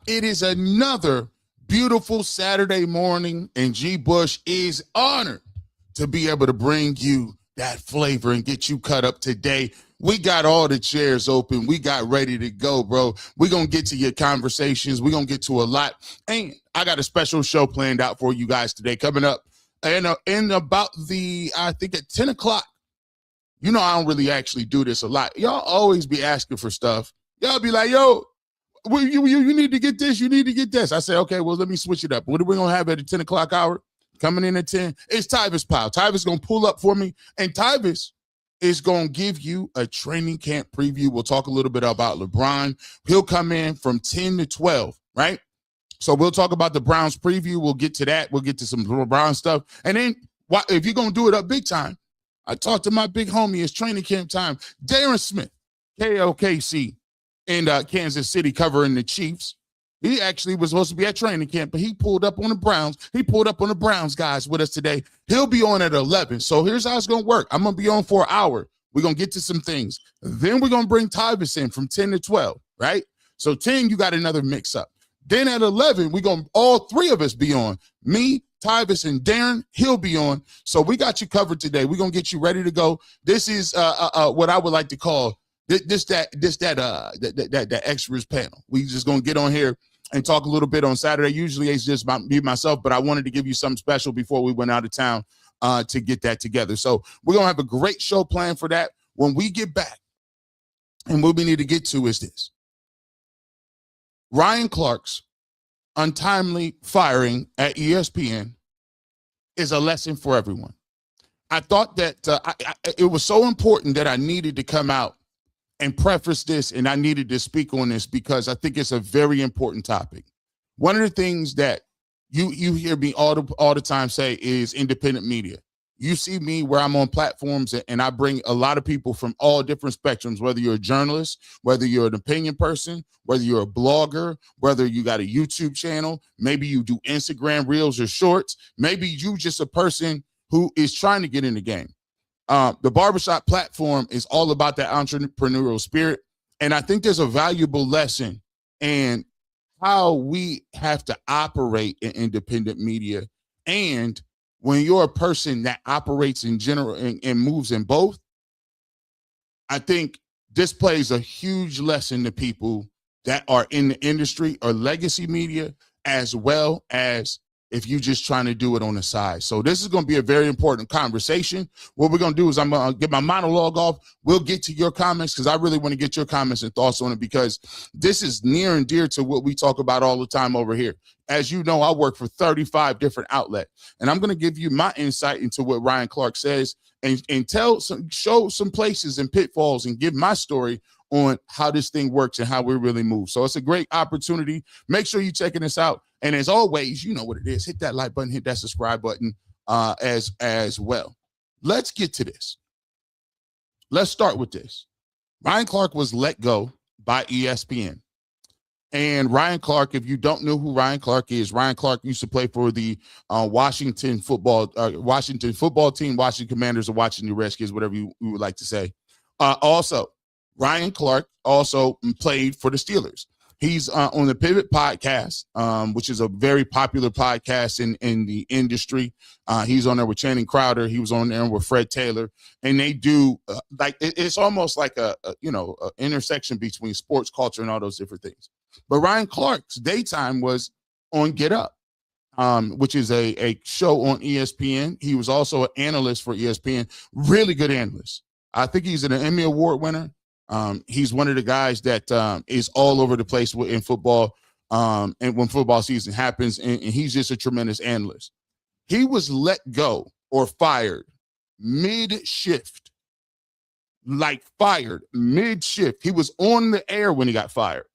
It is another beautiful Saturday morning, and G. Bush is honored to be able to bring you that flavor and get you cut up today. We got all the chairs open. We got ready to go, bro. We're going to get to your conversations. We're going to get to a lot. And I got a special show planned out for you guys today coming up. And in about I think at 10 o'clock, you know, I don't really actually do this a lot. Y'all always be asking for stuff. Y'all be like, yo, you need to get this. You need to get this. I say, okay, well, let me switch it up. What are we going to have at the 10 o'clock hour? Coming in at 10, it's Tyvis Powell. Tyvis going to pull up for me, and Tyvis is going to give you a training camp preview. We'll talk a little bit about LeBron. He'll come in from 10 to 12, right? So we'll talk about the Browns preview. We'll get to that. We'll get to some LeBron stuff. And then if you're going to do it up big time, I talked to my big homie. It's training camp time. Darren Smith, KLKC in Kansas City covering the Chiefs. He actually was supposed to be at training camp, but he pulled up on the Browns. He pulled up on the Browns guys with us today. He'll be on at 11. So here's how it's going to work. I'm going to be on for an hour. We're going to get to some things. Then we're going to bring Tyvis in from 10 to 12, right? So 10, you got another mix up. Then at 11, we're going to all three of us be on. Me, Tyvis, and Darren, he'll be on. So we got you covered today. We're going to get you ready to go. This is what I would like to call that extras panel. We just going to get on here and talk a little bit on Saturday. Usually it's just about me, myself, but I wanted to give you something special before we went out of town to get that together. So we're going to have a great show planned for that when we get back. And what we need to get to is this. Ryan Clark's untimely firing at ESPN is a lesson for everyone. I thought that it was so important that I needed to come out and preface this, and I needed to speak on this because I think it's a very important topic. One of the things that you hear me all the time say is independent media. You see me where I'm on platforms and I bring a lot of people from all different spectrums, whether you're a journalist, whether you're an opinion person, whether you're a blogger, whether you got a YouTube channel, maybe you do Instagram reels or shorts, maybe you just a person who is trying to get in the game. The barbershop platform is all about that entrepreneurial spirit. And I think there's a valuable lesson in how we have to operate in independent media. And when you're a person that operates in general and moves in both, I think this plays a huge lesson to people that are in the industry or legacy media, as well as if you're just trying to do it on the side. So this is going to be a very important conversation. What we're going to do is I'm going to get my monologue off. We'll get to your comments because I really want to get your comments and thoughts on it because this is near and dear to what we talk about all the time over here. As you know, I work for 35 different outlets, and I'm going to give you my insight into what Ryan Clark says and show some places and pitfalls and give my story on how this thing works and how we really move. So it's a great opportunity. Make sure you're checking this out. And as always, you know what it is. Hit that like button, hit that subscribe button as well. Let's get to this. Let's start with this. Ryan Clark was let go by ESPN. And Ryan Clark, if you don't know who Ryan Clark is, Ryan Clark used to play for the Washington football team, Washington Commanders, or Washington Redskins, whatever you would like to say. Also, Ryan Clark also played for the Steelers. He's on the Pivot podcast, which is a very popular podcast in the industry. He's on there with Channing Crowder. He was on there with Fred Taylor, and they do it's almost like a intersection between sports culture and all those different things. But Ryan Clark's daytime was on Get Up, which is a show on ESPN. He was also an analyst for ESPN, really good analyst. I think he's an Emmy Award winner. He's one of the guys that is all over the place in football and when football season happens, and he's just a tremendous analyst. He was let go or fired mid-shift, like fired mid-shift. He was on the air when he got fired,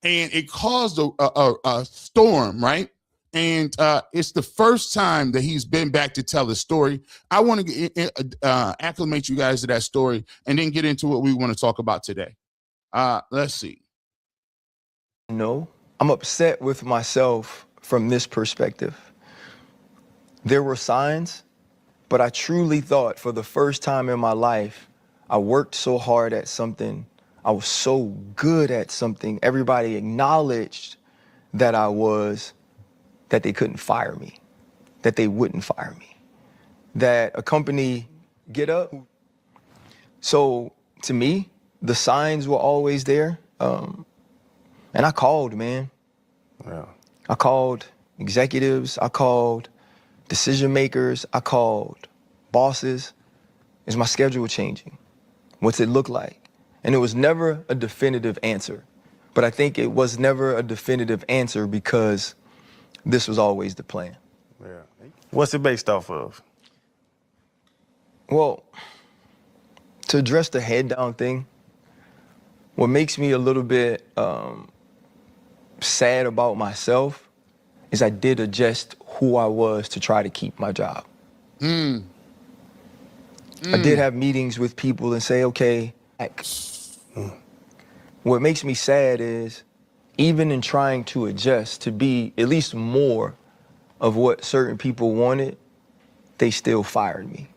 and it caused a storm, right? And it's the first time that he's been back to tell the story. I want to acclimate you guys to that story and then get into what we want to talk about today. Let's see. No, I'm upset with myself from this perspective. There were signs, but I truly thought for the first time in my life, I worked so hard at something. I was so good at something. Everybody acknowledged that I was, that they couldn't fire me, that they wouldn't fire me, that a company get up. So to me, the signs were always there. And I called, man. Yeah. I called executives, I called decision makers, I called bosses. Is my schedule changing? What's it look like? And it was never a definitive answer. But I think it was never a definitive answer because this was always the plan. Yeah. What's it based off of? Well, to address the head down thing, what makes me a little bit sad about myself is I did adjust who I was to try to keep my job. I did have meetings with people and say, okay, what makes me sad is even in trying to adjust to be at least more of what certain people wanted, they still fired me.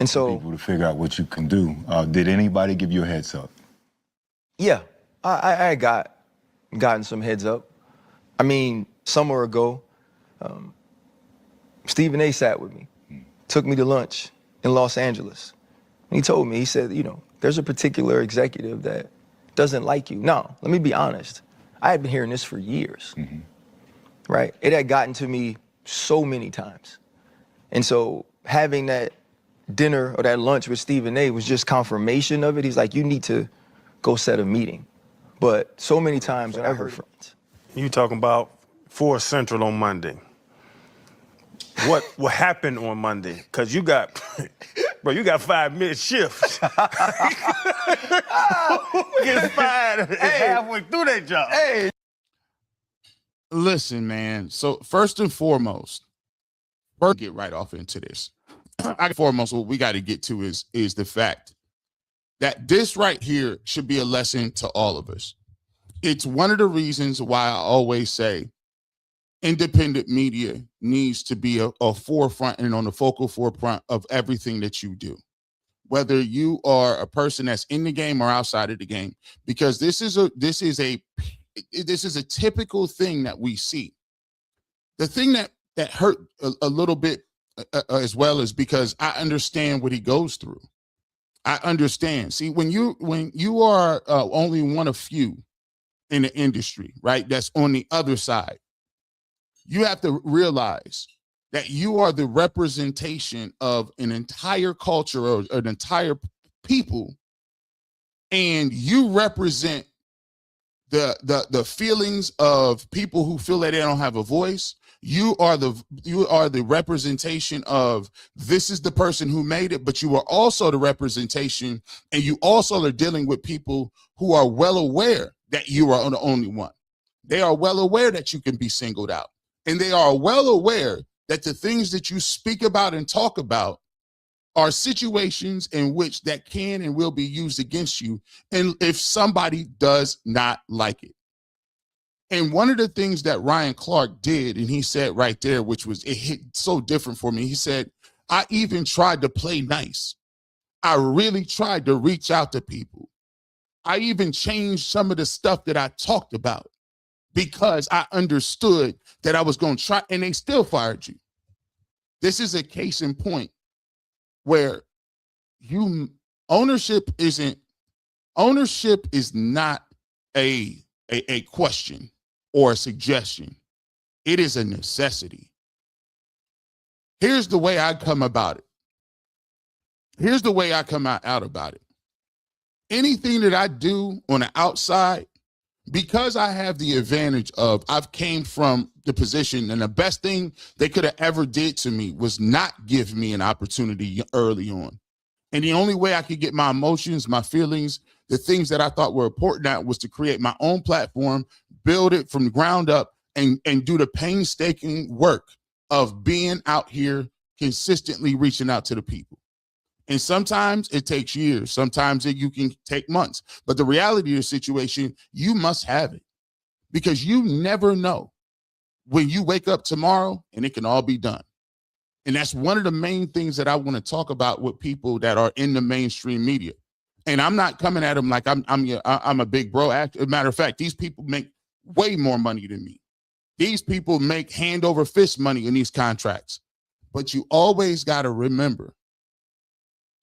And so people to figure out what you can do. Did anybody give you a heads up? yeah, I gotten some heads up. I mean, summer ago, Stephen A sat with me, took me to lunch in Los Angeles. And he told me, he said, you know, there's a particular executive that doesn't like you. Now, let me be honest. I had been hearing this for years, right? It had gotten to me so many times. And so having that dinner or that lunch with Stephen A was just confirmation of it. He's like, you need to go set a meeting. But so many times when I heard from it. You talking about 4 Central on Monday. What happened on Monday? Cause you got, bro, you got 5-minute shifts. Get fired halfway through that job. Hey. Listen, man. So first and foremost, get right off into this. Foremost, what we got to get to is the fact that this right here should be a lesson to all of us. It's one of the reasons why I always say independent media needs to be a forefront and on the focal forefront of everything that you do, whether you are a person that's in the game or outside of the game, because this is a typical thing that we see. The thing that hurt a little bit as well is because I understand what he goes through. I understand. See, when you are only one of few in the industry, right, that's on the other side, you have to realize that you are the representation of an entire culture or an entire people, and you represent the feelings of people who feel that they don't have a voice. You are the representation of this is the person who made it, but you are also the representation, and you also are dealing with people who are well aware that you are the only one. They are well aware that you can be singled out, and they are well aware that the things that you speak about and talk about are situations in which that can and will be used against you, and if somebody does not like it. And one of the things that Ryan Clark did, and he said right there, which was, it hit so different for me. He said, I even tried to play nice. I really tried to reach out to people. I even changed some of the stuff that I talked about because I understood that I was going to try, and they still fired you. This is a case in point where ownership is not a question or a suggestion. It is a necessity. Here's the way I come about it. Here's the way I come out about it. Anything that I do on the outside, because I have the advantage of I've came from the position, and the best thing they could have ever did to me was not give me an opportunity early on. And the only way I could get my emotions, my feelings, the things that I thought were important at was to create my own platform, build it from the ground up, and do the painstaking work of being out here consistently reaching out to the people. And sometimes it takes years. Sometimes you can take months. But the reality of the situation, you must have it, because you never know when you wake up tomorrow and it can all be done. And that's one of the main things that I want to talk about with people that are in the mainstream media. And I'm not coming at them like I'm a big bro actor. As a matter of fact, these people make way more money than me. These people make hand over fist money in these contracts. But you always got to remember,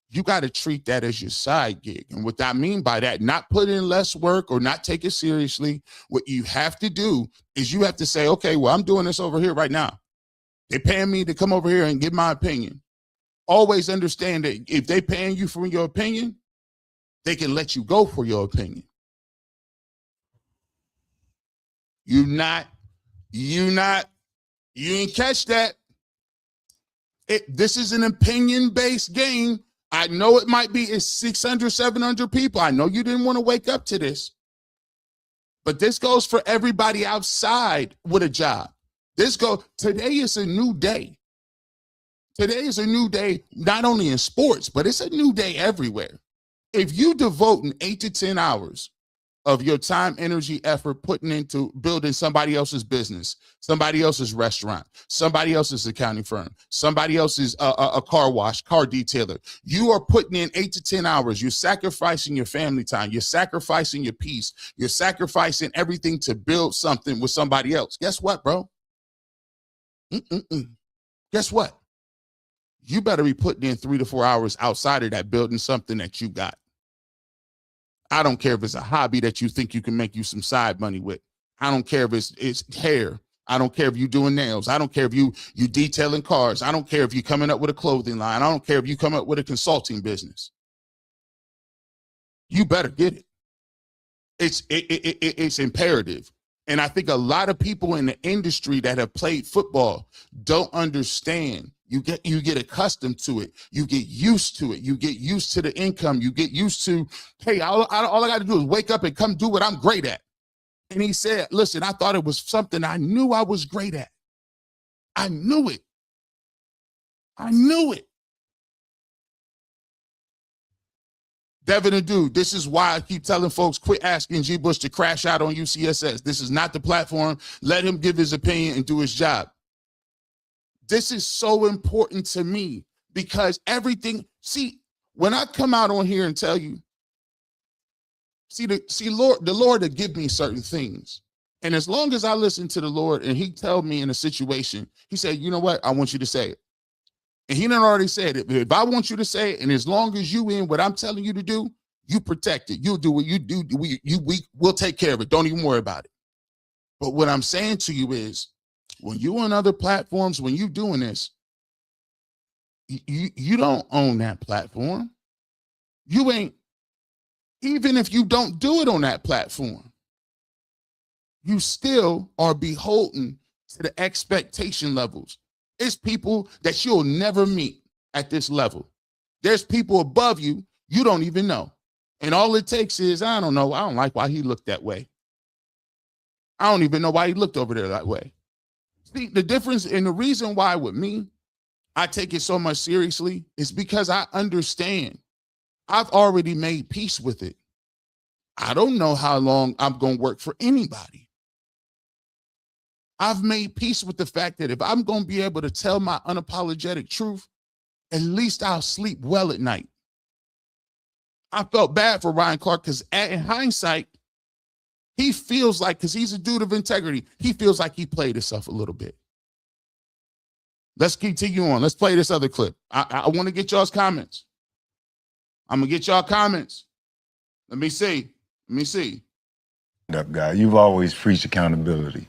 you got to treat that as your side gig. And what I mean by that, not put in less work or not take it seriously. What you have to do is you have to say, okay, well, I'm doing this over here right now. They're paying me to come over here and give my opinion. Always understand that if they're paying you for your opinion, they can let you go for your opinion. You ain't catch that. This is an opinion-based game. I know it might be, it's 600, 700 people. I know you didn't want to wake up to this. But this goes for everybody outside with a job. Today is a new day. Today is a new day, not only in sports, but it's a new day everywhere. If you devote 8 to 10 hours of your time, energy, effort putting into building somebody else's business, somebody else's restaurant, somebody else's accounting firm, somebody else's a car wash, car detailer, you are putting in 8 to 10 hours. You're sacrificing your family time. You're sacrificing your peace. You're sacrificing everything to build something with somebody else. Guess what, bro? Guess what? You better be putting in 3 to 4 hours outside of that building something that you got. I don't care if it's a hobby that you think you can make you some side money with. I don't care if it's hair. I don't care if you're doing nails. I don't care if you detailing cars. I don't care if you're coming up with a clothing line. I don't care if you come up with a consulting business. You better get it. It's imperative. And I think a lot of people in the industry that have played football don't understand. You get accustomed to it. You get used to it. You get used to the income. You get used to, hey, all I got to do is wake up and come do what I'm great at. And he said, listen, I thought it was something I knew I was great at. I knew it. I knew it. Devin and Dude, this is why I keep telling folks, quit asking G. Bush to crash out on UCSS. This is not the platform. Let him give his opinion and do his job. This is so important to me because everything, see, when I come out on here and tell you, the Lord will give me certain things. And as long as I listen to the Lord and he tell me in a situation, he said, you know what? I want you to say it. And he done already said it. But if I want you to say it, and as long as you in what I'm telling you to do, you protect it. You'll do what you do. We'll take care of it. Don't even worry about it. But what I'm saying to you is, when you on other platforms, when you doing this, you don't own that platform. You ain't, even if you don't do it on that platform, you still are beholden to the expectation levels. It's people that you'll never meet at this level. There's people above you you don't even know. And all it takes is, I don't know, I don't like why he looked that way. I don't even know why he looked over there that way. See, the difference and the reason why with me, I take it so much seriously is because I understand. I've already made peace with it. I don't know how long I'm going to work for anybody. I've made peace with the fact that if I'm going to be able to tell my unapologetic truth, at least I'll sleep well at night. I felt bad for Ryan Clark because in hindsight, he feels like, because he's a dude of integrity, he feels like he played himself a little bit. Let's continue on. Let's play this other clip. I want to get y'all's comments. I'm going to get y'all comments. Let me see. Up guy, you've always preached accountability.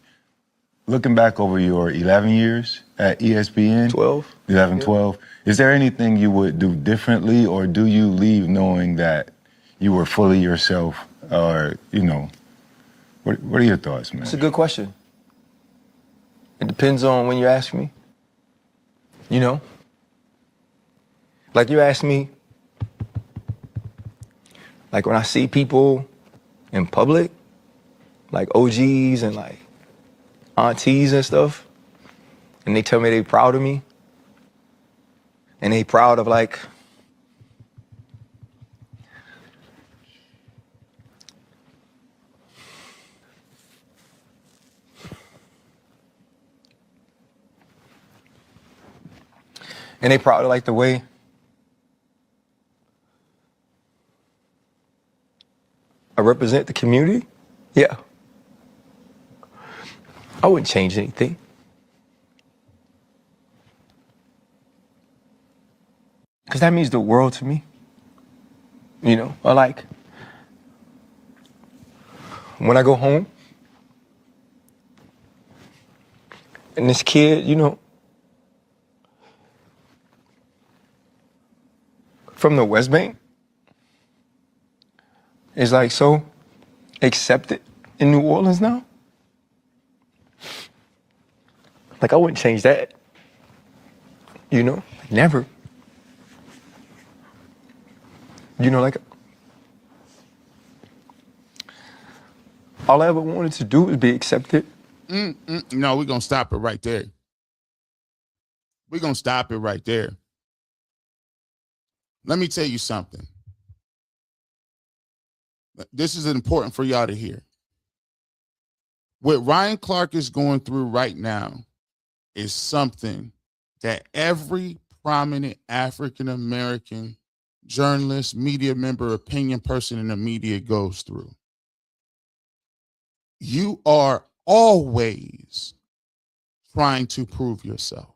Looking back over your 11 years at ESPN, 12, is there anything you would do differently, or do you leave knowing that you were fully yourself, or, you know, what are your thoughts, man? It's a good question. It depends on when you ask me. You know, like you asked me, like when I see people in public, like OGs and like aunties and stuff, and they tell me they proud of me, and they proud of like the way I represent the community. Yeah. I wouldn't change anything. Because that means the world to me. You know, or like, when I go home, and this kid, you know, from the West Bank is like so accepted in New Orleans now. Like, I wouldn't change that. You know, never. You know, like, all I ever wanted to do was be accepted. No, we're going to stop it right there. We're going to stop it right there. Let me tell you something. This is important for y'all to hear. What Ryan Clark is going through right now is something that every prominent African-American journalist, media member, opinion person in the media goes through. You are always trying to prove yourself.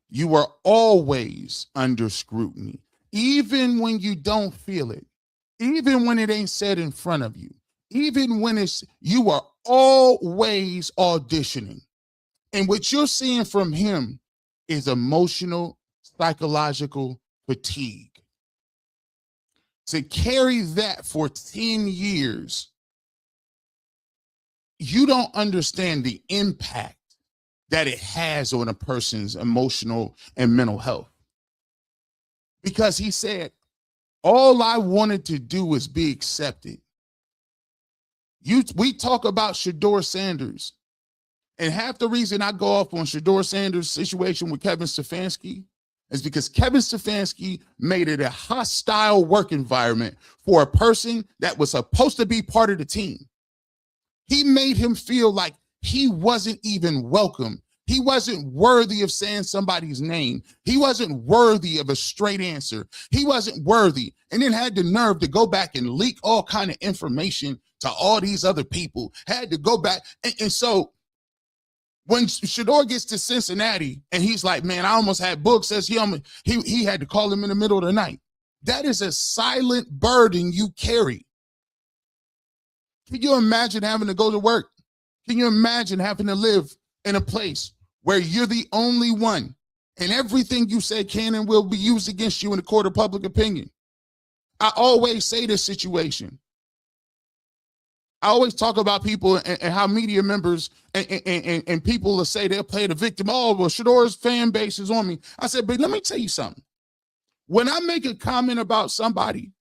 You are always under scrutiny, even when you don't feel it, even when it ain't said in front of you, even when you are always auditioning. And what you're seeing from him is emotional, psychological fatigue. To carry that for 10 years, you don't understand the impact that it has on a person's emotional and mental health. Because he said, all I wanted to do was be accepted. We talk about Shedeur Sanders, and half the reason I go off on Shedeur Sanders' situation with Kevin Stefanski is because Kevin Stefanski made it a hostile work environment for a person that was supposed to be part of the team. He made him feel like he wasn't even welcome. He wasn't worthy of saying somebody's name. He wasn't worthy of a straight answer. He wasn't worthy, and then had the nerve to go back and leak all kind of information to all these other people. Had to go back. And so when Shedeur gets to Cincinnati and he's like, man, I almost had Book says he had to call him in the middle of the night. That is a silent burden you carry. Can you imagine having to go to work? Can you imagine having to live in a place where you're the only one and everything you say can and will be used against you in the court of public opinion? I always say this situation. I always talk about people and how media members and people will say they'll play the victim. Oh, well, Shedeur's fan base is on me. I said, but let me tell you something. When I make a comment about somebody,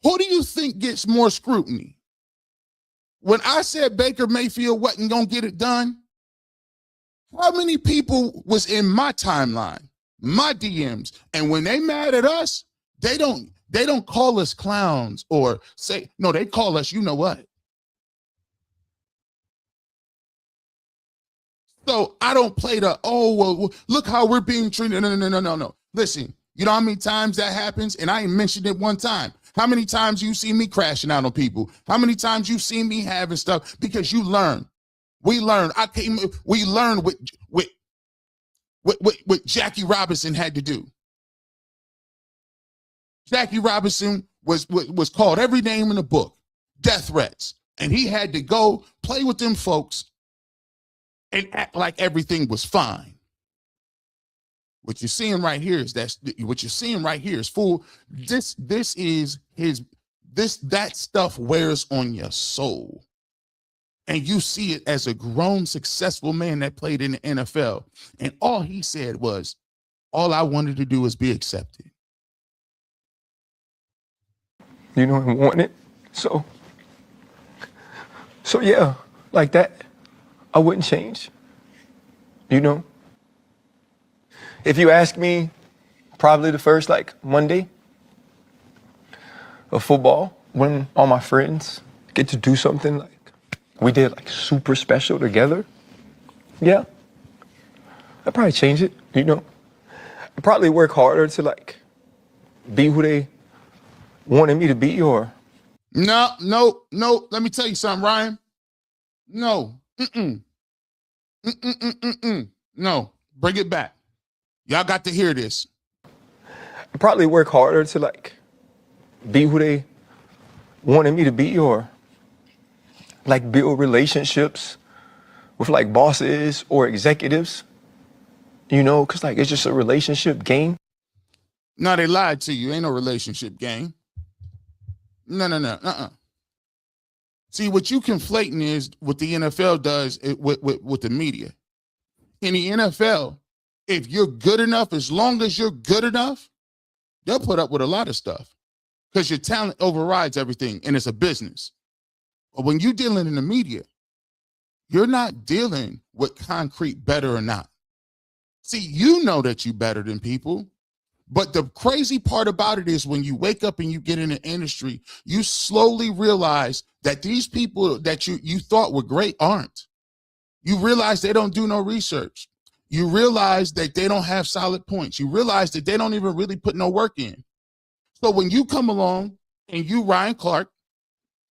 who do you think gets more scrutiny? When I said Baker Mayfield wasn't going to get it done, how many people was in my timeline, my DMs? And when they mad at us, they don't call us clowns or say, no, they call us, you know what? So I don't play the, oh, well, look how we're being treated. No. Listen, you know how many times that happens? And I ain't mentioned it one time. How many times you see me crashing out on people? How many times you see me having stuff? Because you learn. We learn. We learned what Jackie Robinson had to do. Jackie Robinson was called every name in the book, death threats. And he had to go play with them folks and act like everything was fine. What you're seeing right here is full. That stuff wears on your soul. And you see it as a grown, successful man that played in the NFL. And all he said was, all I wanted to do was be accepted. You know, and want it. So yeah, like that, I wouldn't change. You know? If you ask me, probably the first Monday of football, when all my friends get to do something we did super special together, yeah, I'd probably change it, you know? I'd probably work harder to be who they wanted me to be or. No. Let me tell you something, Ryan. No. Mm-mm. Mm-mm-mm-mm-mm. No. Bring it back. Y'all got to hear this. Probably work harder to like be who they wanted me to be, or like build relationships with like bosses or executives, you know, because like it's just a relationship game. No, they lied to you. Ain't no relationship game. No. See, what you conflating is what the NFL does with the media. In the NFL, if you're good enough, as long as you're good enough, they'll put up with a lot of stuff because your talent overrides everything and it's a business. But when you're dealing in the media, you're not dealing with concrete better or not. See, you know that you're better than people. But the crazy part about it is when you wake up and you get in the industry, you slowly realize that these people that you thought were great aren't. You realize they don't do no research. You realize that they don't have solid points. You realize that they don't even really put no work in. So when you come along and you, Ryan Clark,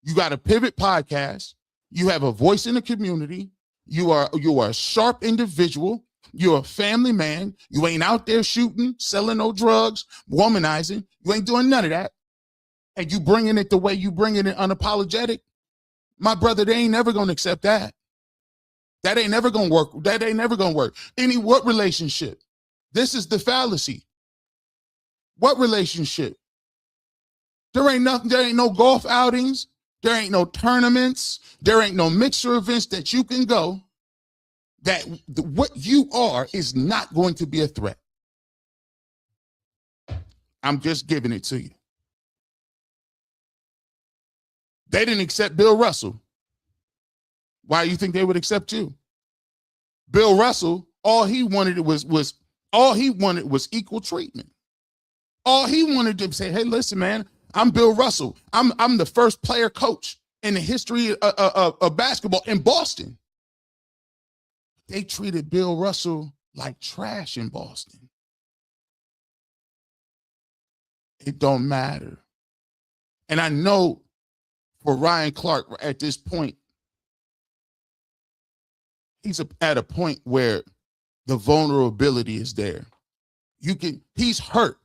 you got a Pivot podcast, you have a voice in the community, you are a sharp individual, you're a family man, you ain't out there shooting, selling no drugs, womanizing, you ain't doing none of that, and you bringing it the way you bringing it unapologetic, my brother, they ain't never going to accept that. That ain't never going to work. That ain't never going to work. What relationship? This is the fallacy. What relationship? There ain't nothing, there ain't no golf outings, there ain't no tournaments, there ain't no mixer events that you can go that what you are is not going to be a threat. I'm just giving it to you. They didn't accept Bill Russell. Why do you think they would accept you? Bill Russell, all he wanted was equal treatment. All he wanted to say, hey, listen, man, I'm Bill Russell. I'm the first player coach in the history of basketball in Boston. They treated Bill Russell like trash in Boston. It don't matter. And I know for Ryan Clark at this point, he's at a point where the vulnerability is there. He's hurt.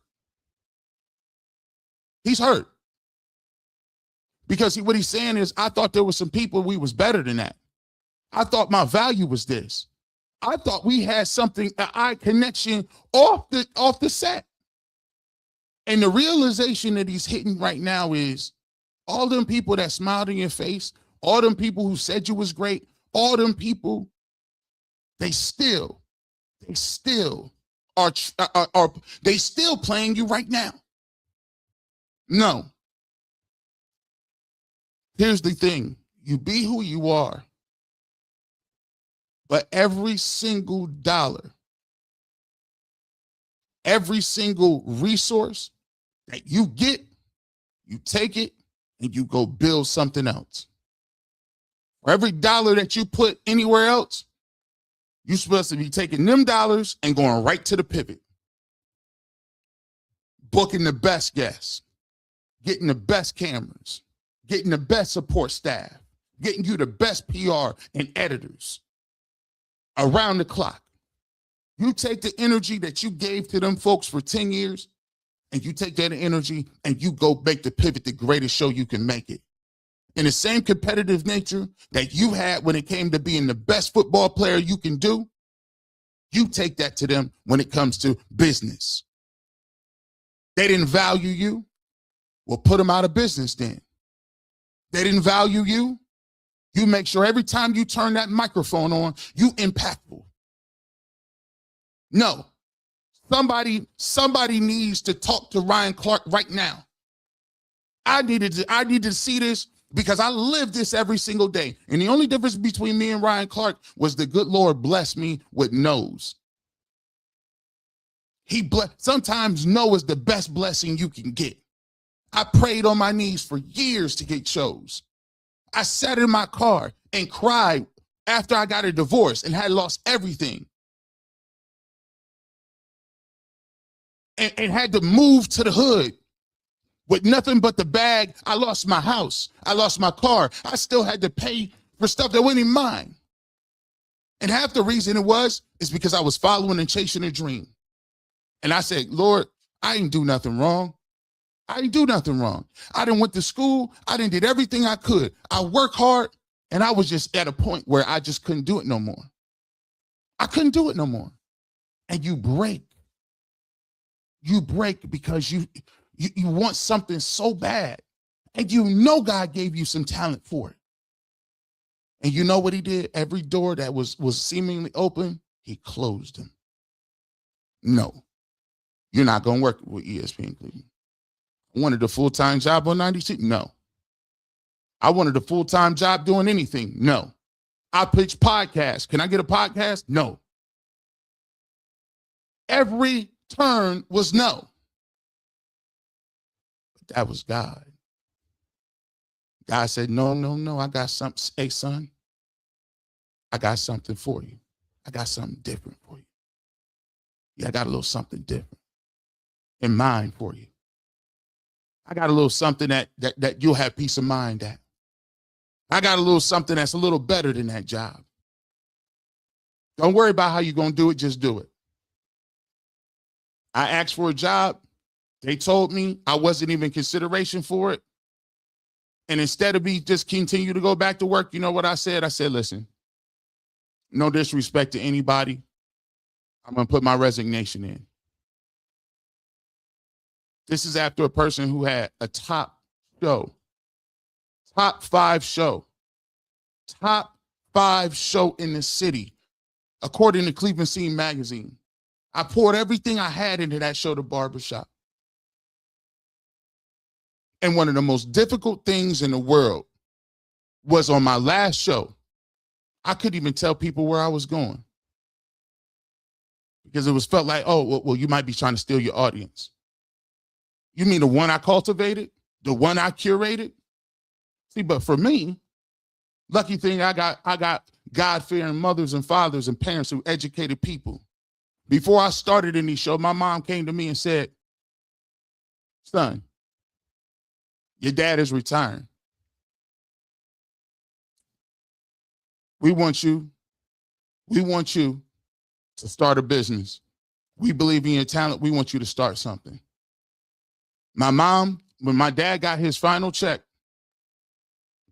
He's hurt. Because what he's saying is, I thought there were some people we was better than that. I thought my value was this. I thought we had something, an eye connection off the set. And the realization that he's hitting right now is all them people that smiled in your face, all them people who said you was great, all them people, they still are they still playing you right now. No. Here's the thing. You be who you are. But every single dollar, every single resource that you get, you take it and you go build something else. For every dollar that you put anywhere else, you're supposed to be taking them dollars and going right to the Pivot. Booking the best guests, getting the best cameras, getting the best support staff, getting you the best PR and editors around the clock. You take the energy that you gave to them folks for 10 years and you take that energy and you go make the Pivot the greatest show you can make it. In the same competitive nature that you had when it came to being the best football player you can do, you take that to them when it comes to business. They didn't value you. Well, put them out of business then. They didn't value you. You make sure every time you turn that microphone on, you impactful. No. Somebody needs to talk to Ryan Clark right now. I need to see this because I live this every single day. And the only difference between me and Ryan Clark was the good Lord blessed me with no's. Sometimes no is the best blessing you can get. I prayed on my knees for years to get shows. I sat in my car and cried after I got a divorce and had lost everything. And had to move to the hood with nothing but the bag. I lost my house. I lost my car. I still had to pay for stuff that wasn't even mine. And half the reason it was is because I was following and chasing a dream. And I said, Lord, I didn't do nothing wrong. I didn't do nothing wrong. I didn't went to school. I didn't did everything I could. I worked hard, and I was just at a point where I just couldn't do it no more. I couldn't do it no more. And you break. You break because you want something so bad, and you know God gave you some talent for it. And you know what he did? Every door that was seemingly open, he closed them. No, you're not going to work with ESPN Cleveland. I wanted a full-time job on 92? No. I wanted a full-time job doing anything? No. I pitched podcasts. Can I get a podcast? No. Every turn was no. But that was God. God said, no, I got something. Hey, son, I got something for you. I got something different for you. Yeah, I got a little something different in mind for you. I got a little something that you'll have peace of mind at. I got a little something that's a little better than that job. Don't worry about how you're going to do it. Just do it. I asked for a job. They told me I wasn't even consideration for it. And instead of me just continue to go back to work, you know what I said? I said, listen, no disrespect to anybody. I'm going to put my resignation in. This is after a person who had a top 5 show in the city, according to Cleveland Scene magazine. I poured everything I had into that show, The Barbershop. And one of the most difficult things in the world was on my last show, I couldn't even tell people where I was going. Because it was felt like, oh, well, you might be trying to steal your audience. You mean the one I cultivated? The one I curated? See, but for me, lucky thing I got God-fearing mothers and fathers and parents who educated people. Before I started in these shows, my mom came to me and said, son, your dad is retiring. We want you to start a business. We believe in your talent. We want you to start something. My mom, when my dad got his final check,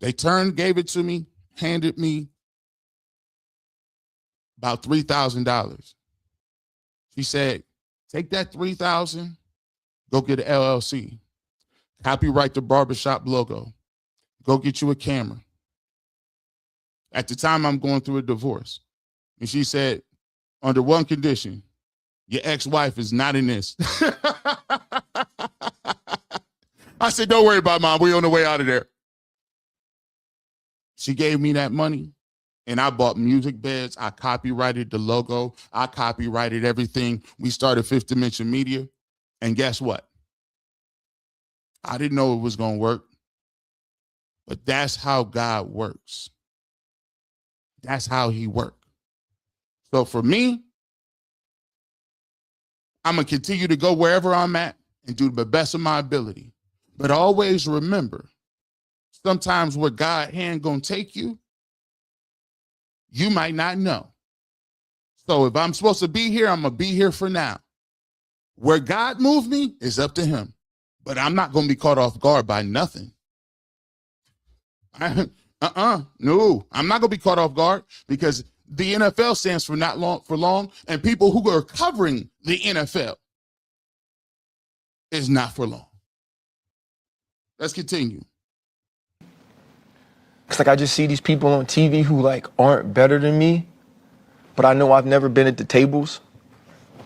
they gave it to me, handed me about $3,000. She said, take that $3,000, go get an LLC, copyright the barbershop logo, go get you a camera. At the time, I'm going through a divorce. And she said, under one condition, your ex-wife is not in this. I said, don't worry about it, Mom. We're on the way out of there. She gave me that money, and I bought music beds. I copyrighted the logo. I copyrighted everything. We started Fifth Dimension Media, and guess what? I didn't know it was going to work, but that's how God works. That's how he worked. So for me, I'm going to continue to go wherever I'm at and do the best of my ability. But always remember, sometimes where God's hand going to take you, you might not know. So if I'm supposed to be here, I'm going to be here for now. Where God moved me is up to him. But I'm not going to be caught off guard by nothing. No, I'm not going to be caught off guard because the NFL stands for not long for long, and people who are covering the NFL is not for long. Let's continue. It's like I just see these people on TV who like aren't better than me, but I know I've never been at the tables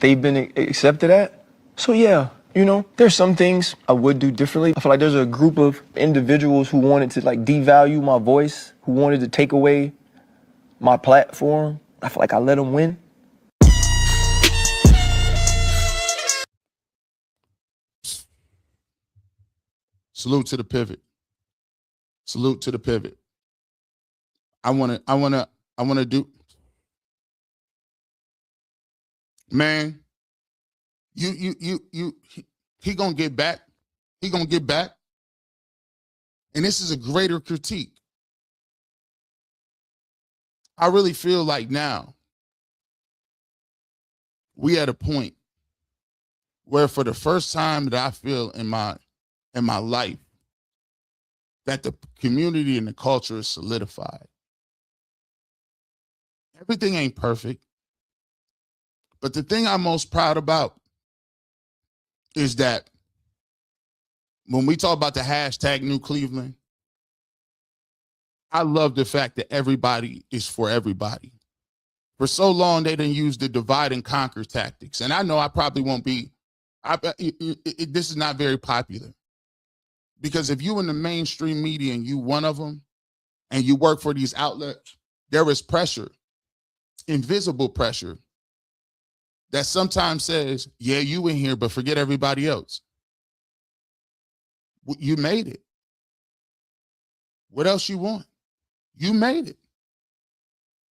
they've been accepted at. So yeah, you know, there's some things I would do differently. I feel like there's a group of individuals who wanted to like devalue my voice, who wanted to take away my platform. I feel like I let them win. Salute to the pivot. Salute to the pivot. I want to do, man, he gonna get back. He gonna get back. And this is a greater critique. I really feel like now we at a point where for the first time that I feel in my life that the community and the culture is solidified. Everything ain't perfect, but the thing I'm most proud about is that when we talk about the hashtag New Cleveland, I love the fact that everybody is for everybody. For so long, they didn't use the divide and conquer tactics. And I know I probably won't be, this is not very popular. Because if you in the mainstream media and you one of them, and you work for these outlets, there is pressure, invisible pressure, that sometimes says, yeah, you in here, but forget everybody else. You made it. What else you want? You made it.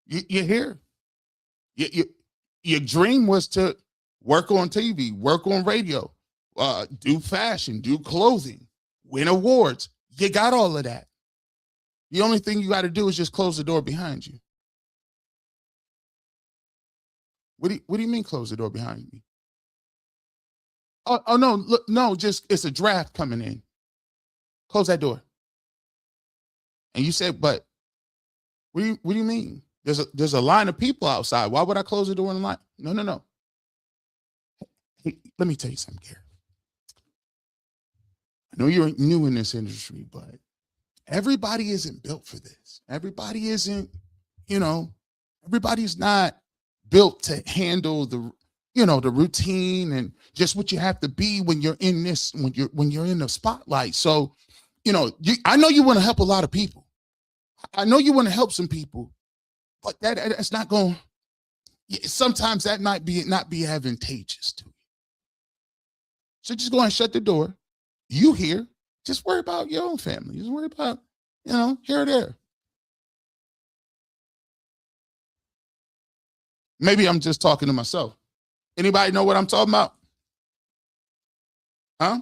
You're here. Your dream was to work on TV, work on radio, do fashion, do clothing, win awards. You got all of that. The only thing you got to do is just close the door behind you. What do you mean close the door behind me? Oh no, look, no, just it's a draft coming in. Close that door. And you said, but what do you mean? There's a line of people outside. Why would I close the door in the line? No. Hey, let me tell you something, Gary. I know you're new in this industry, but everybody isn't built for this. Everybody isn't, everybody's not built to handle the routine and just what you have to be when you're in this, when you're in the spotlight. So, I know you want to help a lot of people. I know you want to help some people, but that's not going. Sometimes that might not be advantageous to you. So just go ahead and shut the door. You here? Just worry about your own family. Just worry about, here or there. Maybe I'm just talking to myself. Anybody know what I'm talking about? Huh?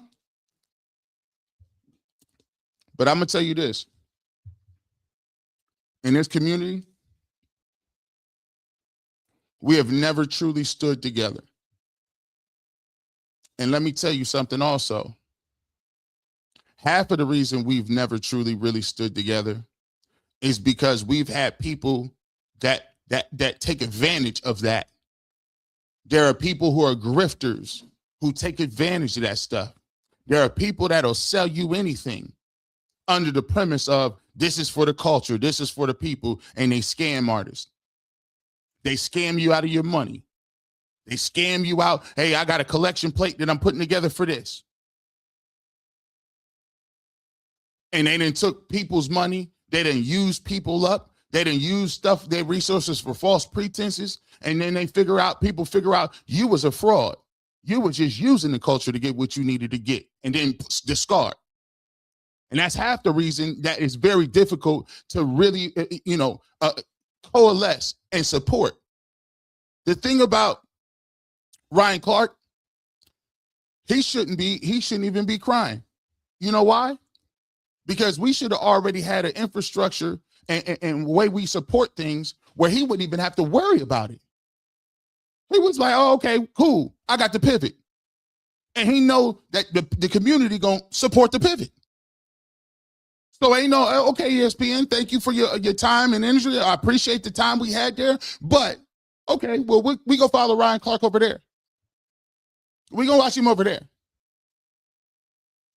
But I'm going to tell you this. In this community, we have never truly stood together. And let me tell you something also. Half of the reason we've never truly really stood together is because we've had people that take advantage of that. There are people who are grifters who take advantage of that stuff. There are people that'll sell you anything under the premise of this is for the culture, this is for the people, and they scam artists. They scam you out of your money. They scam you out. Hey, I got a collection plate that I'm putting together for this. And they done took people's money. They done used people up. They done use stuff, their resources for false pretenses. And then people figure out you was a fraud. You were just using the culture to get what you needed to get and then discard. And that's half the reason that it's very difficult to really, coalesce and support. The thing about Ryan Clark, he shouldn't even be crying. You know why? Because we should have already had an infrastructure and way we support things where he wouldn't even have to worry about it. He was like, oh, okay, cool. I got the pivot. And he know that the community gonna support the pivot. So ain't no, okay, ESPN, thank you for your time and energy. I appreciate the time we had there. But, okay, well, we go follow Ryan Clark over there. We gonna watch him over there.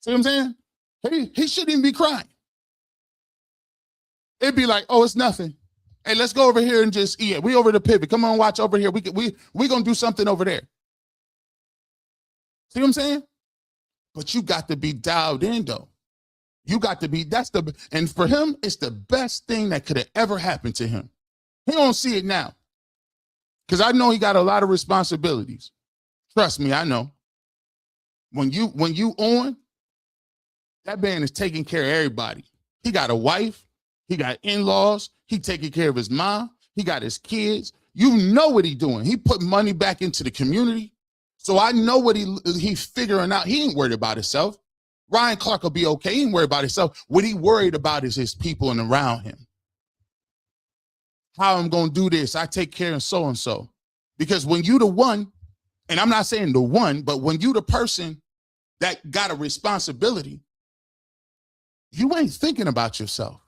See what I'm saying? He shouldn't even be crying. It'd be like, oh, it's nothing. Hey, let's go over here and just, we over the pivot. Come on, watch over here. We gonna do something over there. See what I'm saying? But you got to be dialed in, though. You got to be, and for him, it's the best thing that could have ever happened to him. He don't see it now. Because I know he got a lot of responsibilities. Trust me, I know. When you on, that man is taking care of everybody. He got a wife. He got in-laws. He taking care of his mom. He got his kids. You know what he doing. He put money back into the community. So I know what he's figuring out. He ain't worried about himself. Ryan Clark will be okay. He ain't worried about himself. What he worried about is his people and around him. how I'm going to do this. I take care of so-and-so. Because when you the one, and I'm not saying the one, but when you the person that got a responsibility, you ain't thinking about yourself.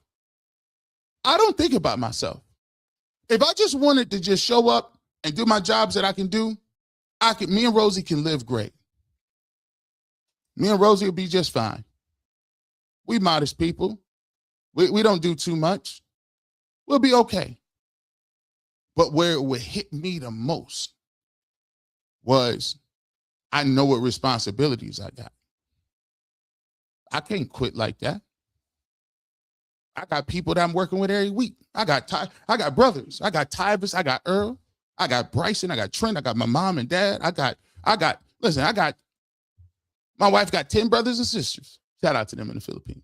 I don't think about myself. If I just wanted to just show up and do my jobs that I can do, me and Rosie can live great. Me and Rosie will be just fine. We modest people. We don't do too much. We'll be okay. But where it would hit me the most was I know what responsibilities I got. I can't quit like that. I got people that I'm working with every week. I got brothers. I got Tyvus. I got Earl. I got Bryson. I got Trent. I got my mom and dad. My wife got 10 brothers and sisters. Shout out to them in the Philippines.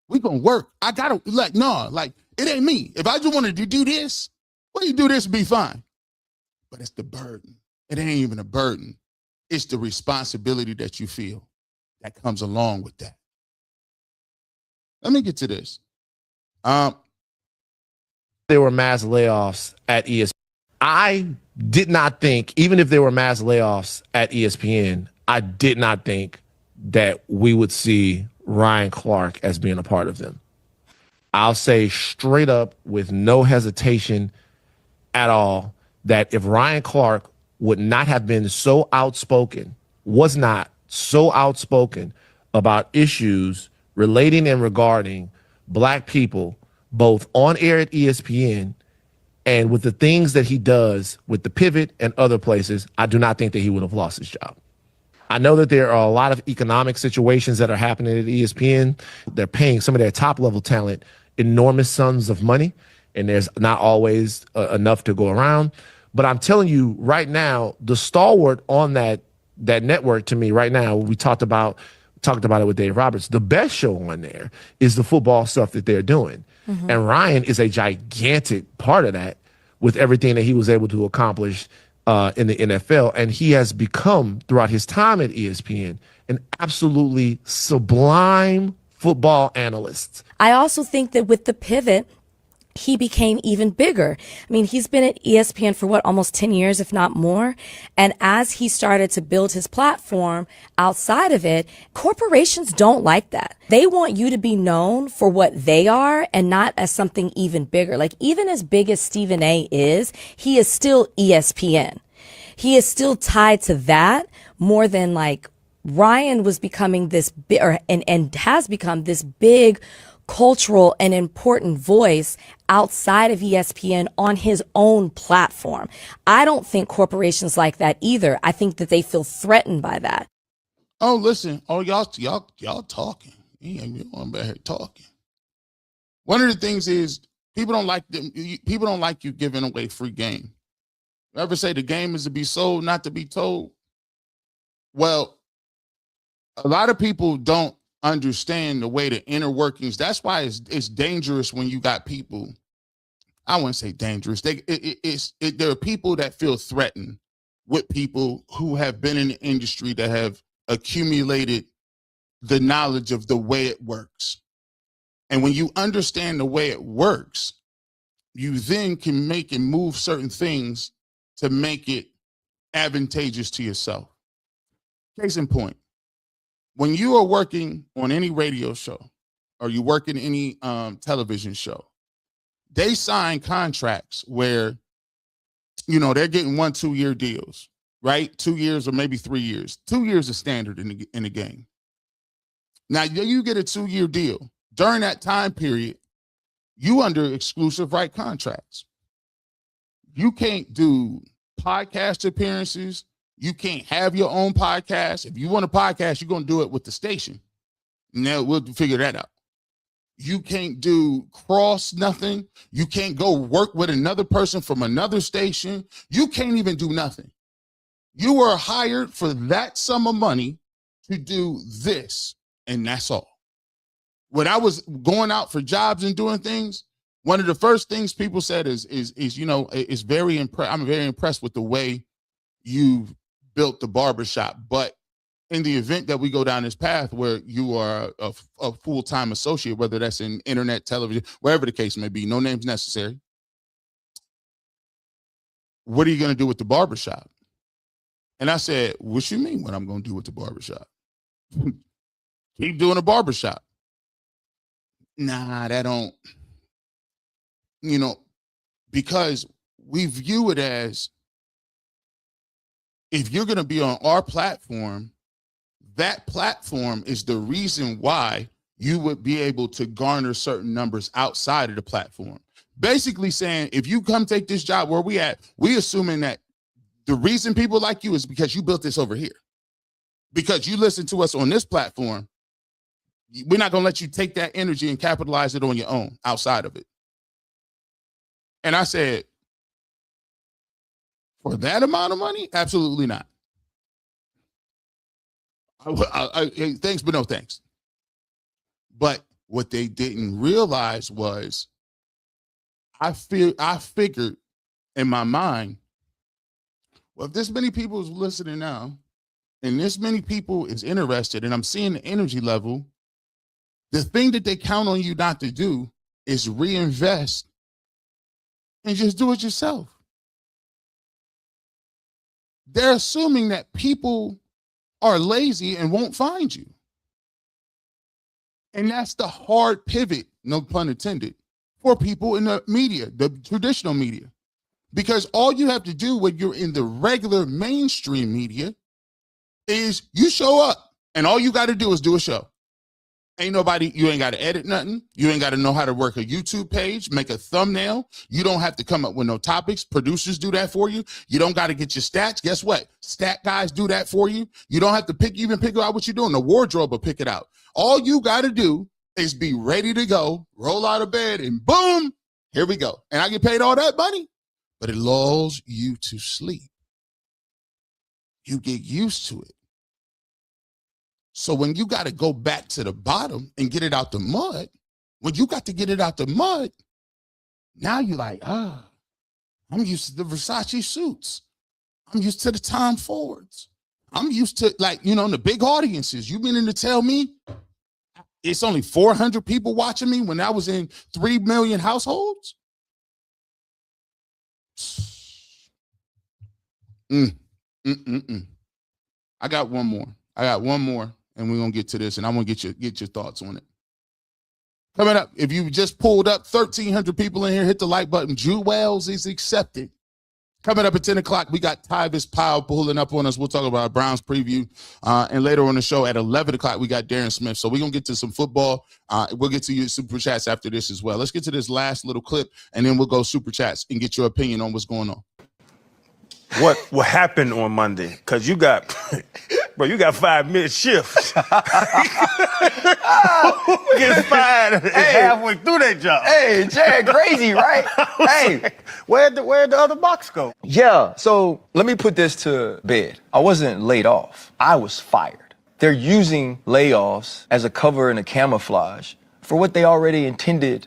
We gonna work. I gotta it ain't me. If I just wanted to do this, well, you do this, be fine. But it's the burden. It ain't even a burden. It's the responsibility that you feel that comes along with that. Let me get to this. There were mass layoffs at ESPN. I did not think, even if there were mass layoffs at ESPN, I did not think that we would see Ryan Clark as being a part of them. I'll say straight up with no hesitation at all that if Ryan Clark would not have been so outspoken, was not so outspoken about issues relating and regarding Black people, both on air at ESPN and with the things that he does with the Pivot and other places, I do not think that he would have lost his job. I know that there are a lot of economic situations that are happening at ESPN. They're paying some of their top level talent enormous sums of money, and there's not always enough to go around. But I'm telling you right now, the stalwart on that network to me right now, we talked about it with Dave Roberts, the best show on there is the football stuff that they're doing. Mm-hmm. And Ryan is a gigantic part of that with everything that he was able to accomplish in the NFL. And he has become, throughout his time at ESPN, an absolutely sublime football analyst. I also think that with the Pivot, he became even bigger. I mean, he's been at ESPN for almost 10 years, if not more. And as he started to build his platform outside of it, corporations don't like that. They want you to be known for what they are and not as something even bigger. Like, even as big as Stephen A is, he is still ESPN. He is still tied to that more than Ryan was becoming this big, and has become this big cultural and important voice outside of ESPN on his own platform. I don't think corporations like that either. I think that they feel threatened by that. Oh, listen. Oh, y'all talking. You on back here talking. One of the things is people don't like you giving away free game. You ever say the game is to be sold, not to be told? Well, a lot of people don't understand the way the inner workings. That's why it's dangerous when you got people. I wouldn't say dangerous. There are people that feel threatened with people who have been in the industry that have accumulated the knowledge of the way it works. And when you understand the way it works, you then can make and move certain things to make it advantageous to yourself. Case in point, when you are working on any radio show or you work in any television show, they sign contracts where, they're getting 1-2 year deals, right? 2 years or maybe 3 years. 2 years is standard in the game. Now, you get a 2-year deal. During that time period, you under exclusive right contracts. You can't do podcast appearances. You can't have your own podcast. If you want a podcast, you're going to do it with the station. Now we'll figure that out. You can't do nothing. You can't go work with another person from another station. You can't even do nothing. You were hired for that sum of money to do this, and that's all. When I was going out for jobs and doing things, one of the first things people said is very impressed. I'm very impressed with the way you've built the barbershop. But in the event that we go down this path where you are a full-time associate, whether that's in internet, television, wherever the case may be, no names necessary, what are you going to do with the barbershop? And I said, what you mean what I'm going to do with the barbershop? Keep doing a barbershop. Nah, that don't, because we view it as, if you're going to be on our platform, that platform is the reason why you would be able to garner certain numbers outside of the platform. Basically saying, if you come take this job where we at, we assuming that the reason people like you is because you built this over here. Because you listen to us on this platform, we're not going to let you take that energy and capitalize it on your own outside of it. And I said, for that amount of money, absolutely not. Thanks, but no thanks. But what they didn't realize was, I figured in my mind, well, if this many people is listening now, and this many people is interested, and I'm seeing the energy level, the thing that they count on you not to do is reinvest and just do it yourself. They're assuming that people are lazy and won't find you. And that's the hard pivot, no pun intended, for people in the media, the traditional media. Because all you have to do when you're in the regular mainstream media is you show up, and all you got to do is do a show. You ain't got to edit nothing. You ain't got to know how to work a YouTube page, make a thumbnail. You don't have to come up with no topics. Producers do that for you. You don't got to get your stats. Guess what? Stat guys do that for you. You don't have to pick out what you're doing. The wardrobe will pick it out. All you got to do is be ready to go, roll out of bed, and boom, here we go. And I get paid all that money, but it lulls you to sleep. You get used to it. So when you got to go back to the bottom and get it out the mud, when you got to get it out the mud, now you're like, I'm used to the Versace suits. I'm used to the Tom Fords. I'm used to, the big audiences. You meaning to tell me it's only 400 people watching me when I was in 3 million households? I got one more. And we're going to get to this, and I want to get your thoughts on it. Coming up, if you just pulled up, 1,300 people in here, hit the like button. Jewels is accepted. Coming up at 10 o'clock, we got Tyvis Powell pulling up on us. We'll talk about our Browns preview. And later on the show at 11 o'clock, we got Darren Smith. So we're going to get to some football. We'll get to your super chats after this as well. Let's get to this last little clip, and then we'll go super chats and get your opinion on what's going on. What happened on Monday? Because you got 5-minute shifts. Gets fired halfway through that job. Hey, Jared, crazy, right? Hey, where'd the other box go? Yeah, so let me put this to bed. I wasn't laid off. I was fired. They're using layoffs as a cover and a camouflage for what they already intended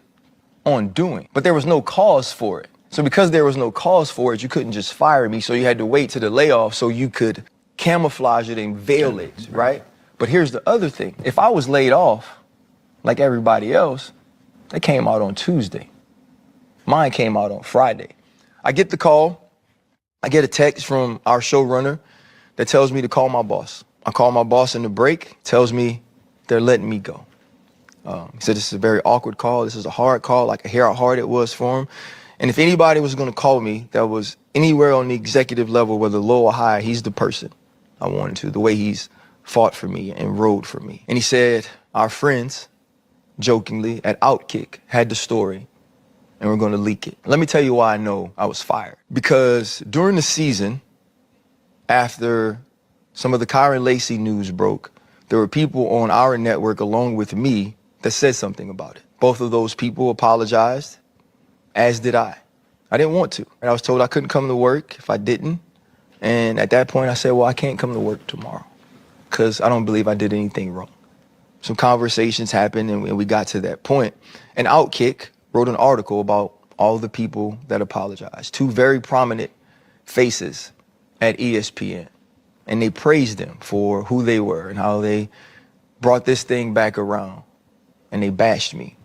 on doing. But there was no cause for it. So because there was no cause for it, you couldn't just fire me. So you had to wait to the layoff so you could camouflage it and veil it, right? But here's the other thing. If I was laid off, like everybody else, they came out on Tuesday. Mine came out on Friday. I get the call. I get a text from our showrunner that tells me to call my boss. I call my boss in the break, tells me they're letting me go. He said this is a very awkward call. This is a hard call. I could hear how hard it was for him. And if anybody was going to call me that was anywhere on the executive level, whether low or high, he's the person I wanted to, the way he's fought for me and rode for me. And he said, our friends, jokingly, at Outkick had the story, and we're going to leak it. Let me tell you why I know I was fired. Because during the season, after some of the Kyron Lacy news broke, there were people on our network along with me that said something about it. Both of those people apologized, as did I. I didn't want to. And I was told I couldn't come to work if I didn't. And at that point, I said, well, I can't come to work tomorrow because I don't believe I did anything wrong. Some conversations happened, and we got to that point. And Outkick wrote an article about all the people that apologized. 2 very prominent faces at ESPN. And they praised them for who they were and how they brought this thing back around. And they bashed me.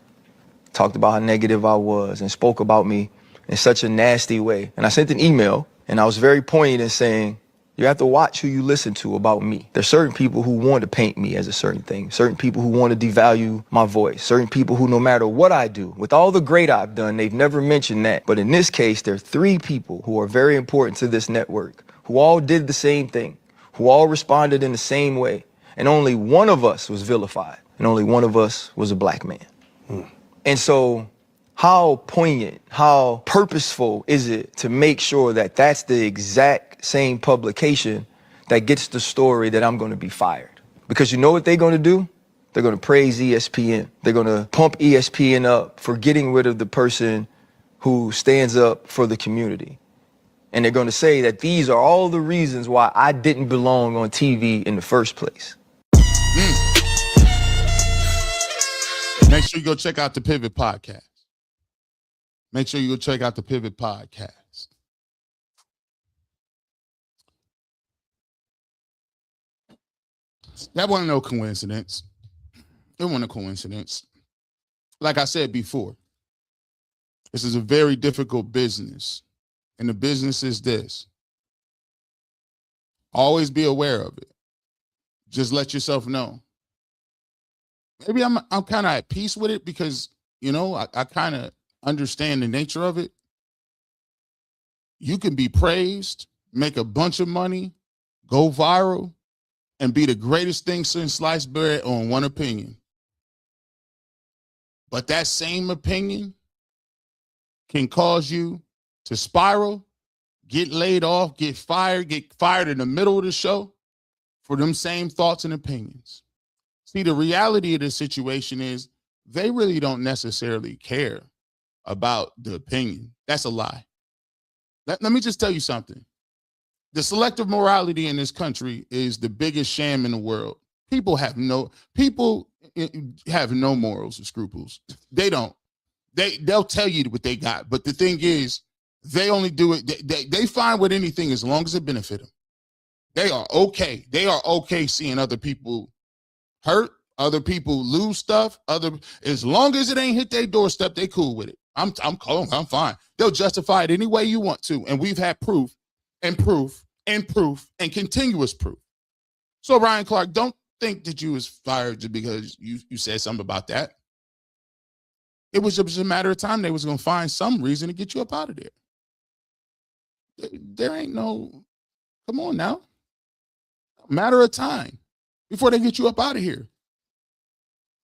Talked about how negative I was and spoke about me in such a nasty way. And I sent an email And I was very poignant in saying, you have to watch who you listen to about me. There's certain people who want to paint me as a certain thing, certain people who want to devalue my voice, certain people who, no matter what I do, with all the great I've done, they've never mentioned that. But in this case, there are 3 people who are very important to this network, who all did the same thing, who all responded in the same way. And only one of us was vilified, and only one of us was a black man. And so how poignant, how purposeful is it to make sure that that's the exact same publication that gets the story that I'm going to be fired? Because you know what they're going to do? They're going to praise ESPN. They're going to pump ESPN up for getting rid of the person who stands up for the community. And they're going to say that these are all the reasons why I didn't belong on TV in the first place. Make sure you go check out the Pivot Podcast. Make sure you go check out the Pivot Podcast. That wasn't no coincidence. It wasn't a coincidence. Like I said before, this is a very difficult business. And the business is this. Always be aware of it. Just let yourself know. Maybe I'm kind of at peace with it because, you know, I kind of understand the nature of it. You can be praised, make a bunch of money, go viral, and be the greatest thing since sliced bread on one opinion. But that same opinion can cause you to spiral, get laid off, get fired in the middle of the show for them same thoughts and opinions. See, the reality of the situation is they really don't necessarily care about the opinion. That's a lie. Let me just tell you something. The selective morality in this country is the biggest sham in the world. People have no morals or scruples. They don't. They'll tell you what they got. But the thing is, they only do it. They fine with anything as long as it benefit them. They are okay. They are okay seeing other people hurt, other people lose stuff. As long as it ain't hit their doorstep, they cool with it. I'm fine. They'll justify it any way you want to. And we've had proof and proof and proof and continuous proof. So Ryan Clark, don't think that you was fired just because you said something about that. It was just a matter of time they was going to find some reason to get you up out of there. There ain't no, come on now. Matter of time before they get you up out of here.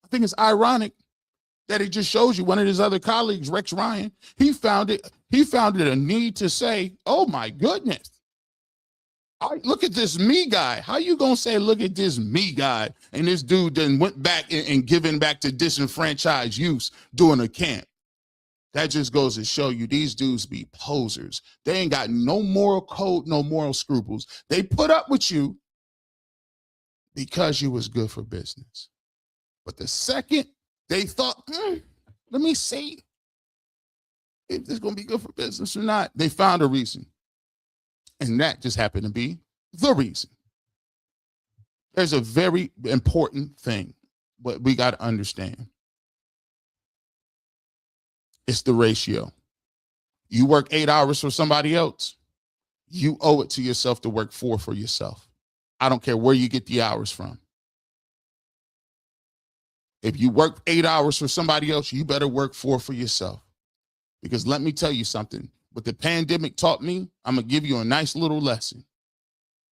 I think it's ironic that it just shows you one of his other colleagues, Rex Ryan, he found it a need to say, oh my goodness, look at this me guy. How you gonna say, look at this me guy? And this dude then went back and given back to disenfranchised youth doing a camp. That just goes to show you these dudes be posers. They ain't got no moral code, no moral scruples. They put up with you because you was good for business. But the second they thought, let me see if this is going to be good for business or not, they found a reason. And that just happened to be the reason. There's a very important thing, but we got to understand. It's the ratio. You work 8 hours for somebody else, you owe it to yourself to work 4 for yourself. I don't care where you get the hours from. If you work 8 hours for somebody else, you better work 4 for yourself. Because let me tell you something. What the pandemic taught me, I'm going to give you a nice little lesson.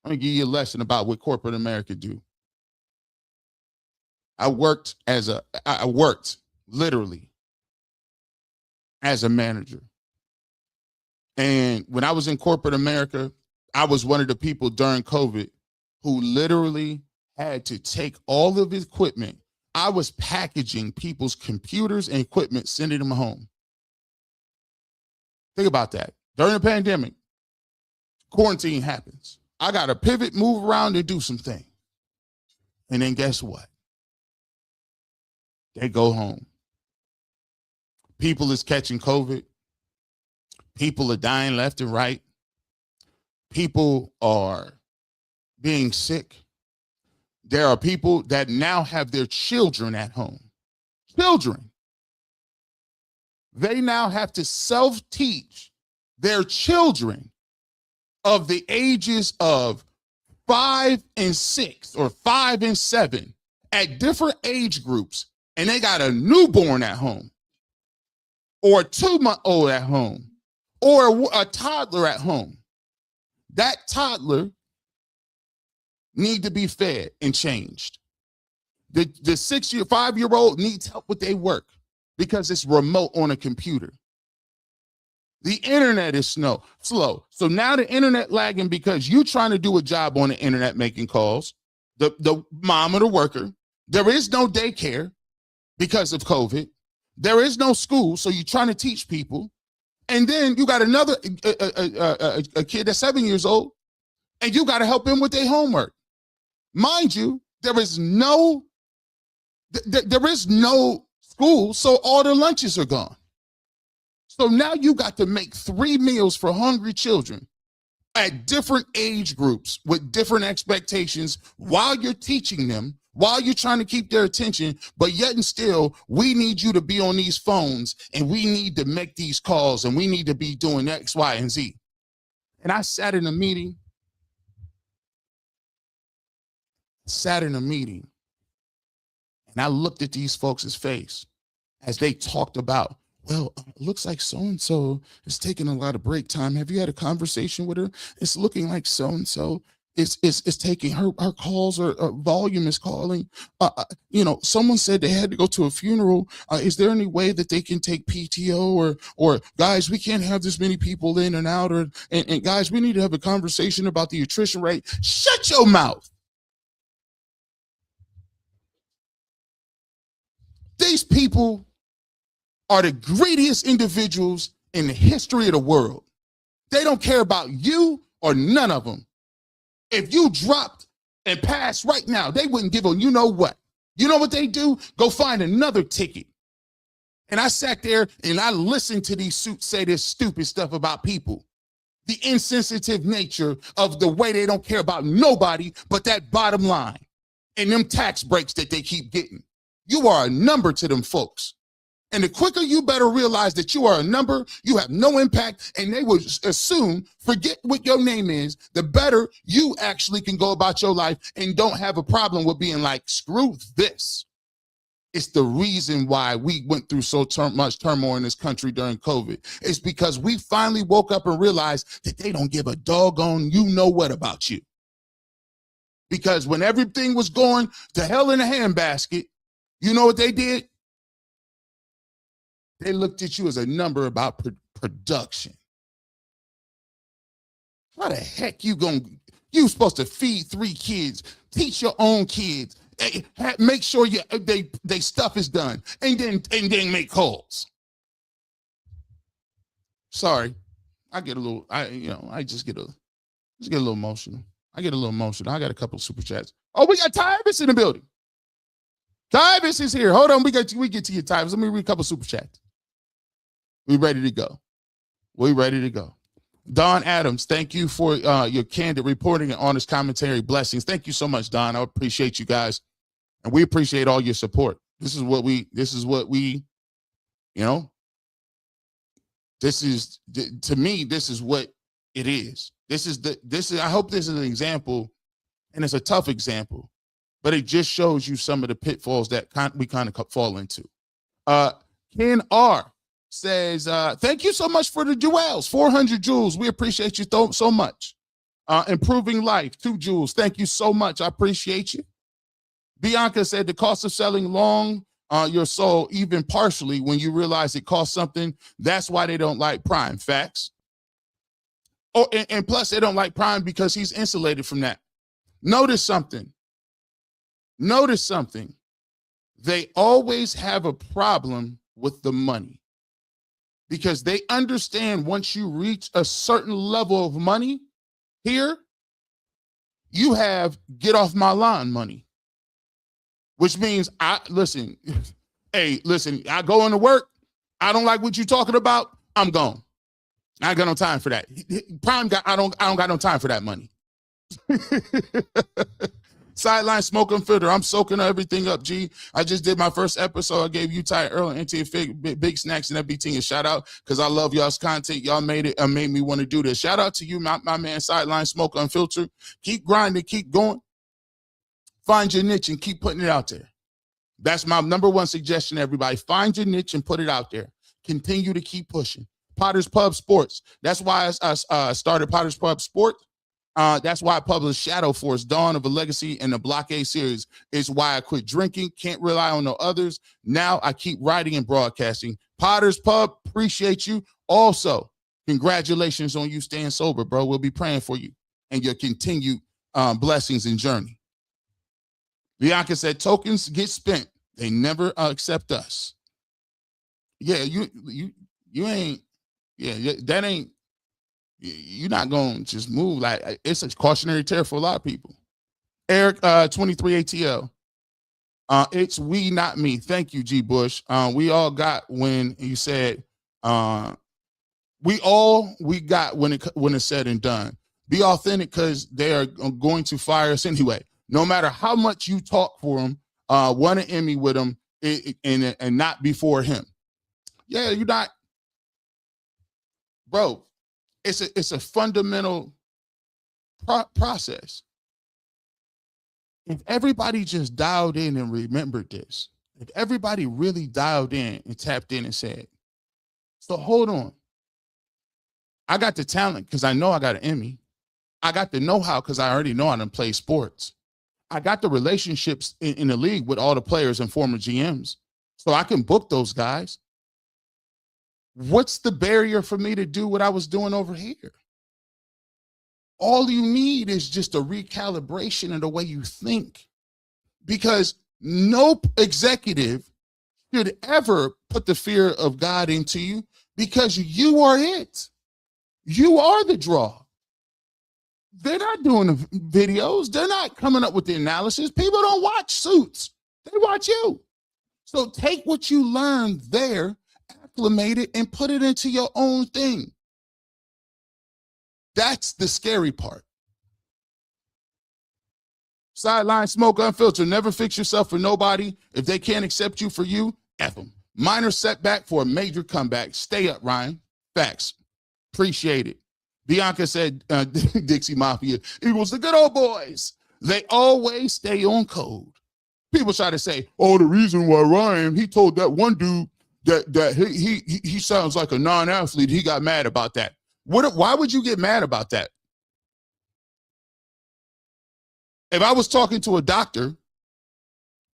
I'm going to give you a lesson about what corporate America do. I worked literally as a manager. And when I was in corporate America, I was one of the people during COVID who literally had to take all of his equipment. I was packaging people's computers and equipment, sending them home. Think about that. During the pandemic, quarantine happens. I got to pivot, move around, and do some things. And then guess what? They go home. People is catching COVID. People are dying left and right. People are being sick. There are people that now have their children at home. Children. They now have to self-teach their children of the ages of 5 and 6 or 5 and 7 at different age groups, and they got a newborn at home or a 2-month-old at home or a toddler at home, that toddler need to be fed and changed. The 5-year-old needs help with their work because it's remote on a computer. The internet is slow. So now the internet lagging because you trying to do a job on the internet making calls, the mom or the worker. There is no daycare because of COVID. There is no school, so you're trying to teach people. And then you got another a kid that's 7 years old, and you got to help him with their homework. Mind you, there is no school, so all the lunches are gone. So now you got to make 3 meals for hungry children at different age groups with different expectations while you're teaching them, while you're trying to keep their attention, but yet and still, we need you to be on these phones and we need to make these calls and we need to be doing X, Y, and Z. And I sat in a meeting, and I looked at these folks' face as they talked about, well, it looks like so-and-so is taking a lot of break time. Have you had a conversation with her? It's looking like so-and-so is taking her calls or volume is calling. Someone said they had to go to a funeral. Is there any way that they can take PTO or guys, we can't have this many people in and out, and guys, we need to have a conversation about the attrition rate. Shut your mouth. These people are the greediest individuals in the history of the world. They don't care about you or none of them. If you dropped and passed right now, they wouldn't give a you know what. You know what they do? Go find another ticket. And I sat there and I listened to these suits say this stupid stuff about people. The insensitive nature of the way they don't care about nobody but that bottom line and them tax breaks that they keep getting. You are a number to them folks. And the quicker you better realize that you are a number, you have no impact, and they will assume, forget what your name is, the better you actually can go about your life and don't have a problem with being like, screw this. It's the reason why we went through so much turmoil in this country during COVID. It's because we finally woke up and realized that they don't give a doggone you know what about you. Because when everything was going to hell in a handbasket, you know what they did? They looked at you as a number about production. How the heck you supposed to feed 3 kids, teach your own kids, make sure they stuff is done, and then make calls. Sorry, I get a little, I just get a little emotional. I got a couple of super chats. Oh, we got Tyvis in the building. Tyvis is here. Hold on, we get to your Tyvis. Let me read a couple of super chats. We ready to go. Don Adams, thank you for your candid reporting and honest commentary. Blessings. Thank you so much, Don. I appreciate you guys. And we appreciate all your support. This is what we, to me, this is what it is. I hope this is an example, and it's a tough example, but it just shows you some of the pitfalls that we kind of fall into. Ken R. says, thank you so much for the jewels, 400 jewels. We appreciate you so much. Improving life, 2 jewels. Thank you so much. I appreciate you. Bianca said the cost of selling long your soul, even partially, when you realize it costs something, that's why they don't like Prime. Facts. Oh, and plus they don't like Prime because he's insulated from that. Notice something. They always have a problem with the money, because they understand once you reach a certain level of money here, you have get off my lawn money, which means I go into work. I don't like what you're talking about. I'm gone. I ain't got no time for that. Prime guy, I don't got no time for that money. Sideline Smoke Unfiltered. I'm soaking everything up, G. I just did my first episode. I gave you Ty Earl and NTA Big Snacks and FBT a shout out because I love y'all's content. Y'all made me want to do this. Shout out to you, my man, Sideline Smoke Unfiltered. Keep grinding, keep going. Find your niche and keep putting it out there. That's my number one suggestion, everybody. Find your niche and put it out there. Continue to keep pushing. Potter's Pub Sports. That's why I started Potter's Pub Sports. That's why I published Shadow Force, Dawn of a Legacy, and the Block A series. It's why I quit drinking, can't rely on no others. Now I keep writing and broadcasting. Potter's Pub, appreciate you. Also, congratulations on you staying sober, bro. We'll be praying for you and your continued blessings and journey. Bianca said, tokens get spent. They never accept us. Yeah, you ain't, yeah, that ain't, you're not going to just move. Like, it's a cautionary tale for a lot of people. Eric, 23 ATL. It's we, not me. Thank you, G. Bush. We all got when you said, we got when it's said and done. Be authentic because they are going to fire us anyway. No matter how much you talk for them, won an Emmy with them, and not before him. Yeah, you're not, bro. It's a fundamental process. If everybody just dialed in and remembered this, if everybody really dialed in and tapped in and said, so hold on, I got the talent because I know I got an Emmy. I got the know-how because I already know how to play sports. I got the relationships in the league with all the players and former GMs, so I can book those guys. What's the barrier for me to do what I was doing over here? All you need is just a recalibration of the way you think, because no executive should ever put the fear of God into you, because you are it. You are the draw. They're not doing the videos. They're not coming up with the analysis. People don't watch Suits. They watch you. So take what you learned there, acclimate it, and put it into your own thing. That's the scary part. Sideline Smoke Unfiltered. Never fix yourself for nobody. If they can't accept you for you, F them. Minor setback for a major comeback. Stay up, Ryan. Facts. Appreciate it. Bianca said, Dixie Mafia, Eagles, the good old boys. They always stay on code. People try to say, oh, the reason why Ryan, he told that one dude that he sounds like a non-athlete, he got mad about that. Why would you get mad about that? If I was talking to a doctor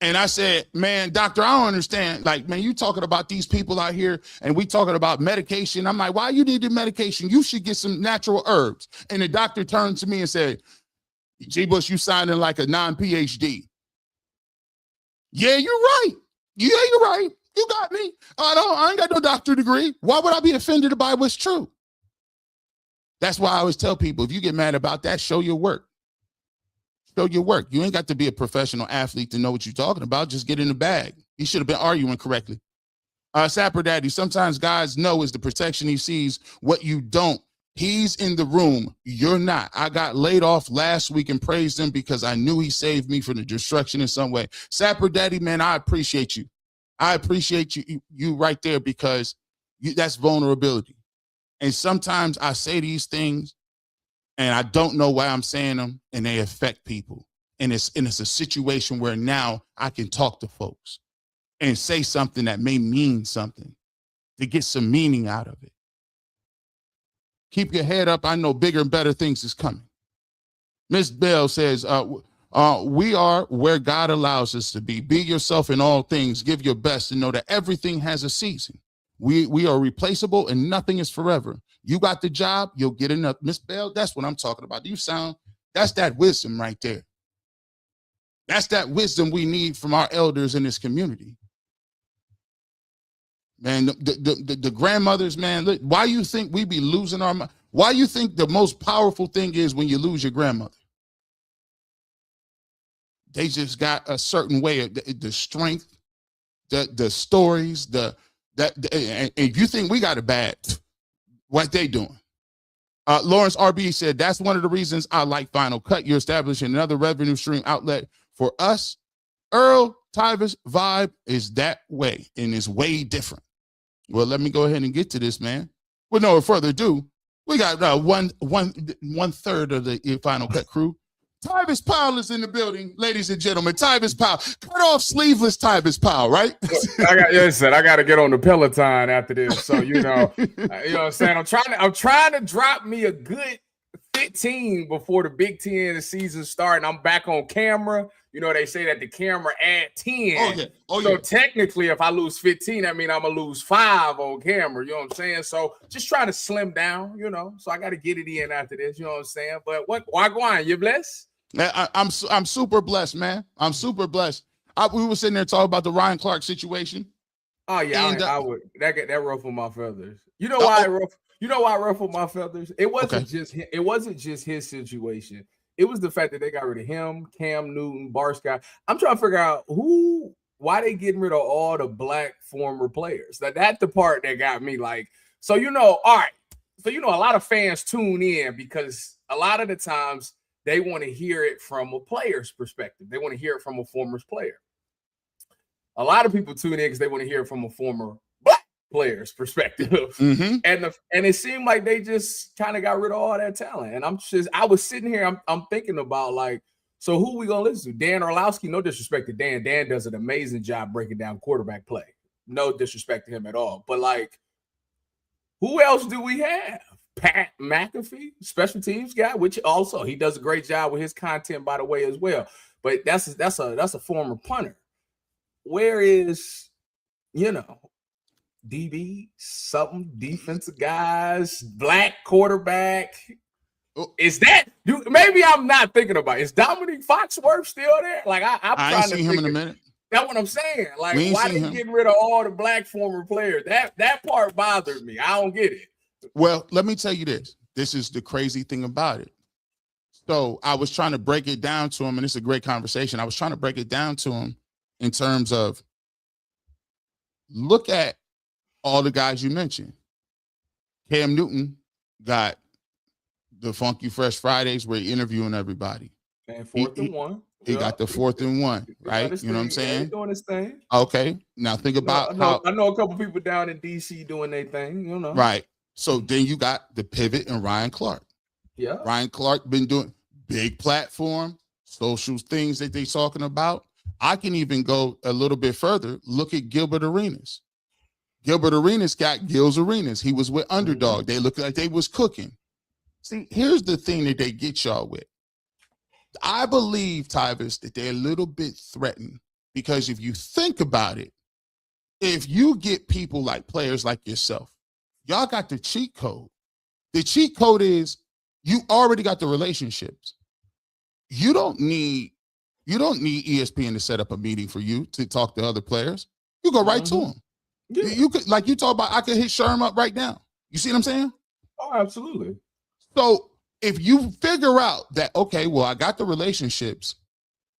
and I said, man, doctor, I don't understand. Like, man, you talking about these people out here and we talking about medication. I'm like, why you need the medication? You should get some natural herbs. And the doctor turned to me and said, G. Bush, you sounding like a non-PhD. Yeah, you're right. Yeah, you're right. You got me. I ain't got no doctorate degree. Why would I be offended by what's true? That's why I always tell people, if you get mad about that, show your work. Show your work. You ain't got to be a professional athlete to know what you're talking about. Just get in the bag. He should have been arguing correctly. Sapper Daddy, sometimes God's no is the protection he sees what you don't. He's in the room. You're not. I got laid off last week and praised him because I knew he saved me from the destruction in some way. Sapper Daddy, man, I appreciate you. I appreciate you right there, because that's vulnerability. And sometimes I say these things and I don't know why I'm saying them, and they affect people. And it's a situation where now I can talk to folks and say something that may mean something to get some meaning out of it. Keep your head up. I know bigger and better things is coming. Miss Bell says, we are where God allows us to be. Be yourself in all things. Give your best and know that everything has a season. We are replaceable and nothing is forever. You got the job, you'll get enough. Miss Bell, that's what I'm talking about. That's that wisdom right there. That's that wisdom we need from our elders in this community. Man, the grandmothers, man, look, why you think we be losing our mind? Why you think the most powerful thing is when you lose your grandmother? They just got a certain way of the strength, the stories, and if you think we got it bad, what they doing? Lawrence RB said, that's one of the reasons I like Final Cut. You're establishing another revenue stream outlet for us. Earl Tyvis vibe is that way and is way different. Well, let me go ahead and get to this, man. With no further ado, we got one third of the Final Cut crew. Tyvis Powell is in the building, ladies and gentlemen. Tyvis Powell, cut off sleeveless Tyvis Powell, right? I got to get on the Peloton after this. So you know what I'm saying. I'm trying to drop me a good 15 before the Big Ten of the season start, and I'm back on camera. You know, they say that the camera add 10. So technically, if I lose 15, that means I'm gonna lose 5 on camera. You know what I'm saying? So just trying to slim down, you know. So I got to get it in after this. You know what I'm saying? But why go on? You blessed? I'm super blessed, man. I'm super blessed. We were sitting there talking about the Ryan Clark situation. Oh yeah, and, I would that ruffled my feathers. You know why? You know why I ruffled my feathers? It wasn't just his situation. It was the fact that they got rid of him, Cam Newton, Barsky. I'm trying to figure out why they getting rid of all the black former players. That's the part that got me like. So all right. So a lot of fans tune in because a lot of the times they want to hear it from a player's perspective. They want to hear it from a former player. A lot of people tune in because they want to hear it from a former black player's perspective. Mm-hmm. And it seemed like they just kind of got rid of all that talent. And I was sitting here, I'm thinking about like, so who we gonna listen to? Dan Orlowski, no disrespect to Dan. Dan does an amazing job breaking down quarterback play. No disrespect to him at all. But like, who else do we have? Pat McAfee, special teams guy, which also he does a great job with his content, by the way, as well. But that's a former punter. Where is, DB, something, defensive guys, black quarterback? Is that maybe I'm not thinking about it. Is Dominic Foxworth still there? Like I'm I trying ain't seen him in a minute. That's what I'm saying. Like, why they getting rid of all the black former players? That part bothered me. I don't get it. Well, let me tell you this. This is the crazy thing about it. So I was trying to break it down to him, and it's a great conversation. I was trying to break it down to him in terms of look at all the guys you mentioned. Cam Newton got the Funky Fresh Fridays where he's interviewing everybody. And 4th and 1. He got the 4th and 1, right? You know what I'm saying? Doing his thing. Okay. Now think about I know a couple people down in DC doing their thing, Right. So then you got the pivot and Ryan Clark. Yeah. Ryan Clark been doing big platform, social things that they talking about. I can even go a little bit further. Look at Gilbert Arenas. Gilbert Arenas got Gil's Arenas. He was with Underdog. They looked like they was cooking. See, here's the thing that they get y'all with. I believe, Tyvis, that they're a little bit threatened because if you think about it, if you get people like players like yourself, y'all got the cheat code. The cheat code is you already got the relationships. You don't need ESPN to set up a meeting for you to talk to other players. You go right to them. Yeah. You could, like you talk about, I could hit Sherm up right now. You see what I'm saying? Oh, absolutely. So if you figure out that, okay, well, I got the relationships,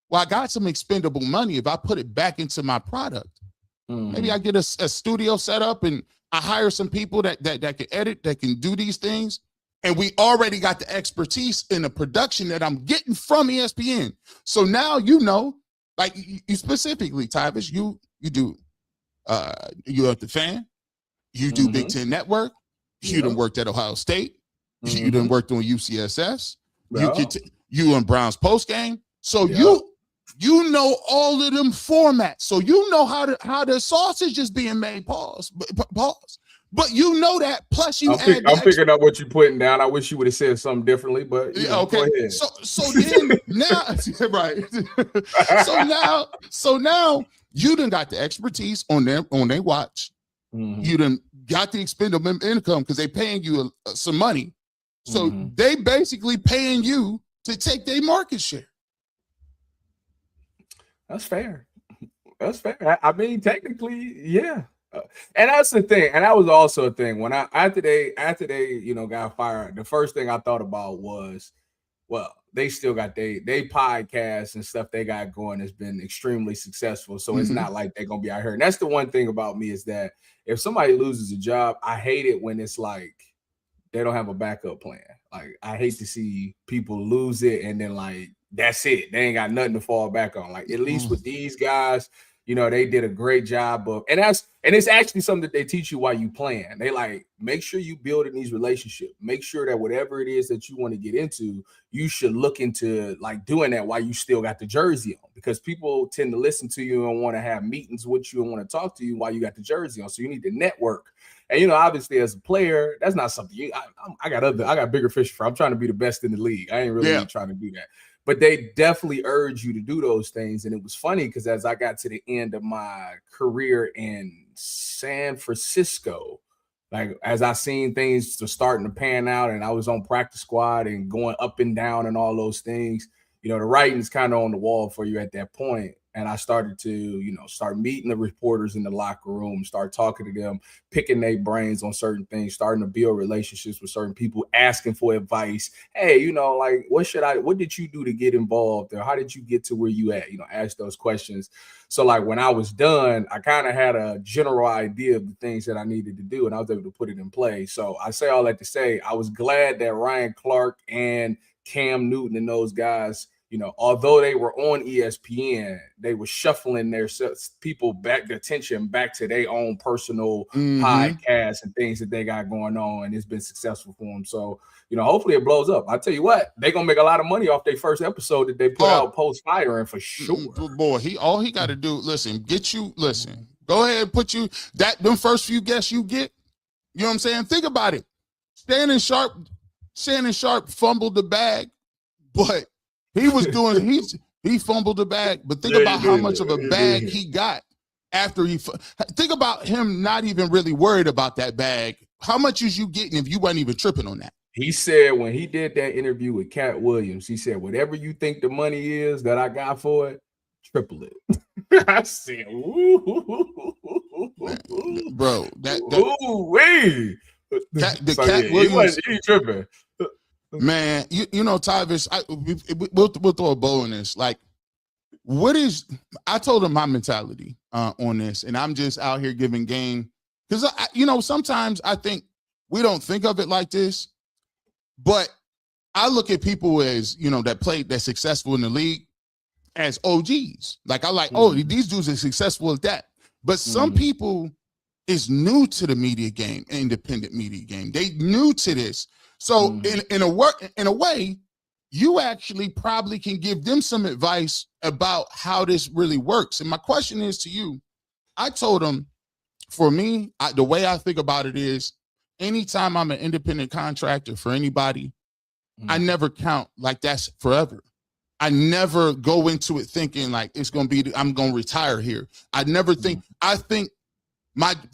well, I got some expendable money. If I put it back into my product, maybe I get a studio set up and I hire some people that can edit, that can do these things. And we already got the expertise in the production that I'm getting from ESPN. So now, like you specifically, Tyvis, you do, you're at the Fan, you do Big Ten Network, you done worked at Ohio State, you done worked on UCSS, you on Browns post game. So you know all of them formats. So you know how the sausage is being made. Pause. But you know that. Plus, I'm picking up what you're putting down. I wish you would have said something differently, but okay. Go ahead. So then now, right? So now you done got the expertise on their watch. You done got the expendable income because they paying you some money. So they basically paying you to take their market share. That's fair. That's fair. I mean, technically, yeah. And that's the thing. And that was also a thing when after they got fired, the first thing I thought about was, well, they still got they podcasts and stuff they got going has been extremely successful. So it's not like they're gonna be out here. And that's the one thing about me is that if somebody loses a job, I hate it when it's like they don't have a backup plan. Like, I hate to see people lose it and then like that's it. They ain't got nothing to fall back on. Like, at least with these guys, you know, they did a great job of, and it's actually something that they teach you while you plan. They like, make sure you build in these relationships. Make sure that whatever it is that you want to get into, you should look into like doing that while you still got the jersey on, because people tend to listen to you and want to have meetings with you and want to talk to you while you got the jersey on. So you need to network. And, you know, obviously as a player, that's not something I got bigger fish for. I'm trying to be the best in the league. I ain't really trying to do that. But they definitely urge you to do those things. And it was funny because as I got to the end of my career in San Francisco, like as I seen things starting to pan out and I was on practice squad and going up and down and all those things, you know, the writing's kind of on the wall for you at that point. And I started to, you know, start meeting the reporters in the locker room, start talking to them, picking their brains on certain things, starting to build relationships with certain people, asking for advice. Hey, you know, like, what did you do to get involved? Or how did you get to where you at? You know, ask those questions. So like when I was done, I kind of had a general idea of the things that I needed to do and I was able to put it in play. So I say all that to say, I was glad that Ryan Clark and Cam Newton and those guys, you know, although they were on ESPN, they were shuffling their people back, the attention back to their own personal podcasts and things that they got going on, and it's been successful for them. So, you know, hopefully it blows up. I tell you what, they're gonna make a lot of money off their first episode that they put out post firing for sure. Boy, all he got to do, go ahead and put you them first few guests you get. You know what I'm saying? Think about it. Shannon Sharp fumbled the bag, but he was doing, he fumbled the bag, but think about how much of a bag he got after think about him not even really worried about that bag. How much is you getting if you wasn't even tripping on that? He said when he did that interview with Cat Williams, he said, whatever you think the money is that I got for it, triple it. I said, ooh. Bro, Cat Williams, he tripping. Man, you know, Tyvis, we'll throw a bow in this. Like, I told him my mentality on this, and I'm just out here giving game. Because, you know, sometimes I think we don't think of it like this, but I look at people as, you know, that's successful in the league as OGs. Like, I like, these dudes are successful at that. But some people is new to the media game, independent media game. They new to this. So in a way, you actually probably can give them some advice about how this really works. And my question is to you, I told them, for me, the way I think about it is, anytime I'm an independent contractor for anybody, I never count like that's forever. I never go into it thinking like it's going to be, I'm going to retire here. I never think, I think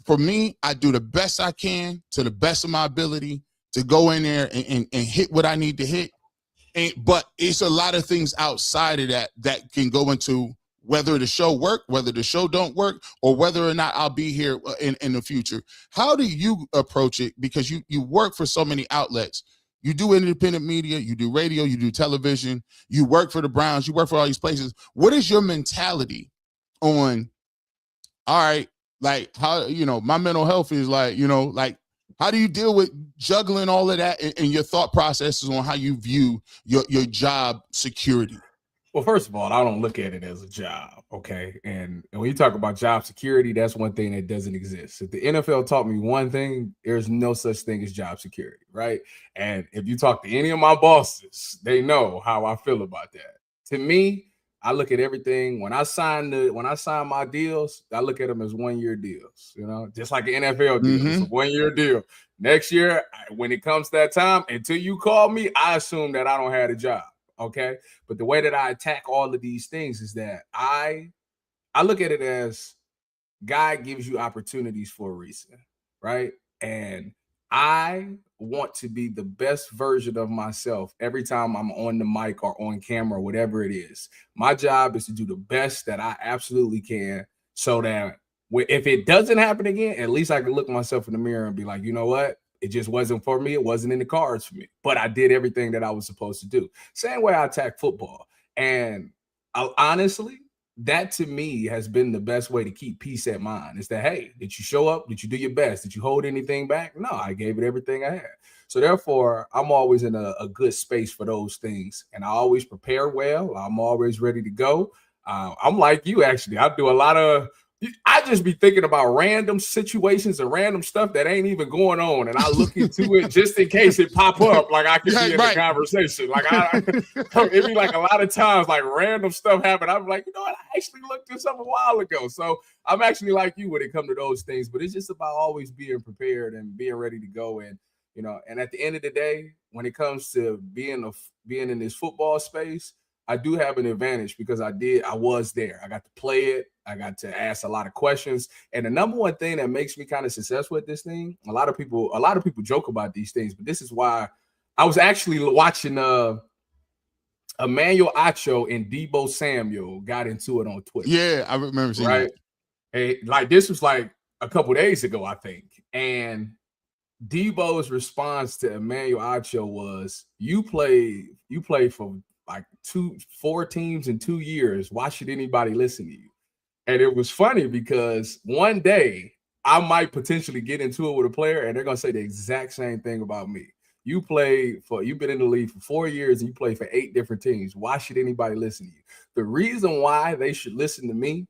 for me, I do the best I can to the best of my ability to go in there and hit what I need to hit. But it's a lot of things outside of that can go into whether the show work, whether the show don't work, or whether or not I'll be here in the future. How do you approach it? Because you work for so many outlets. You do independent media, you do radio, you do television, you work for the Browns, you work for all these places. What is your mentality on, all right, like how, you know, my mental health is like, you know, like, how do you deal with juggling all of that and your thought processes on how you view your job security? Well, first of all, I don't look at it as a job, okay? And when you talk about job security, that's one thing that doesn't exist. If the NFL taught me one thing, there's no such thing as job security, right? And if you talk to any of my bosses, they know how I feel about that. To me, I look at everything when I sign my deals, I look at them as 1-year deals, you know, just like an NFL deal. It's a 1-year deal. Next year, when it comes to that time, until you call me, I assume that I don't have a job. Okay. But the way that I attack all of these things is that I look at it as God gives you opportunities for a reason, right? And I want to be the best version of myself every time I'm on the mic or on camera, whatever it is. My job is to do the best that I absolutely can so that if it doesn't happen again, at least I can look myself in the mirror and be like, you know what? It just wasn't for me. It wasn't in the cards for me, but I did everything that I was supposed to do. Same way I attack football. And honestly, that to me has been the best way to keep peace at mind. Is that, hey, did you show up? Did you do your best? Did you hold anything back? No, I gave it everything I had. So therefore, I'm always in a good space for those things. And I always prepare well. I'm always ready to go. I'm like you, actually. I do a lot of, I just be thinking about random situations and random stuff that ain't even going on. And I look into it just in case it pop up, like I can be in the conversation. Like it be like a lot of times, like random stuff happen. I'm like, you know what? I actually looked this up a while ago. So I'm actually like you when it comes to those things, but it's just about always being prepared and being ready to go. And, you know, and at the end of the day, when it comes to being in this football space, I do have an advantage because I was there. I got to play it. I got to ask a lot of questions. And the number one thing that makes me kind of successful at this thing, a lot of people joke about these things, but this is why I was actually watching Emmanuel Acho and Deebo Samuel got into it on Twitter. Yeah, I remember seeing that. And like this was like a couple days ago, I think. And Deebo's response to Emmanuel Acho was, you play for like 4 teams in 2 years. Why should anybody listen to you? And it was funny because one day I might potentially get into it with a player and they're going to say the exact same thing about me. You've been in the league for 4 years and you play for 8 different teams. Why should anybody listen to you? The reason why they should listen to me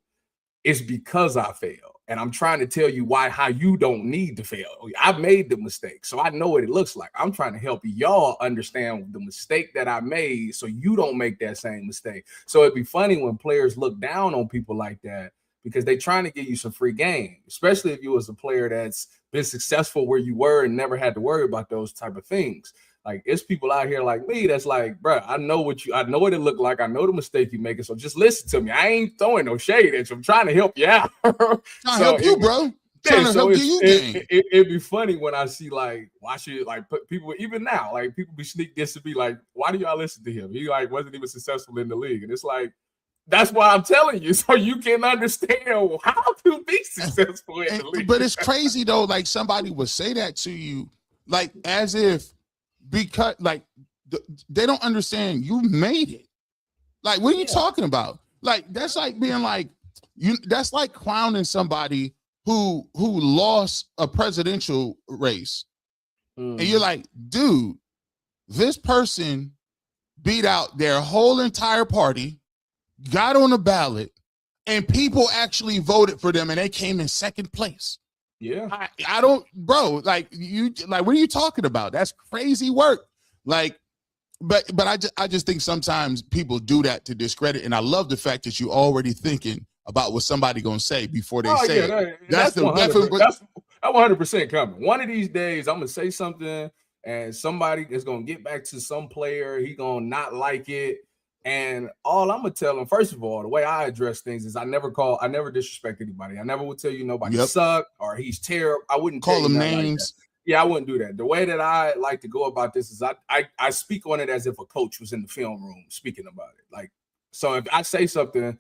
is because I failed. And I'm trying to tell you how you don't need to fail. I've made the mistake, so I know what it looks like. I'm trying to help y'all understand the mistake that I made so you don't make that same mistake. So it'd be funny when players look down on people like that because they're trying to give you some free game, especially if you was a player that's been successful where you were and never had to worry about those type of things. Like, it's people out here like me that's like, bro, I know what it looked like. I know the mistake you're making. So just listen to me. I ain't throwing no shade at you. I'm trying to help you out. Trying to help you, bro. It'd be funny when I see like, why should like people, even now, like people be sneak this to be like, why do y'all listen to him? He like wasn't even successful in the league. And it's like, that's why I'm telling you, so you can understand how to be successful in the league. But it's crazy though, like somebody would say that to you, like as if, because like they don't understand you made it. Like, what are you talking about? Like, that's like being like, that's like clowning somebody who lost a presidential race. And you're like, dude, this person beat out their whole entire party, got on the ballot, and people actually voted for them and they came in second place. Yeah, I don't, bro. Like what are you talking about? That's crazy work. Like, but I just think sometimes people do that to discredit. And I love the fact that you already thinking about what somebody gonna say before they say it. That's 100% coming. One of these days, I'm gonna say something, and somebody is gonna get back to some player. He gonna not like it. And all I'm gonna tell him, first of all, the way I address things is I never disrespect anybody. I never would tell you nobody suck or he's terrible. I wouldn't call them names. Like, yeah, I wouldn't do that. The way that I like to go about this is I speak on it as if a coach was in the film room speaking about it. Like, so if I say something,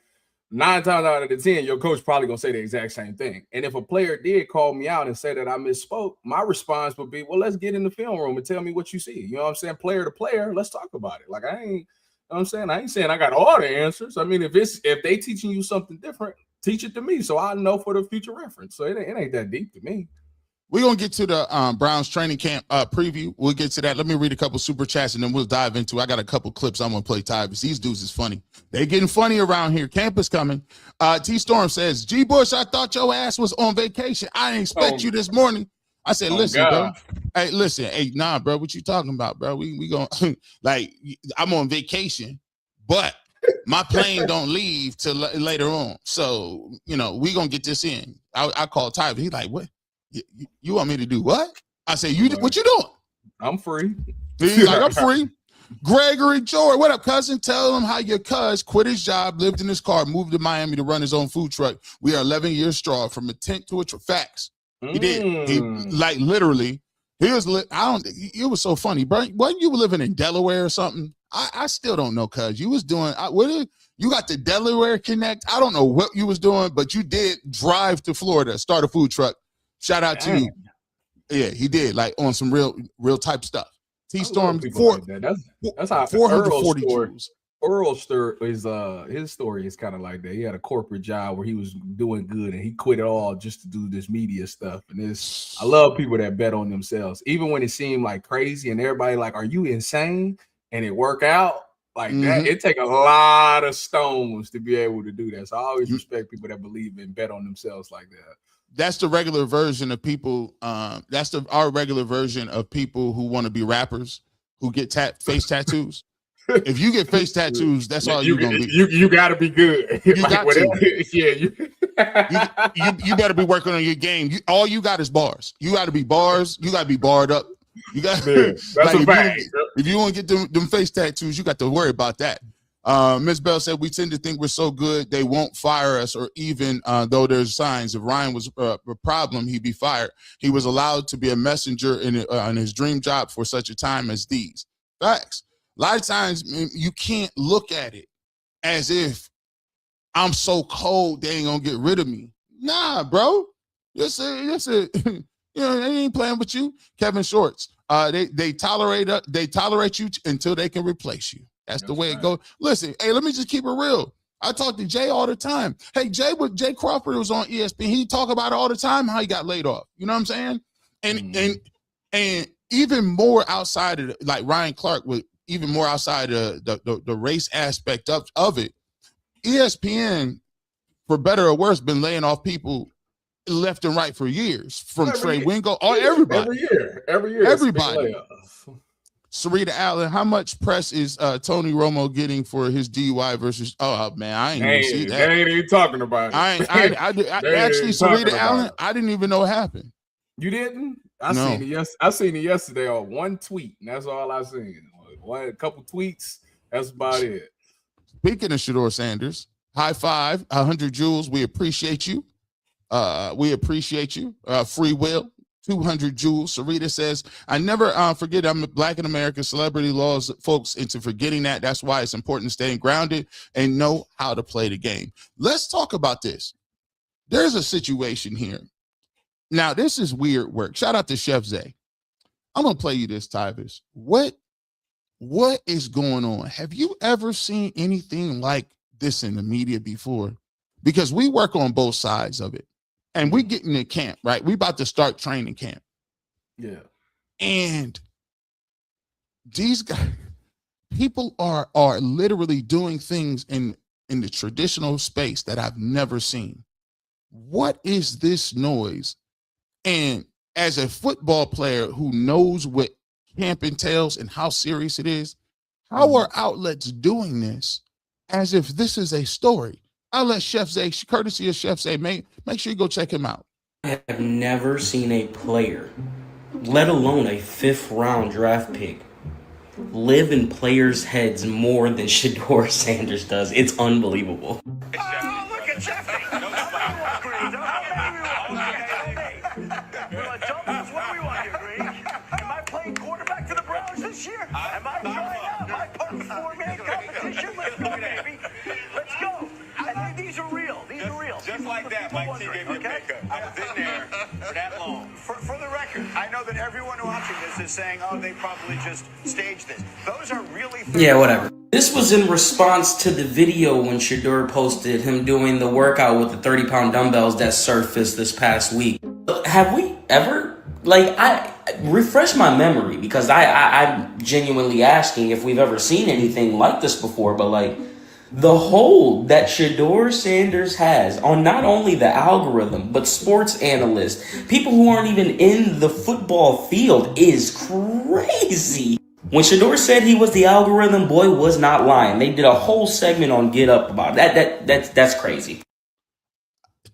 9 times out of the 10, your coach probably gonna say the exact same thing. And if a player did call me out and say that I misspoke, my response would be, well, let's get in the film room and tell me what you see. You know what I'm saying? Player to player, let's talk about it. Like, you know what I'm saying? I ain't saying I got all the answers. I mean, if they teaching you something different, teach it to me so I know for the future reference. So it ain't that deep to me. We're going to get to the Browns training camp preview. We'll get to that. Let me read a couple super chats and then we'll dive into it. I got a couple clips I'm going to play, Ty, because these dudes is funny. They getting funny around here. Camp is coming. T-Storm says, G. Bush, I thought your ass was on vacation. I didn't expect you this morning. I said, listen, bro. Hey, listen. Hey, nah, bro. What you talking about, bro? We going like, I'm on vacation, but my plane don't leave till later on. So, you know, we going to get this in. I called Ty. He's like, what? You want me to do what? I said, what you doing? I'm free. He's like, I'm free. Gregory George, what up, cousin? Tell him how your cuz quit his job, lived in his car, moved to Miami to run his own food truck. We are 11 years strong, from a tent to a truck. Facts. He did. He like literally. He was. It was so funny, bro. Wasn't you living in Delaware or something? I still don't know, cuz you was doing. You got the Delaware Connect. I don't know what you was doing, but you did drive to Florida, start a food truck. Shout out to you. Yeah, he did, like on some real type stuff. T-Storm, that's how 440 Jews. Earl Stir is his story is kind of like that. He had a corporate job where he was doing good and he quit it all just to do this media stuff. And I love people that bet on themselves, even when it seemed like crazy and everybody like, "Are you insane?" and it work out like that. It take a lot of stones to be able to do that. So I always respect people that believe and bet on themselves like that. That's the regular version of people. That's our regular version of people who want to be rappers who get face tattoos. If you get face tattoos, that's all you're gonna be. You gotta be good. You got to. Yeah, you better be working on your game. All you got is bars. You got to be bars. You got to be barred up. You got that's like, a fact. If you want to get them face tattoos, you got to worry about that. Ms. Bell said, we tend to think we're so good they won't fire us, or even though there's signs. If Ryan was a problem, he'd be fired. He was allowed to be a messenger in his dream job for such a time as these. Facts. A lot of times you can't look at it as if I'm so cold they ain't gonna get rid of me. Nah, bro. They ain't playing with you. Kevin Shorts. They tolerate you until they can replace you. That's the way it goes. Listen, hey, let me just keep it real. I talk to Jay all the time. Hey, Jay Crawford was on ESPN. He talk about it all the time how he got laid off. You know what I'm saying? And even more outside of like Ryan Clark with even more outside of the race aspect of it. ESPN, for better or worse, been laying off people left and right for years, from Trey Wingo, everybody. Every year, everybody. Sarita Allen, how much press is Tony Romo getting for his DUI versus? Oh man, I ain't even see that. They ain't even talking about it. I actually, Sarita Allen, I didn't even know what happened. You didn't? I seen it yesterday on one tweet, and that's all I seen. A couple tweets. That's about it. Speaking of Shedeur Sanders, high five, 100 joules. We appreciate you. Free will, 200 joules. Sarita says, I never forget I'm a Black in America. Celebrity laws folks into forgetting that. That's why it's important staying grounded and know how to play the game. Let's talk about this. There's a situation here. Now, this is weird work. Shout out to Chef Zay. I'm going to play you this, Tyvis. What is going on? Have you ever seen anything like this in the media before? Because we work on both sides of it. And we get in the camp, right? We about to start training camp. Yeah. And these guys, people are literally doing things in the traditional space that I've never seen. What is this noise? And as a football player who knows what camp entails and how serious it is, how are outlets doing this as if this is a story? I'll let Chef Zay, courtesy of Chef Zay, make sure you go check him out. I have never seen a player, let alone a 5th round draft pick, live in players' heads more than Shedeur Sanders does. It's unbelievable. Oh, look at Jeffy. Tell us what we want here, Green. Am I playing quarterback for the Browns this year? Am I trying out my part of the 4-man competition? Let's go, baby. Let's go. And these are real. These are real. Just like that, Mike T gave me a pickup. I was in there for that long. For the record, I know that everyone watching this is saying, oh, they probably just staged this. Those are really... Yeah, whatever. This was in response to the video when Shedeur posted him doing the workout with the 30-pound dumbbells that surfaced this past week. Have we ever, I refresh my memory, because I'm genuinely asking if we've ever seen anything like this before, but the hold that Shedeur Sanders has on not only the algorithm, but sports analysts, people who aren't even in the football field, is crazy. When Shedeur said he was the algorithm, boy was not lying. They did a whole segment on Get Up about it. That's crazy.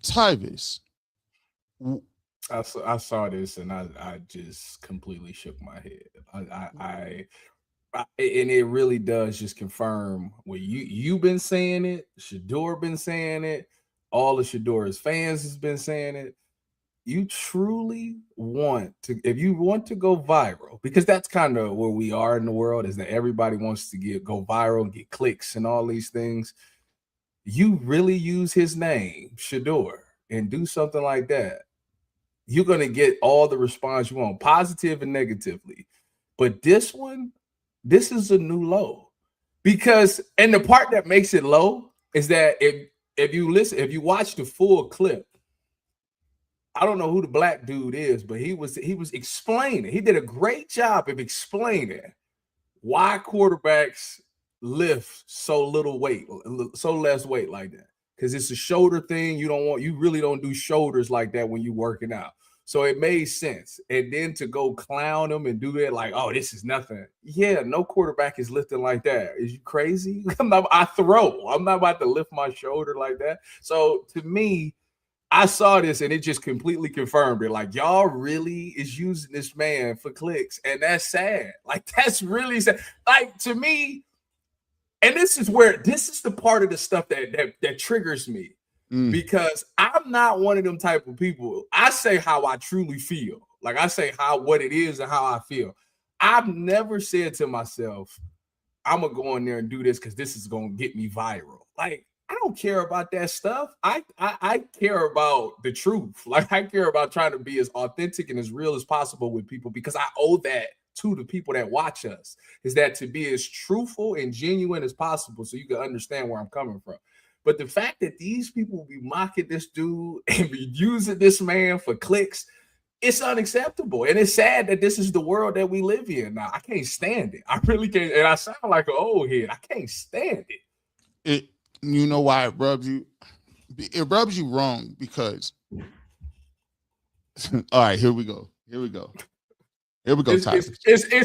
Tyvis. I saw this and I just completely shook my head. And it really does just confirm what you've been saying it. Shedeur been saying it. All of Shedeur's fans has been saying it. You truly want to, if you want to go viral, because that's kind of where we are in the world, is that everybody wants to go viral, get clicks and all these things. You really use his name, Shedeur, and do something like that, you're going to get all the response you want, positive and negatively. But this one, this is a new low, Because, and the part that makes it low is that if you watch the full clip, I don't know who the black dude is, but he was explaining. He did a great job of explaining why quarterbacks lift so little weight, so less weight like that. Because it's a shoulder thing. You really don't do shoulders like that when you're working out. So it made sense. And then to go clown them and do that, like, oh, this is nothing. Yeah, no quarterback is lifting like that. Is you crazy? I throw. I'm not about to lift my shoulder like that. So to me, I saw this and it just completely confirmed it. Like, y'all really is using this man for clicks. And that's sad. Like, that's really sad. Like, to me, and this is the part of the stuff that triggers me. Because I'm not one of them type of people. I say how I truly feel. Like, I say what it is and how I feel. I've never said to myself, I'm gonna go in there and do this because this is gonna get me viral. Like, I don't care about that stuff. I care about the truth. Like, I care about trying to be as authentic and as real as possible with people, because I owe that to the people that watch us, is that to be as truthful and genuine as possible so you can understand where I'm coming from. But the fact that these people be mocking this dude and be using this man for clicks, it's unacceptable. And it's sad that this is the world that we live in now. I can't stand it. I really can't. And I sound like an old head. I can't stand it. You know why it rubs you? It rubs you wrong because all right, here we go. It's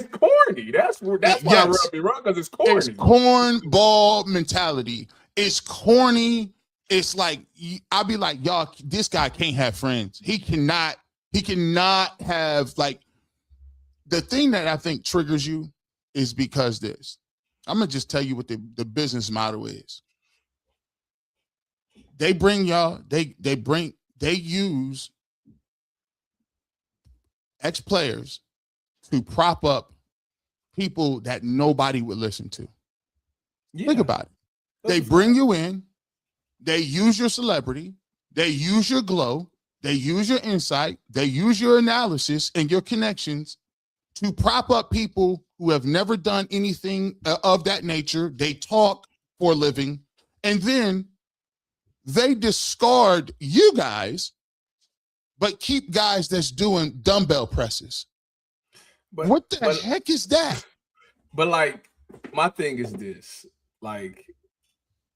corny. That's why I rub you wrong, because it's corny. It's cornball mentality. It's corny. It's like, I'll be like, y'all, this guy can't have friends. He cannot have, like, the thing that I think triggers you is because this. I'm gonna just tell you what the business model is. They bring y'all, they use ex-players to prop up people that nobody would listen to. Yeah. Think about it. They bring you in, they use your celebrity, they use your glow, they use your insight, they use your analysis and your connections to prop up people who have never done anything of that nature. They talk for a living, and then they discard you guys, but keep guys that's doing dumbbell presses. But what the heck is that? But, like, my thing is this, like,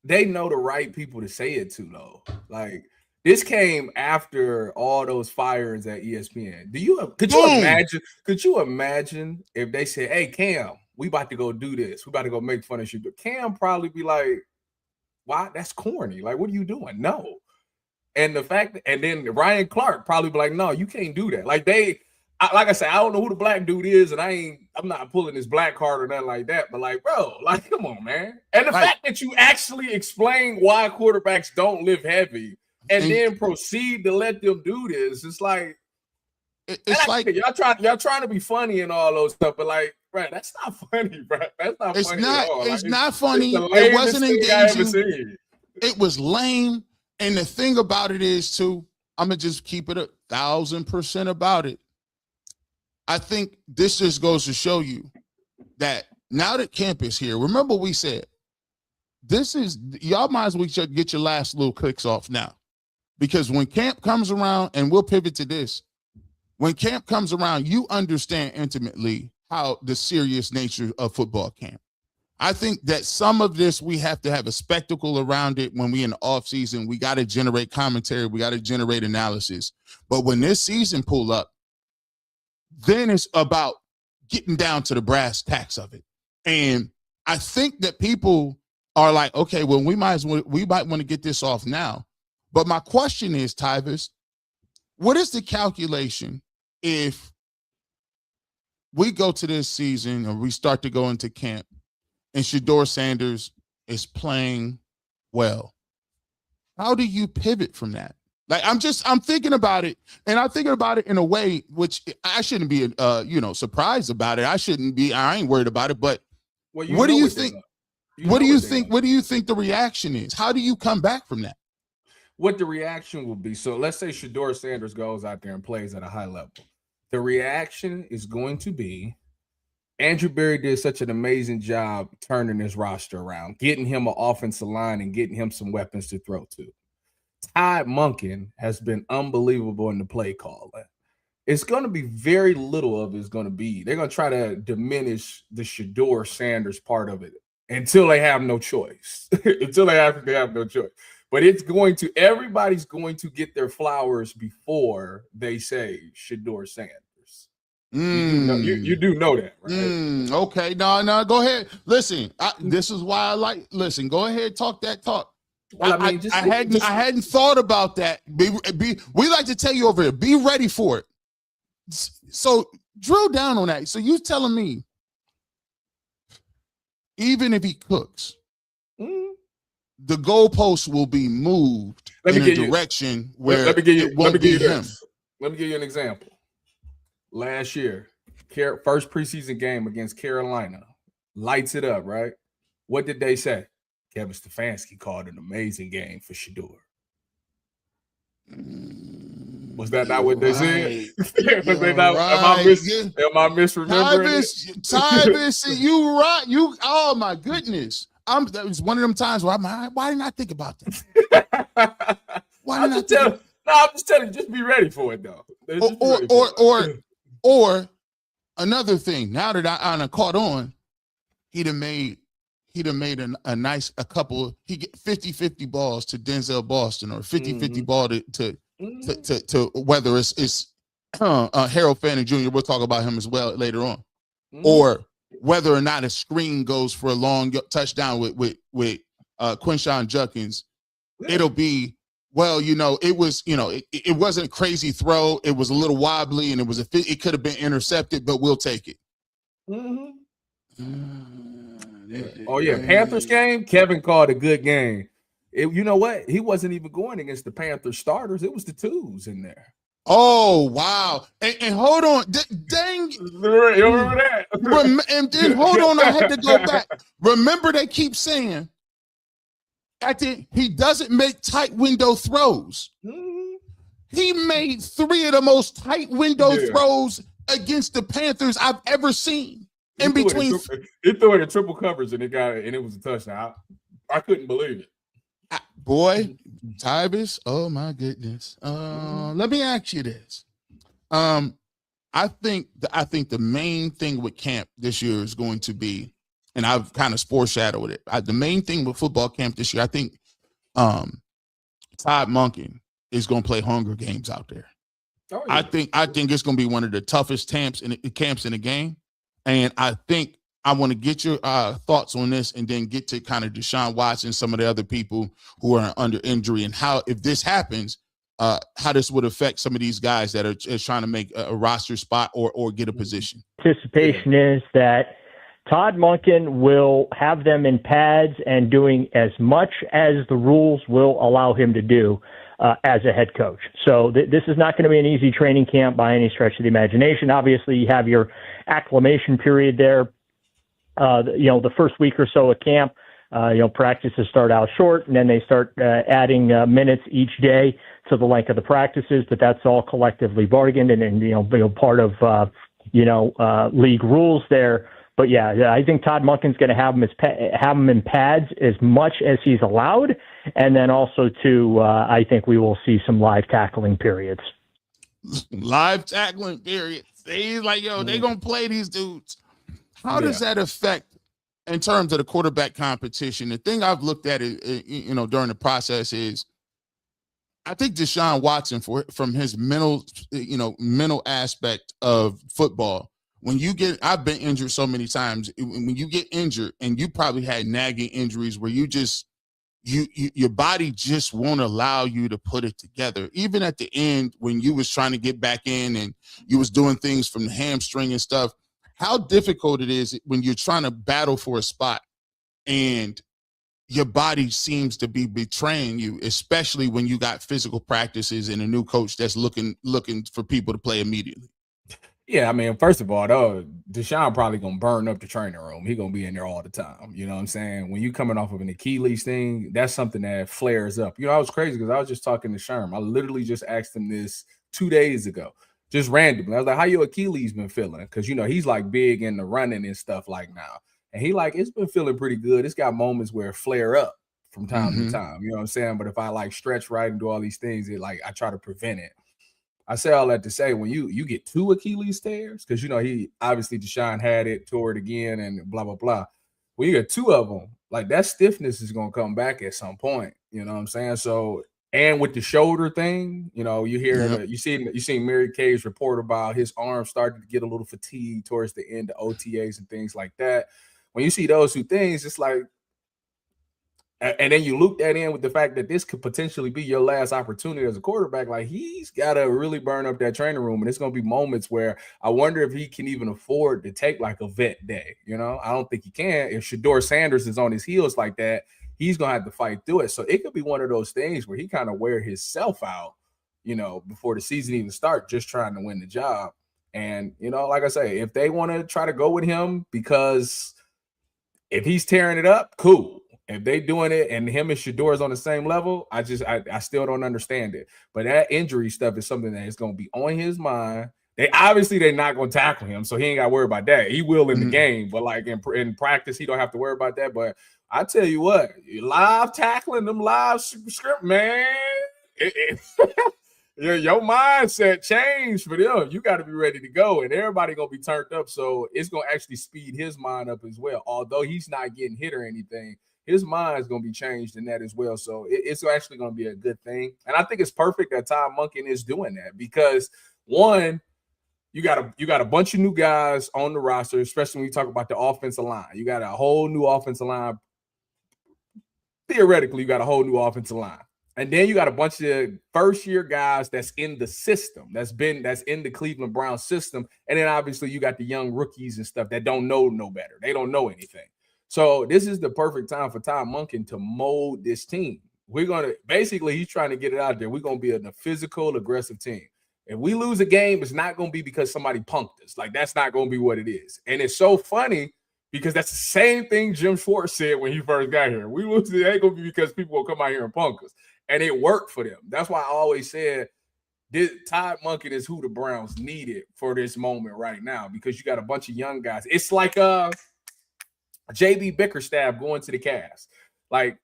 they know the right people to say it to, though. Like, this came after all those firings at ESPN. Could you imagine if they said, hey, Cam, we about to go do this. We about to go make fun of you. But Cam probably be like, why? That's corny. Like, what are you doing? No. And the fact, and then Ryan Clark probably be like, no, you can't do that. Like, like I said, I don't know who the black dude is, and I'm not pulling his black card or nothing like that. But, like, bro, like, come on, man. And the fact that you actually explain why quarterbacks don't lift heavy and then proceed to let them do this, it's like, it's like y'all trying to be funny and all those stuff, but, like, bro, that's not funny, bro. That's not funny at all. It's not funny. It wasn't engaging. It was lame. And the thing about it is, too, I'm gonna just keep it 1,000% about it. I think this just goes to show you that now that Camp is here, remember we said, y'all might as well get your last little clicks off now. Because when Camp comes around, and we'll pivot to this, when Camp comes around, you understand intimately how the serious nature of football camp. I think that some of this, we have to have a spectacle around it. When we in the off season, we got to generate commentary. We got to generate analysis. But when this season pull up, then it's about getting down to the brass tacks of it. And I think that people are like, okay, well, we might want to get this off now. But my question is, Tyvis, what is the calculation if we go to this season or we start to go into camp and Shedeur Sanders is playing well? How do you pivot from that? Like, I'm thinking about it, and I'm thinking about it in a way which I shouldn't be, surprised about it. I ain't worried about it, but what do you think? What do you think the reaction is? How do you come back from that? What the reaction will be. So let's say Shedeur Sanders goes out there and plays at a high level. The reaction is going to be, Andrew Berry did such an amazing job turning his roster around, getting him an offensive line and getting him some weapons to throw to. Todd Monken has been unbelievable in the play calling. It's going to be very little of it's going to be. They're going to try to diminish the Shedeur Sanders part of it until they have no choice. Until they have no choice. But it's going to, everybody's going to get their flowers before they say Shedeur Sanders. You do know that, right? Okay, no, go ahead. Listen, this is why I like. Listen, go ahead, talk that talk. Well, I mean, I hadn't thought about that. We like to tell you over here, be ready for it. So drill down on that. So you telling me, even if he cooks, the goalposts will be moved in a direction where it won't be him. Let me give you an example. Last year, first preseason game against Carolina, lights it up, right? What did they say? Kevin Stefanski called an amazing game for Shedeur. Was that not what they said? Was they not? Am I misremembering? Tyvis, you right. Oh my goodness. That was one of them times where why didn't I think about that? I'm just telling you, just be ready for it though. Or another thing, now that I caught on, he'd have made a couple, he get 50-50 balls to Denzel Boston or 50-50 ball to whether it's Harold Fanning Jr., we'll talk about him as well later on, or whether or not a screen goes for a long touchdown with Quinshon Judkins, it'll be, well, it was, it wasn't a crazy throw. It was a little wobbly and it could have been intercepted, but we'll take it. Oh yeah, Panthers game. Kevin called a good game. You know what? He wasn't even going against the Panthers starters. It was the twos in there. Oh wow! And hold on, dang! You remember that? And then hold on, I had to go back. Remember, they keep saying he doesn't make tight window throws. He made 3 of the most tight window throws against the Panthers I've ever seen. He threw it in triple coverage and it was a touchdown. I couldn't believe it. Boy, Tyvis, oh my goodness. Let me ask you this. I think the main thing with camp this year is going to be, and I've kind of foreshadowed it. The main thing with football camp this year, I think Todd Monken is going to play Hunger Games out there. Oh, yeah. I think it's going to be one of the toughest camps in the game. And I think I want to get your thoughts on this and then get to kind of Deshaun Watson, some of the other people who are under injury, and how, if this happens, how this would affect some of these guys that are trying to make a roster spot or get a position. Anticipation is that Todd Monken will have them in pads and doing as much as the rules will allow him to do as a head coach. So this is not going to be an easy training camp by any stretch of the imagination. Obviously, you have your acclimation period there. The first week or so of camp, practices start out short, and then they start adding minutes each day to the length of the practices. But that's all collectively bargained and part of league rules there. But yeah, I think Todd Monken's going to have him in pads as much as he's allowed, and then also too, I think we will see some live tackling periods. Live tackling periods. He's like, they're gonna play these dudes. How does that affect in terms of the quarterback competition? The thing I've looked at during the process is, I think Deshaun Watson, from his mental aspect of football, I've been injured so many times. When you get injured, and you probably had nagging injuries where your body just won't allow you to put it together. Even at the end, when you was trying to get back in and you was doing things from the hamstring and stuff, how difficult it is when you're trying to battle for a spot and your body seems to be betraying you, especially when you got physical practices and a new coach that's looking for people to play immediately. Yeah, I mean, first of all, though, Deshaun probably going to burn up the training room. He's going to be in there all the time. You know what I'm saying? When you coming off of an Achilles thing, that's something that flares up. I was crazy because I was just talking to Sherm. I literally just asked him this 2 days ago. just randomly. I was like, how your Achilles been feeling? Because, he's like big in the running and stuff like now. And he like, it's been feeling pretty good. It's got moments where it flare up from time to time. You know what I'm saying? But if I like stretch right and do all these things, I try to prevent it. I say all that to say when you get 2 Achilles tears, because he obviously Deshaun had it, tore it again, and blah blah blah. When you get 2 of them, like that stiffness is gonna come back at some point. You know what I'm saying? So, and with the shoulder thing, you hear you seen Mary Kay's report about his arm starting to get a little fatigued towards the end of OTAs and things like that. When you see those 2 things, it's like. And then you loop that in with the fact that this could potentially be your last opportunity as a quarterback. Like, he's got to really burn up that training room. And it's going to be moments where I wonder if he can even afford to take like a vet day. I don't think he can. If Shedeur Sanders is on his heels like that, he's going to have to fight through it. So it could be one of those things where he kind of wear himself out, before the season even starts, just trying to win the job. And, like I say, if they want to try to go with him, because if he's tearing it up, cool. If they doing it and him and Shedeur is on the same level, I still don't understand it. But that injury stuff is something that is going to be on his mind. They're not going to tackle him, so he ain't got to worry about that. He will in the game, but like in practice, he don't have to worry about that. But I tell you what, live tackling them live script, man, your mindset changed for them. You got to be ready to go, and everybody gonna be turned up. So it's gonna actually speed his mind up as well. Although he's not getting hit or anything, his mind is going to be changed in that as well. So it's actually going to be a good thing. And I think it's perfect that Todd Monken is doing that because, one, you got a bunch of new guys on the roster, especially when you talk about the offensive line. You got a whole new offensive line. Theoretically, you got a whole new offensive line. And then you got a bunch of first-year guys that's in the system, that's in the Cleveland Browns system. And then obviously you got the young rookies and stuff that don't know no better. They don't know anything. So this is the perfect time for Todd Monken to mold this team. He's trying to get it out there. We're going to be a physical, aggressive team. If we lose a game, it's not going to be because somebody punked us. Like, that's not going to be what it is. And it's so funny because that's the same thing Jim Schwartz said when he first got here. We lose, it ain't going to be because people will come out here and punk us. And it worked for them. That's why I always said Todd Monken is who the Browns needed for this moment right now, because you got a bunch of young guys. It's like JB Bickerstaff going to the Cavs. Like,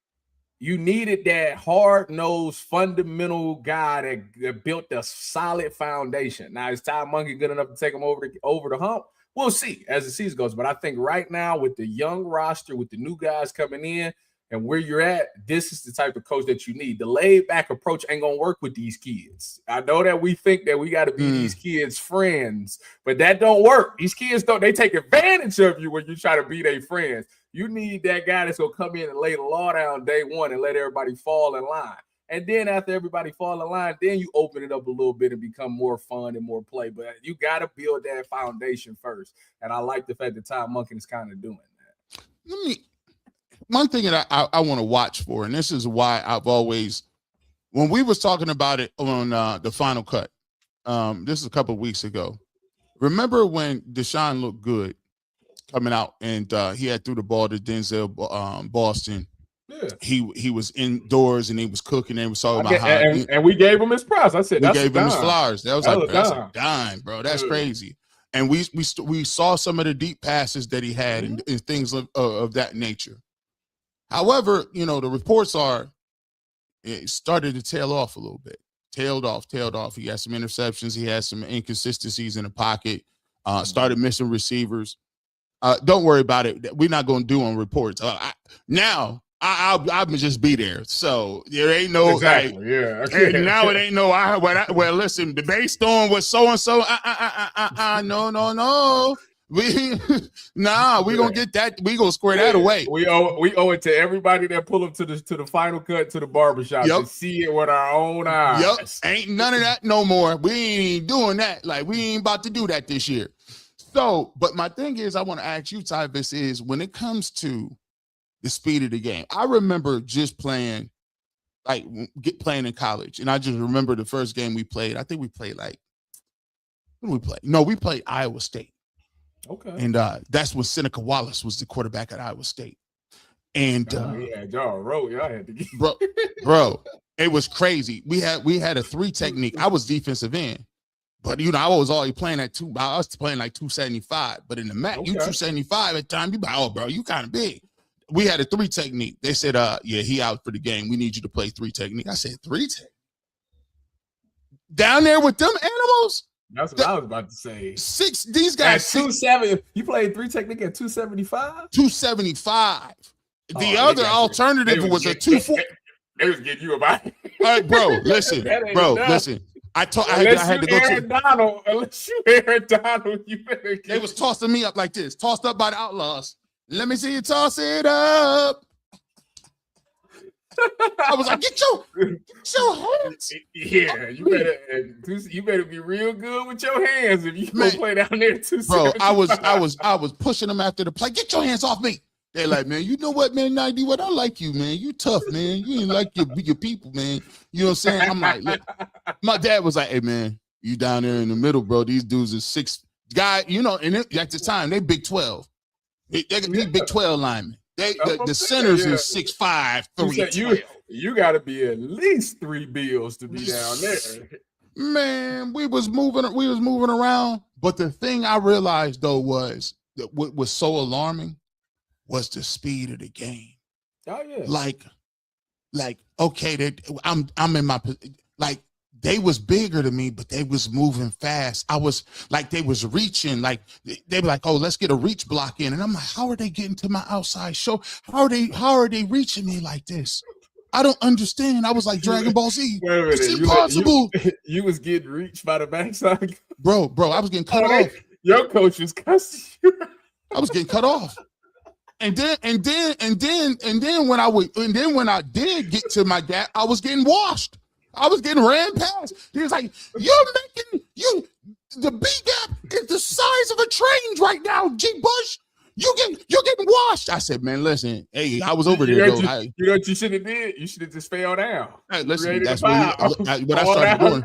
you needed that hard-nosed, fundamental guy that built a solid foundation. Now, is Todd Monken good enough to take him over the hump? We'll see as the season goes. But I think right now, with the young roster, with the new guys coming in, and where you're at, this is the type of coach that you need. The laid-back approach ain't going to work with these kids. I know that we think that we got to be these kids' friends, but that don't work. These kids they take advantage of you when you try to be their friends. You need that guy that's going to come in and lay the law down day one and let everybody fall in line. And then after everybody fall in line, then you open it up a little bit and become more fun and more play. But you got to build that foundation first. And I like the fact that Todd Monken is kind of doing that. One thing that I want to watch for, and this is why I've always, when we was talking about it on the Final Cut, this is a couple of weeks ago. Remember when Deshaun looked good coming out and he had threw the ball to Denzel Boston? Yeah. He was indoors and he was cooking and he was talking about how and we gave him his props. I said we gave him his flowers. That's a dime, bro. That's crazy. And we saw some of the deep passes that he had and things of that nature. However, the reports are it started to tail off a little bit. Tailed off. He had some interceptions. He had some inconsistencies in the pocket. Started missing receivers. Don't worry about it. We're not going to do on reports. I'll just be there. So there ain't no exactly. Now it ain't no. Well, listen. Based on what so and so. No. We gonna get that. We gonna square that away. We owe it to everybody that pull up to the Final Cut to the barbershop to see it with our own eyes. Ain't none of that no more. We ain't doing that. Like, we ain't about to do that this year. So, but my thing is, I want to ask you, Tyvis, is when it comes to the speed of the game, I remember just playing in college, and I just remember the first game we played. I think we played we played Iowa State. Okay. And that's when Seneca Wallace was the quarterback at Iowa State. And y'all had to get bro, it was crazy. We had a 3 technique. I was defensive end, But I was always playing at I was playing like 275. But in the mat, you 275 at the time, you be like, oh, bro, you kind of big. We had a 3 technique. They said, yeah, he out for the game. We need you to play 3 technique. I said, 3 technique? Down there with them animals? That's what I was about to say. These guys. 270. You played 3 technique at 275? 275. The other alternative was a 240. They was getting you about it. All right, bro, listen. Listen. I had to go to Donald. Unless you Aaron Donald, you better They was tossing me up like this. Tossed up by the Outlaws. Let me see you toss it up. I was like, get your hands. Yeah, you better be real good with your hands if you gonna play down there too. Bro, I was pushing them after the play. Get your hands off me. They're like, man, you know what, man, 90, what I like you, man. You tough, man. You ain't like your people, man. You know what I'm saying? I'm like, look. My dad was like, hey, man, you down there in the middle, bro. These dudes are 6 guy, and at the time they Big 12. They Big 12 linemen. The centers is 6'5", 312. You got to be at least 3 bills to be down there. Man, we was moving around. But the thing I realized though was that what was so alarming was the speed of the game. Oh yeah. Like okay, I'm in my they was bigger than me, but they was moving fast. I was like, they was reaching, like they were like, oh, let's get a reach block in. And I'm like, how are they getting to my outside show? How are they reaching me like this? I don't understand. I was like Dragon Ball Z. It's impossible. You was getting reached by the backside. Bro, I was getting cut off. Your coach was cussing you. I was getting cut off. And then when I did get to my gap, I was getting washed. I was getting ran past. He was like, the B gap is the size of a train right now, G Bush. You're getting washed. I said, man, listen, hey, I was over there. You know what you should have did? You should have just fell down. Hey, listen, that's what I started doing.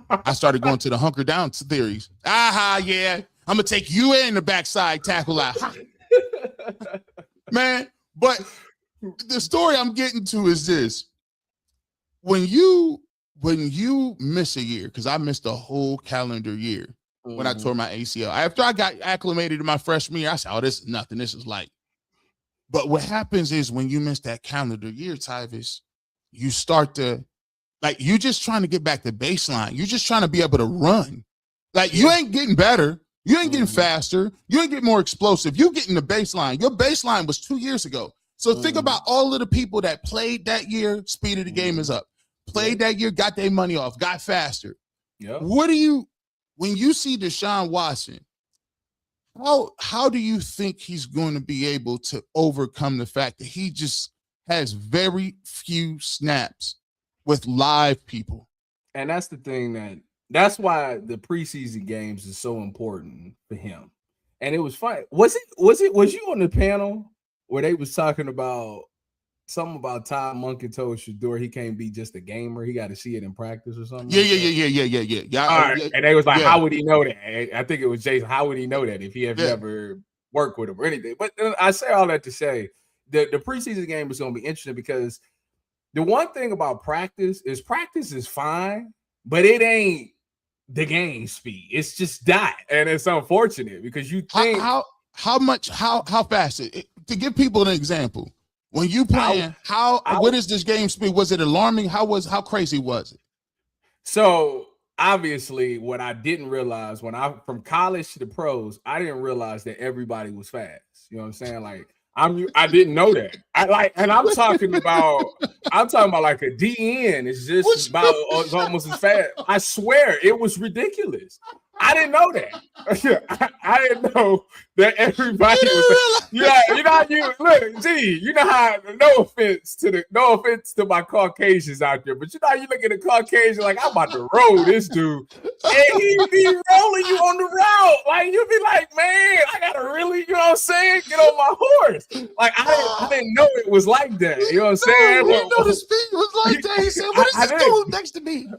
I started going to the hunker down theories. Yeah. I'm gonna take you in the backside tackle out. Man, but the story I'm getting to is this. When you miss a year, because I missed a whole calendar year when I tore my ACL. After I got acclimated to my freshman year, I said, oh, this is nothing. This is light. But what happens is when you miss that calendar year, Tyvis, you start to, you just trying to get back to baseline. You're just trying to be able to run. You ain't getting better. You ain't getting faster. You ain't getting more explosive. You getting the baseline. Your baseline was 2 years ago. So think about all of the people that played that year, speed of the game is up. Played that year, got their money off, got faster. Yeah. When you see Deshaun Watson, how do you think he's going to be able to overcome the fact that he just has very few snaps with live people? And that's the thing that's why the preseason games is so important for him. And it was fun. Was you on the panel where they was talking about something about Todd Monken told Shedeur he can't be just a gamer. He got to see it in practice or something. Yeah. All right. And they was like, how would he know that? I think it was Jason. How would he know that if he had never worked with him or anything? But I say all that to say the preseason game is going to be interesting because the one thing about practice is fine, but it ain't the game speed. It's just that. And it's unfortunate because you think how fast to give people an example. When you playing, what is this game speed? Was it alarming? How crazy was it? So obviously, what I didn't realize from college to the pros, I didn't realize that everybody was fast. You know what I'm saying? I didn't know that. I'm talking about like a DN is just about almost as fast. I swear it was ridiculous. I didn't know that. I didn't know that everybody was. Yeah, you know how. No offense to my Caucasians out there, but you know how you look at a Caucasian like I'm about to roll this dude, and he be rolling you on the route. You be like, man, I gotta really, you know what I'm saying, get on my horse. I didn't know it was like that. You know what I'm saying? I didn't know the speed was like that. He said, "What is this dude next to me?"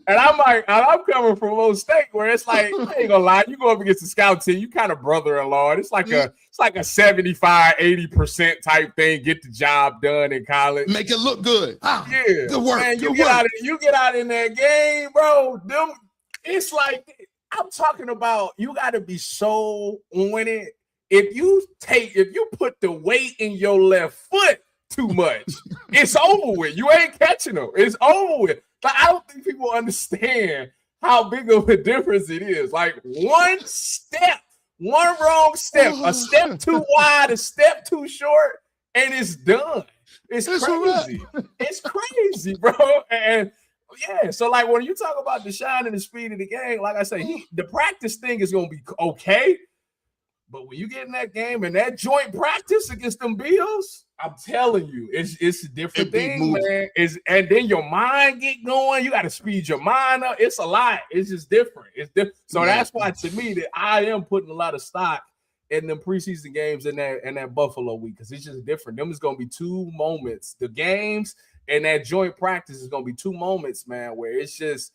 And I'm coming from Old State where it's like, I ain't gonna lie, you go up against the scout team, you kind of brother-in-law. It's like a 75, 80% type thing. Get the job done in college. Make it look good. Yeah. Good work. Man, you get out in that game, bro. it's like I'm talking about. You got to be so on it. If you put the weight in your left foot too much, it's over with. You ain't catching them. It's over with. But I don't think people understand how big of a difference it is. Like one wrong step, a step too wide, a step too short, and it's done. It's crazy. It's crazy, bro. And yeah, so like when you talk about the shine and the speed of the game, like I say, the practice thing is gonna be okay. But when you get in that game and that joint practice against them Bills, I'm telling you, it's a different thing, man. And then your mind get going. You got to speed your mind up. It's a lot. It's just different. It's different. So that's why, to me, that I am putting a lot of stock in them preseason games in that Buffalo week, because it's just different. Them is gonna be two moments. The games and that joint practice is gonna be two moments, man, where it's just.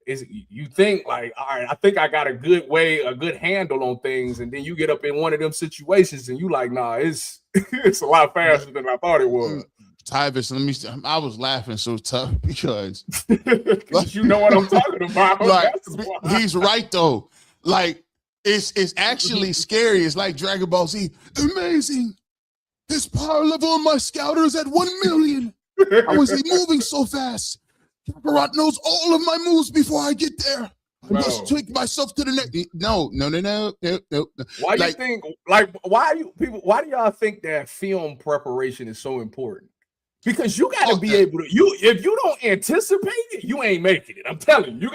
You think like, all right, I think I got a good handle on things, and then you get up in one of them situations and you like, nah, it's a lot faster than I thought it was. Tyvis, I was laughing so tough because you know what I'm talking about. Like, he's right though. Like it's actually scary. It's like Dragon Ball Z. Amazing. His power level on my scouter is at 1 million. How is he moving so fast? Kakarot knows all of my moves before I get there. I must take myself to the next. No. Why do you think? Like, why do y'all think that film preparation is so important? Because you got to be able to. If you don't anticipate it, you ain't making it. I'm telling you,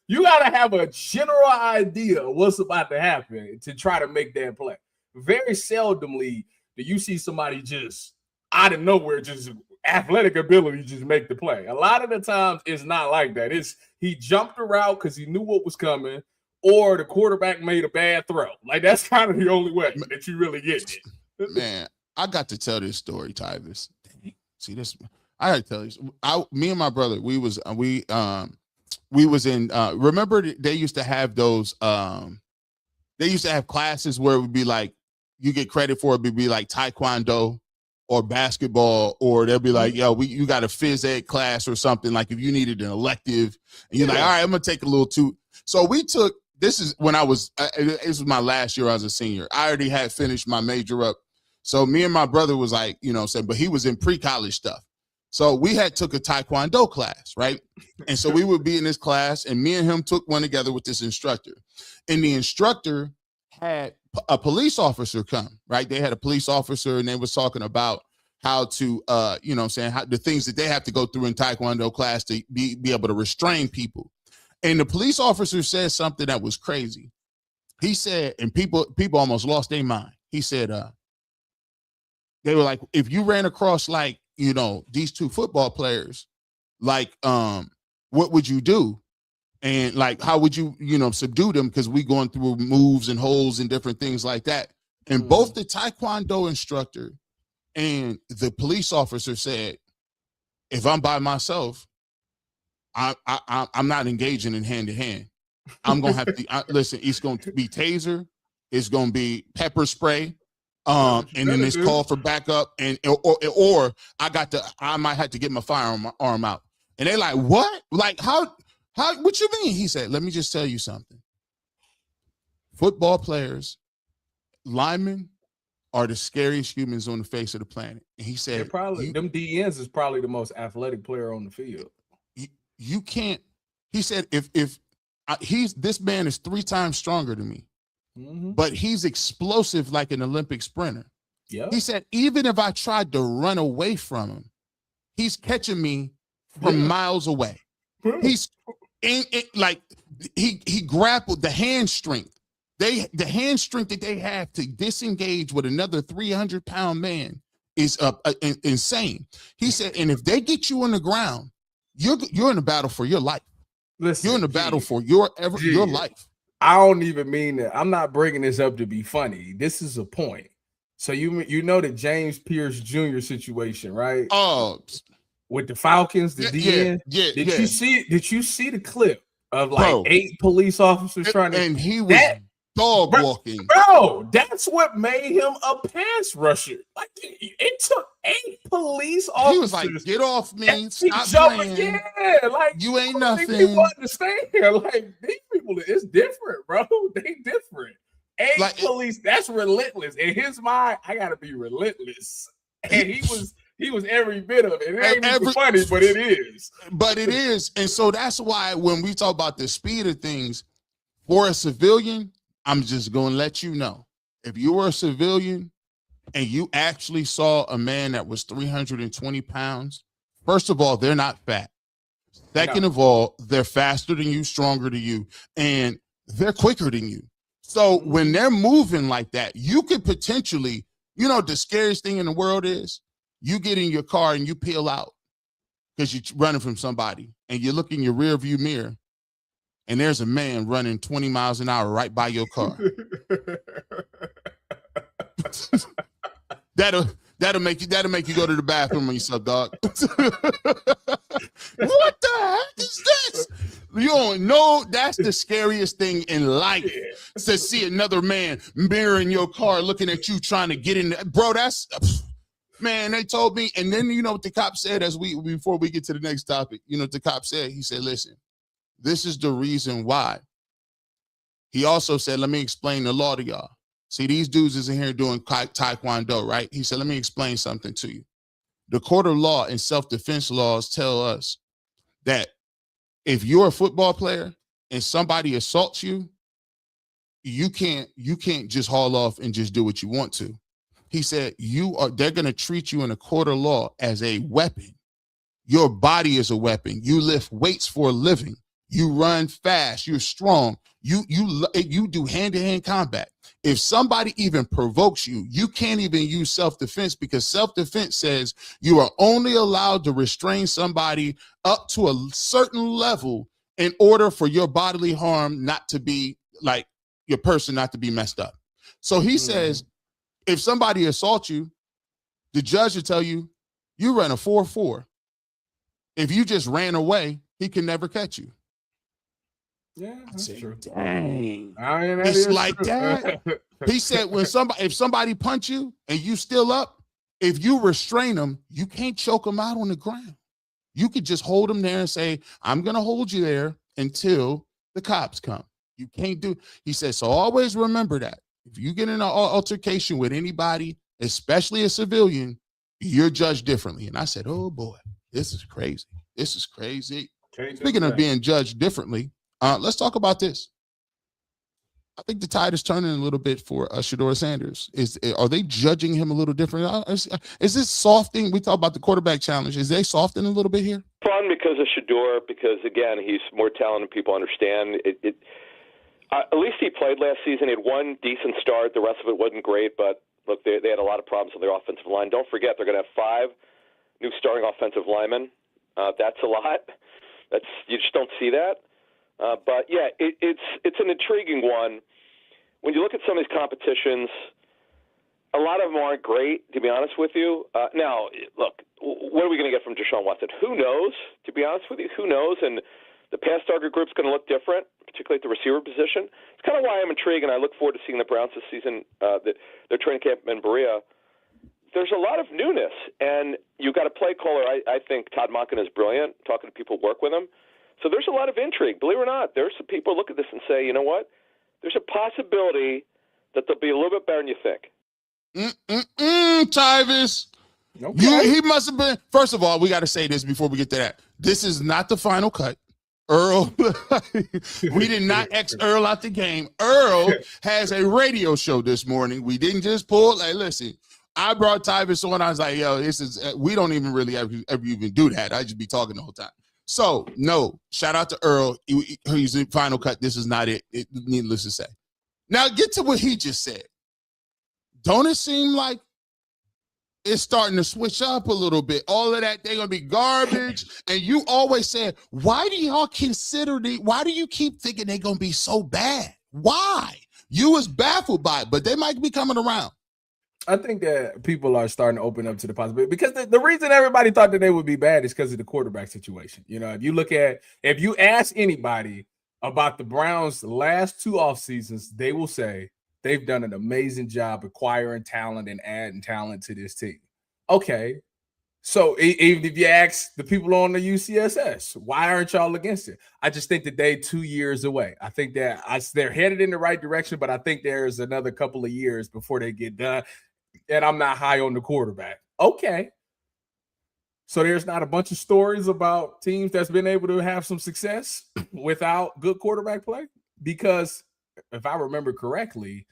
you gotta have a general idea of what's about to happen to try to make that play. Very seldomly do you see somebody just out of nowhere just. Athletic ability just make the play. A lot of the times it's not like that. It's he jumped a route because he knew what was coming, or the quarterback made a bad throw. Like that's kind of the only way that you really get it. Man, I got to tell this story, Tyvis. See this? I got to tell you. Me and my brother, we was in. Remember they used to have those. They used to have classes where it would be like you get credit for it. Would be like Taekwondo. Or basketball, or they'll be like, yo, you got a phys ed class or something, like if you needed an elective, and you're like, all right, I'm gonna take a little too. So we took, this is when this was my last year as a senior. I already had finished my major up. So me and my brother was like, but he was in pre-college stuff. So we had took a Taekwondo class, right? And so we would be in this class, and me and him took one together with this instructor. And the instructor had a police officer come, right? They had a police officer, and they was talking about how to, how the things that they have to go through in Taekwondo class to be able to restrain people. And the police officer said something that was crazy. He said, and people almost lost their mind. He said, they were like, if you ran across like, these two football players, like, what would you do? And like, how would you, subdue them? Because we going through moves and holes and different things like that. And both the Taekwondo instructor and the police officer said, if I'm by myself, I'm not engaging in hand to hand. I'm going to have to listen. It's going to be taser. It's going to be pepper spray. And then it's called for backup. And or I might have to get my firearm out. And they're like, what? Like, how, what you mean? He said, let me just tell you something. Football players, linemen are the scariest humans on the face of the planet. And he said, them DNs is probably the most athletic player on the field. You can't, he said, this man is 3 times stronger than me, but he's explosive like an Olympic sprinter. Yeah. He said, even if I tried to run away from him, he's catching me from miles away. He's like he grappled the hand strength. The hand strength that they have to disengage with another 300-pound man is insane. He said, and if they get you on the ground, you're in a battle for your life. Listen, you're in a battle for your life. I don't even mean that. I'm not bringing this up to be funny. This is a point. So you know the James Pierce Jr. situation, right? Oh, with the Falcons, the DN. Yeah. Did you see the clip of like 8 police officers trying to? And he was dog walking. Bro, that's what made him a pass rusher. Like it took 8 police officers. He was like, "Get off me! Stop jumping. playing. Yeah, like you ain't nothing." People understand. Like these people, it's different, bro. They different. Police, that's relentless. In his mind, I gotta be relentless. And he was every bit of it. It ain't even funny, but it is. But it is. And so that's why when we talk about the speed of things, for a civilian, I'm just gonna let you know. If you were a civilian and you actually saw a man that was 320 pounds, first of all, they're not fat. Second of all, they're faster than you, stronger than you, and they're quicker than you. So when they're moving like that, you could potentially, you know, the scariest thing in the world is you get in your car and you peel out because you're running from somebody, and you look in your rear view mirror and there's a man running 20 miles an hour right by your car. That'll make you go to the bathroom when you suck, dog. What the heck is this? You don't know. That's the scariest thing in life, to see another man mirroring your car, looking at you, trying to get in. Bro, that's, man, they told me. And then, you know what the cop said before we get to the next topic, you know what the cop said? He said, listen, this is the reason why. He also said, let me explain the law to y'all. See, these dudes is in here doing taekwondo, right? He said, let me explain something to you. The court of law and self-defense laws tell us that if you're a football player and somebody assaults you, you can't just haul off and just do what you want to. He said, they're going to treat you in a court of law as a weapon. Your body is a weapon. You lift weights for a living. You run fast. You're strong. You do hand-to-hand combat. If somebody even provokes you, you can't even use self-defense, because self-defense says you are only allowed to restrain somebody up to a certain level in order for your bodily harm not to be, like, your person not to be messed up. So he says, if somebody assaults you, the judge will tell you, you run a 4-4. If you just ran away, he can never catch you. Yeah, that's true. Dang. It's like that. He said, if somebody punch you and you still up, if you restrain them, you can't choke them out on the ground. You could just hold them there and say, I'm going to hold you there until the cops come. You can't do. He says, so always remember that. If you get in an altercation with anybody, especially a civilian, you're judged differently. And I said, oh boy, this is crazy. This is crazy. Speaking of being judged differently, let's talk about this. I think the tide is turning a little bit for Shedeur Sanders. Are they judging him a little different? Is this softening? We talk about the quarterback challenge. Is they softening a little bit here? Fun because of Shedeur, because, again, he's more talented. People understand. At least he played last season. He had one decent start. The rest of it wasn't great, but, look, they had a lot of problems with their offensive line. Don't forget, they're going to have 5 new starting offensive linemen. That's a lot. You just don't see that. But, yeah, it's an intriguing one. When you look at some of these competitions, a lot of them aren't great, to be honest with you. Now, look, what are we going to get from Deshaun Watson? Who knows, to be honest with you? Who knows? And the pass target group's going to look different, particularly at the receiver position. It's kind of why I'm intrigued, and I look forward to seeing the Browns this season, their training camp in Berea. There's a lot of newness, and you've got a play caller. I think Todd Monken is brilliant, talking to people who work with him. So there's a lot of intrigue. Believe it or not, there's some people who look at this and say, you know what? There's a possibility that they'll be a little bit better than you think. Tyvis. Okay. He must have been. First of all, we got to say this before we get to that. This is not the final cut. Earl, we did not X Earl out the game. Earl has a radio show this morning. We didn't just pull. Like, listen, I brought Tyvis on. I was like, yo, this is. We don't even really ever even do that. I just be talking the whole time. So, no, shout out to Earl. He's in final cut. This is not it. Needless to say. Now, get to what he just said. Don't it seem like it's starting to switch up a little bit? All of that, they're going to be garbage. And you always said, why do y'all why do you keep thinking they're going to be so bad? Why? You was baffled by it, but they might be coming around. I think that people are starting to open up to the possibility, because the reason everybody thought that they would be bad is because of the quarterback situation. You know, if you ask anybody about the Browns' last 2 off seasons, they will say they've done an amazing job acquiring talent and adding talent to this team. Okay, So even if you ask the people on the UCSS, why aren't y'all against it? I just think that they 2 years away. I think that they're headed in the right direction, but I think there's another couple of years before they get done. And I'm not high on the quarterback. Okay. So there's not a bunch of stories about teams that's been able to have some success without good quarterback play? Because if I remember correctly,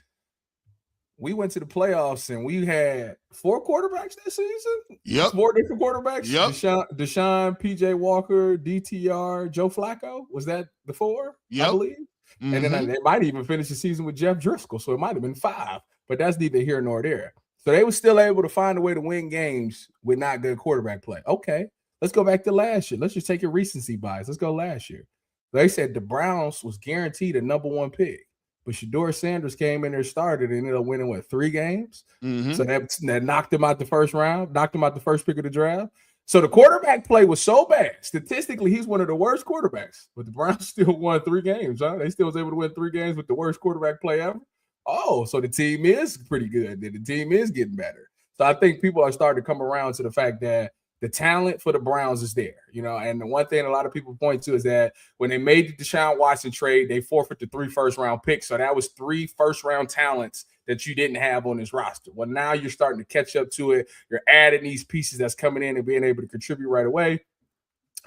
we went to the playoffs and we had 4 quarterbacks this season. Yep. 4 different quarterbacks. Yep. Deshaun, PJ Walker, DTR, Joe Flacco. Was that the 4? Yep. I believe. Mm-hmm. And then they might even finish the season with Jeff Driscoll. So it might have been 5, but that's neither here nor there. So they were still able to find a way to win games with not good quarterback play. Okay. Let's go back to last year. Let's just take a recency bias. Let's go last year. They said the Browns was guaranteed a number 1 pick. But Shedeur Sanders came in there, started, and ended up winning, 3 games? Mm-hmm. So that knocked him out the first round, knocked him out the first pick of the draft. So the quarterback play was so bad. Statistically, he's one of the worst quarterbacks. But the Browns still won 3 games, huh? They still was able to win 3 games with the worst quarterback play ever. Oh, so the team is pretty good. The team is getting better. So I think people are starting to come around to the fact that the talent for the Browns is there, and the one thing a lot of people point to is that when they made the Deshaun Watson trade, they forfeited 3 first-round picks. So that was 3 first-round talents that you didn't have on this roster. Well, now you're starting to catch up to it. You're adding these pieces that's coming in and being able to contribute right away.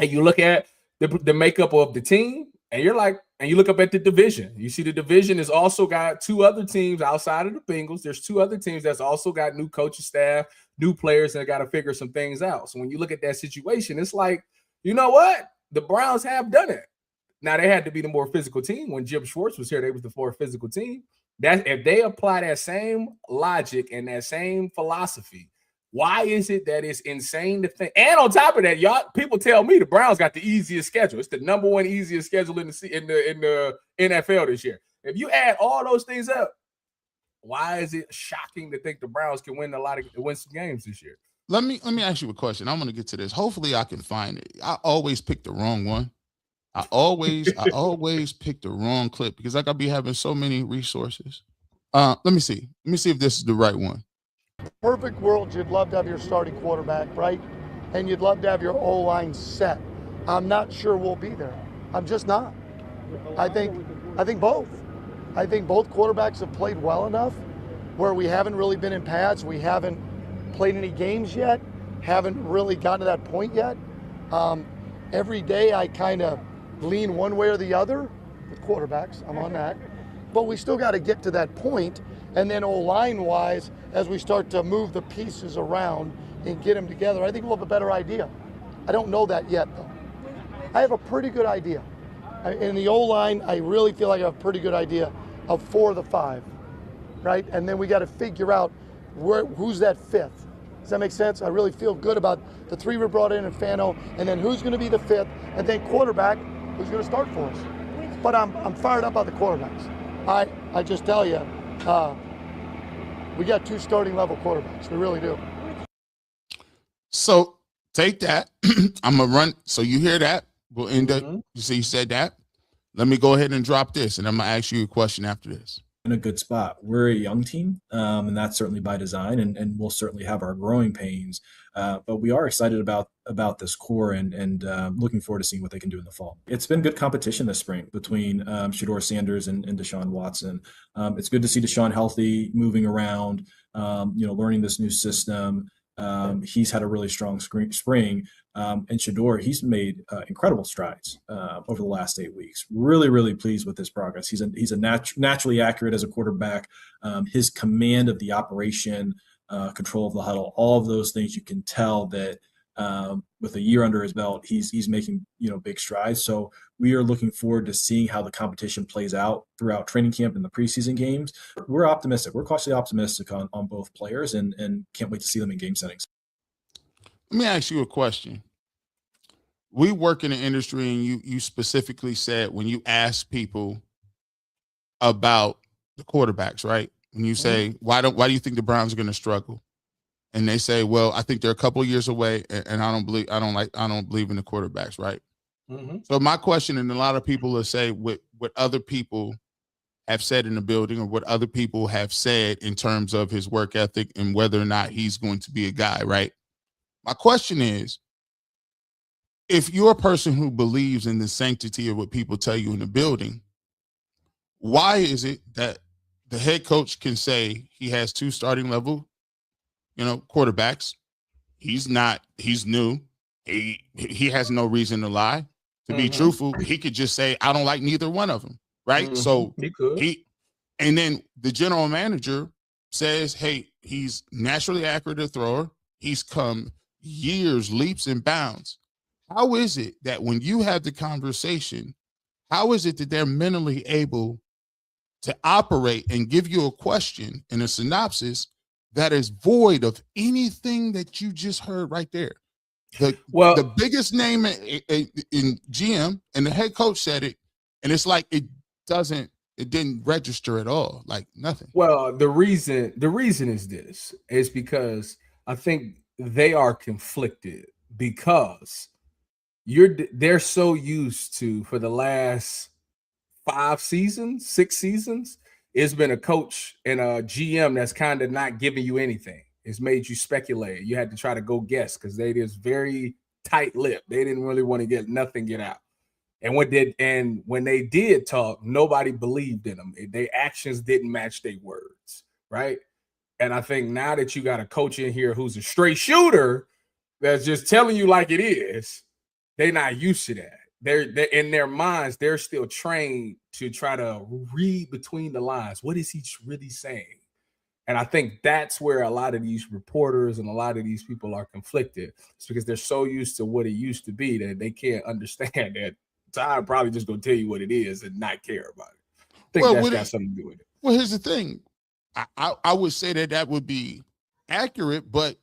And you look at the makeup of the team, and you look up at the division. You see the division has also got 2 other teams outside of the Bengals. There's 2 other teams that's also got new coaching staff, new players, and got to figure some things out. So when you look at that situation, it's like, you know what? The Browns have done it. Now, they had to be the more physical team. When Jim Schwartz was here, they was the more physical team. That if they apply that same logic and that same philosophy, why is it that it's insane to think? And on top of that, y'all people tell me the Browns got the easiest schedule. It's the number 1 easiest schedule in the NFL this year. If you add all those things up, why is it shocking to think the Browns can win some games this year? Let me ask you a question. I'm going to get to this. Hopefully, I can find it. I always pick the wrong one. I always pick the wrong clip because I gotta be having so many resources. Let me see if this is the right one. Perfect world, you'd love to have your starting quarterback, right? And you'd love to have your O-line set. I'm not sure we'll be there. I'm just not. I think both. I think both quarterbacks have played well enough where we haven't really been in pads. We haven't played any games yet, haven't really gotten to that point yet. Every day I kind of lean one way or the other with quarterbacks. I'm on that. But we still got to get to that point. And then O-line wise, as we start to move the pieces around and get them together, I think we'll have a better idea. I don't know that yet, though. I have a pretty good idea. In the O-line, I really feel like I have a pretty good idea of 4 of the 5, right? And then we got to figure out who's that 5th. Does that make sense? I really feel good about the 3 we brought in Fano, and then who's going to be the 5th, and then quarterback, who's going to start for us. But I'm fired up about the quarterbacks. I just tell you, we got 2 starting level quarterbacks. We really do. So take that. I'm gonna run. So you hear that? We'll end up. You see, you said that. Let me go ahead and drop this, and I'm gonna ask you a question after this. In a good spot. We're a young team, and that's certainly by design, and we'll certainly have our growing pains. But we are excited about this core and looking forward to seeing what they can do in the fall. It's been good competition this spring between Shedeur Sanders and Deshaun Watson. It's good to see Deshaun healthy, moving around, learning this new system. He's had a really strong spring. And Shedeur, he's made incredible strides over the last 8 weeks. Really, really pleased with his progress. He's a naturally accurate as a quarterback. His command of the operation, control of the huddle, all of those things, you can tell that with a year under his belt, he's making big strides. So we are looking forward to seeing how the competition plays out throughout training camp and the preseason games. We're optimistic. We're cautiously optimistic on both players and can't wait to see them in game settings. Let me ask you a question. We work in the industry, and you specifically said when you ask people about the quarterbacks, right? When you say, why do you think the Browns are going to struggle? And they say, well, I think they're a couple of years away, and I don't believe in the quarterbacks, right? Mm-hmm. So my question, and a lot of people will say what other people have said in the building, or what other people have said in terms of his work ethic and whether or not he's going to be a guy, right? My question is, if you're a person who believes in the sanctity of what people tell you in the building, why is it that the head coach can say he has 2 starting level, quarterbacks? He's new. He has no reason to lie. To be truthful, he could just say, I don't like neither one of them. Right. So he could. And then the general manager says, hey, he's naturally accurate a thrower. He's come years, leaps and bounds. How is it that when you have the conversation, how is it that they're mentally able to operate and give you a question and a synopsis that is void of anything that you just heard right there? The biggest name in GM and the head coach said it, and it's like it didn't register at all, like nothing. Well, the reason is this, is because I think they are conflicted because they're so used to, for the last 6 seasons, it's been a coach and a GM that's kind of not giving you anything. It's made you speculate. You had to try to go guess because they just very tight-lipped. They didn't really want to get out. And when they did talk, nobody believed in them. Their actions didn't match their words, right? And I think now that you got a coach in here who's a straight shooter that's just telling you like it is, they're not used to that. They're in their minds, they're still trained to try to read between the lines. What is he really saying? And I think that's where a lot of these reporters and a lot of these people are conflicted. It's because they're so used to what it used to be that they can't understand that Todd probably just going to tell you what it is and not care about it. I think that's got something to do with it. Well, here's the thing. I would say that would be accurate, but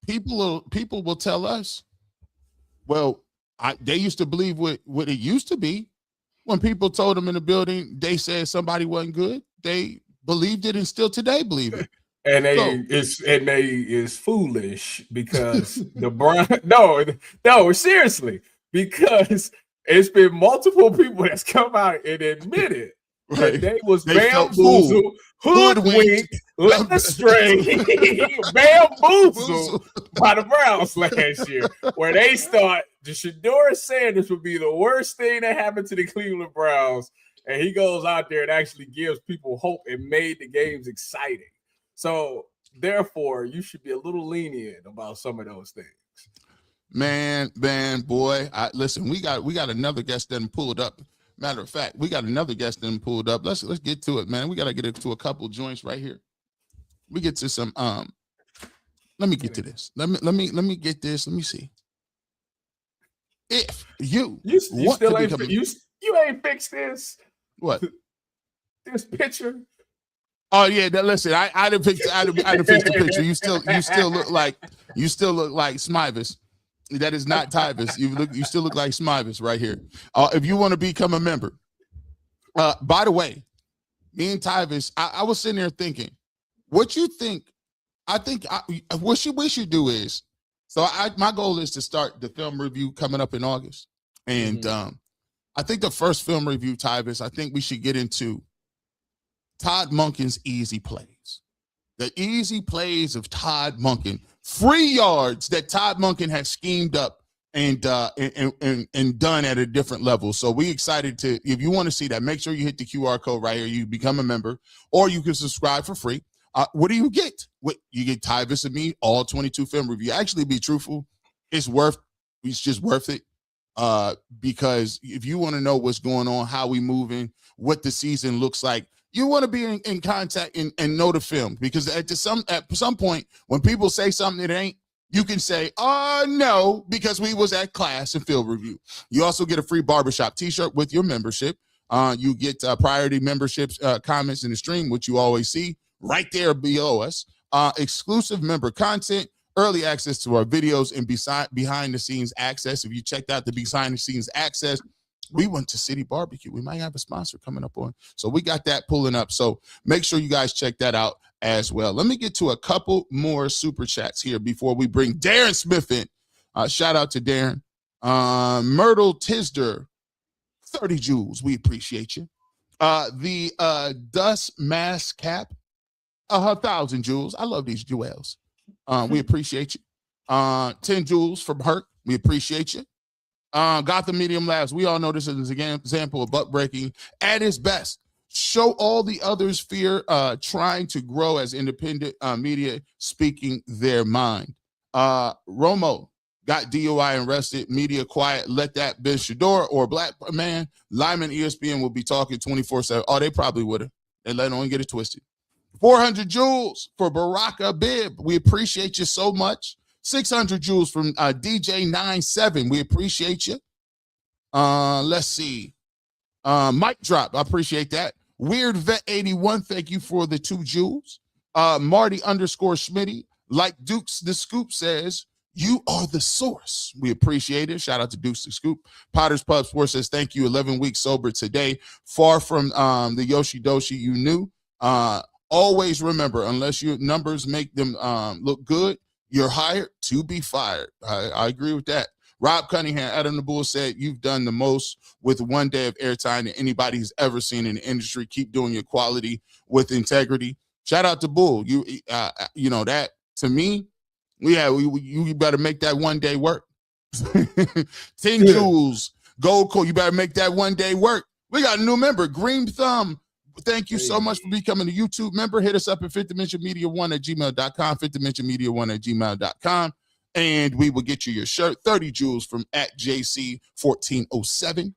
people will tell us, well, they used to believe what it used to be. When people told them in the building, they said somebody wasn't good. They believed it and still today believe it. And they is foolish because the Browns. No, seriously, because it's been multiple people that's come out and admitted that they was bamboozled, hoodwinked, led astray, bamboozled by the Browns last year, where they thought Shedeur Sanders would be the worst thing that happened to the Cleveland Browns. And he goes out there and actually gives people hope and made the games exciting. So, therefore, you should be a little lenient about some of those things. Man, boy. Listen, we got another guest that pulled up. Matter of fact, we got another guest that pulled up. Let's get to it, man. We got to get to a couple joints right here. We get to some let me get to this. Let me get this. Let me see. If you still ain't you ain't fixed this. What? This picture. Oh yeah, listen. I didn't fix the picture. You still look like Smyvis. That is not Tyvis. You still look like Smyvis right here. If you want to become a member. By the way, me and Tyvis, I was sitting there thinking, what you think? I think what we should do is, my goal is to start the film review coming up in August, and I think the first film review, Tyvis, I think we should get into Todd Monken's easy plays. The easy plays of Todd Monken, free yards that Todd Monken has schemed up and done at a different level. So we excited to, if you want to see that, make sure you hit the QR code right here. You become a member, or you can subscribe for free. What do you get? You get Tyvis and me, all 22 film review. Actually, be truthful, it's just worth it. Because if you want to know what's going on, how we moving, what the season looks like, you want to be in contact and know the film, because at some point when people say something that ain't, you can say, no, because we was at class and field review. You also get a free barbershop t-shirt with your membership. You get priority memberships, comments in the stream, which you always see right there below us. Exclusive member content, early access to our videos, and behind the scenes access. If you checked out the behind the scenes access, we went to City Barbecue. We might have a sponsor coming up on. So we got that pulling up. So make sure you guys check that out as well. Let me get to a couple more super chats here before we bring Darren Smith in. Shout out to Darren. Myrtle Tisder, 30 jewels. We appreciate you. The Dust Mask Cap, 1,000 jewels. I love these jewels. We appreciate you. 10 jewels from Herc. We appreciate you. Gotham Medium Labs. We all know this is an example of butt breaking at its best. Show all the others fear trying to grow as independent media speaking their mind. Romo got DUI and arrested. Media quiet. Let that Ben Shador or Black Man. Lyman ESPN will be talking 24/7. Oh, they probably would have. They let on get it twisted. 400 jewels for Baraka Bibb. We appreciate you so much. 600 jewels from DJ97. We appreciate you. Let's see. Mic drop. I appreciate that. Weird Vet 81. Thank you for the 2 jewels. Marty _Schmitty. Like Dukes the Scoop says, you are the source. We appreciate it. Shout out to Dukes the Scoop. Potter's Pub Sports says, thank you. 11 weeks sober today. Far from the Yoshi Doshi you knew. Always remember, unless your numbers make them look good, you're hired to be fired. I agree with that. Rob Cunningham, Adam the Bull said, you've done the most with 1 day of airtime than anybody who's ever seen in the industry. Keep doing your quality with integrity. Shout out to Bull. You know that to me, you better make that 1 day work. 10 jewels, gold coin. You better make that 1 day work. We got a new member, Green Thumb. Thank you so much for becoming a YouTube member. Hit us up at fifthdimensionmedia1@gmail.com, fifthdimensionmedia1@gmail.com, and we will get you your shirt. 30 jewels from @JC1407.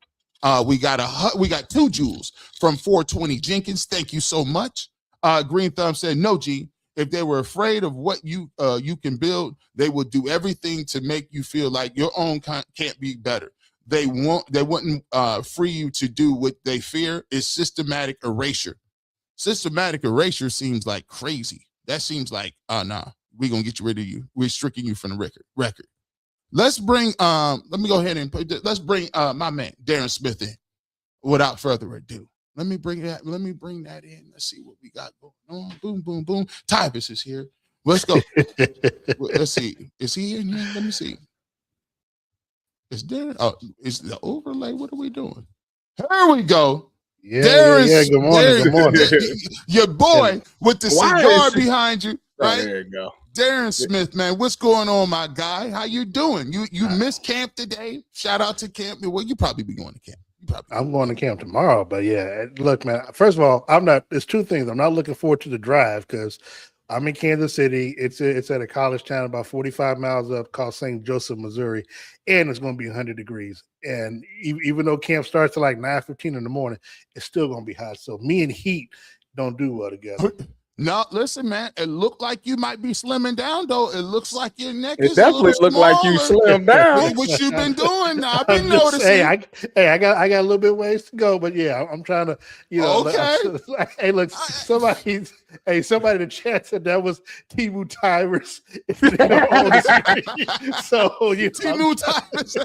We got 2 jewels from 420 Jenkins. Thank you so much. Green Thumb said, no, G, if they were afraid of what you can build, they would do everything to make you feel like your own can't be better. They wouldn't free you to do what they fear is systematic erasure. Systematic erasure seems like crazy. That seems like, nah, we're going to get you rid of you. We're striking you from the record. Let's bring, let me go ahead and let's bring my man, Darren Smith in without further ado. Let me bring that in. Let's see what we got going on. Boom, boom, boom. Tyvus is here. Let's go. Let's see. Is he in here? Let me see. Is Darren? Oh, is the overlay? What are we doing? Here we go. Yeah, Good morning. Good morning. Your boy with the cigar behind you, right? Oh, there you go. Darren Smith, man, what's going on, my guy? How you doing? You missed camp today. Shout out to camp. Well, you probably be going to camp. I'm going to camp tomorrow, but yeah, look, man. First of all, There's 2 things. I'm not looking forward to the drive because I'm in Kansas City. It's at a college town about 45 miles up called St. Joseph, Missouri, and it's going to be 100 degrees. And even though camp starts at like 9:15 in the morning, it's still going to be hot. So me and heat don't do well together. No, listen, man. It looked like you might be slimming down, though. It looks like your neck It is definitely a little looked like you slimmed down. What you been doing now? I've been I'm just- noticing. I got a little bit ways to go, but yeah, I'm trying to, Okay. Hey, look, somebody in the chat said that was Timu Tyrus. So Timu Tyrus.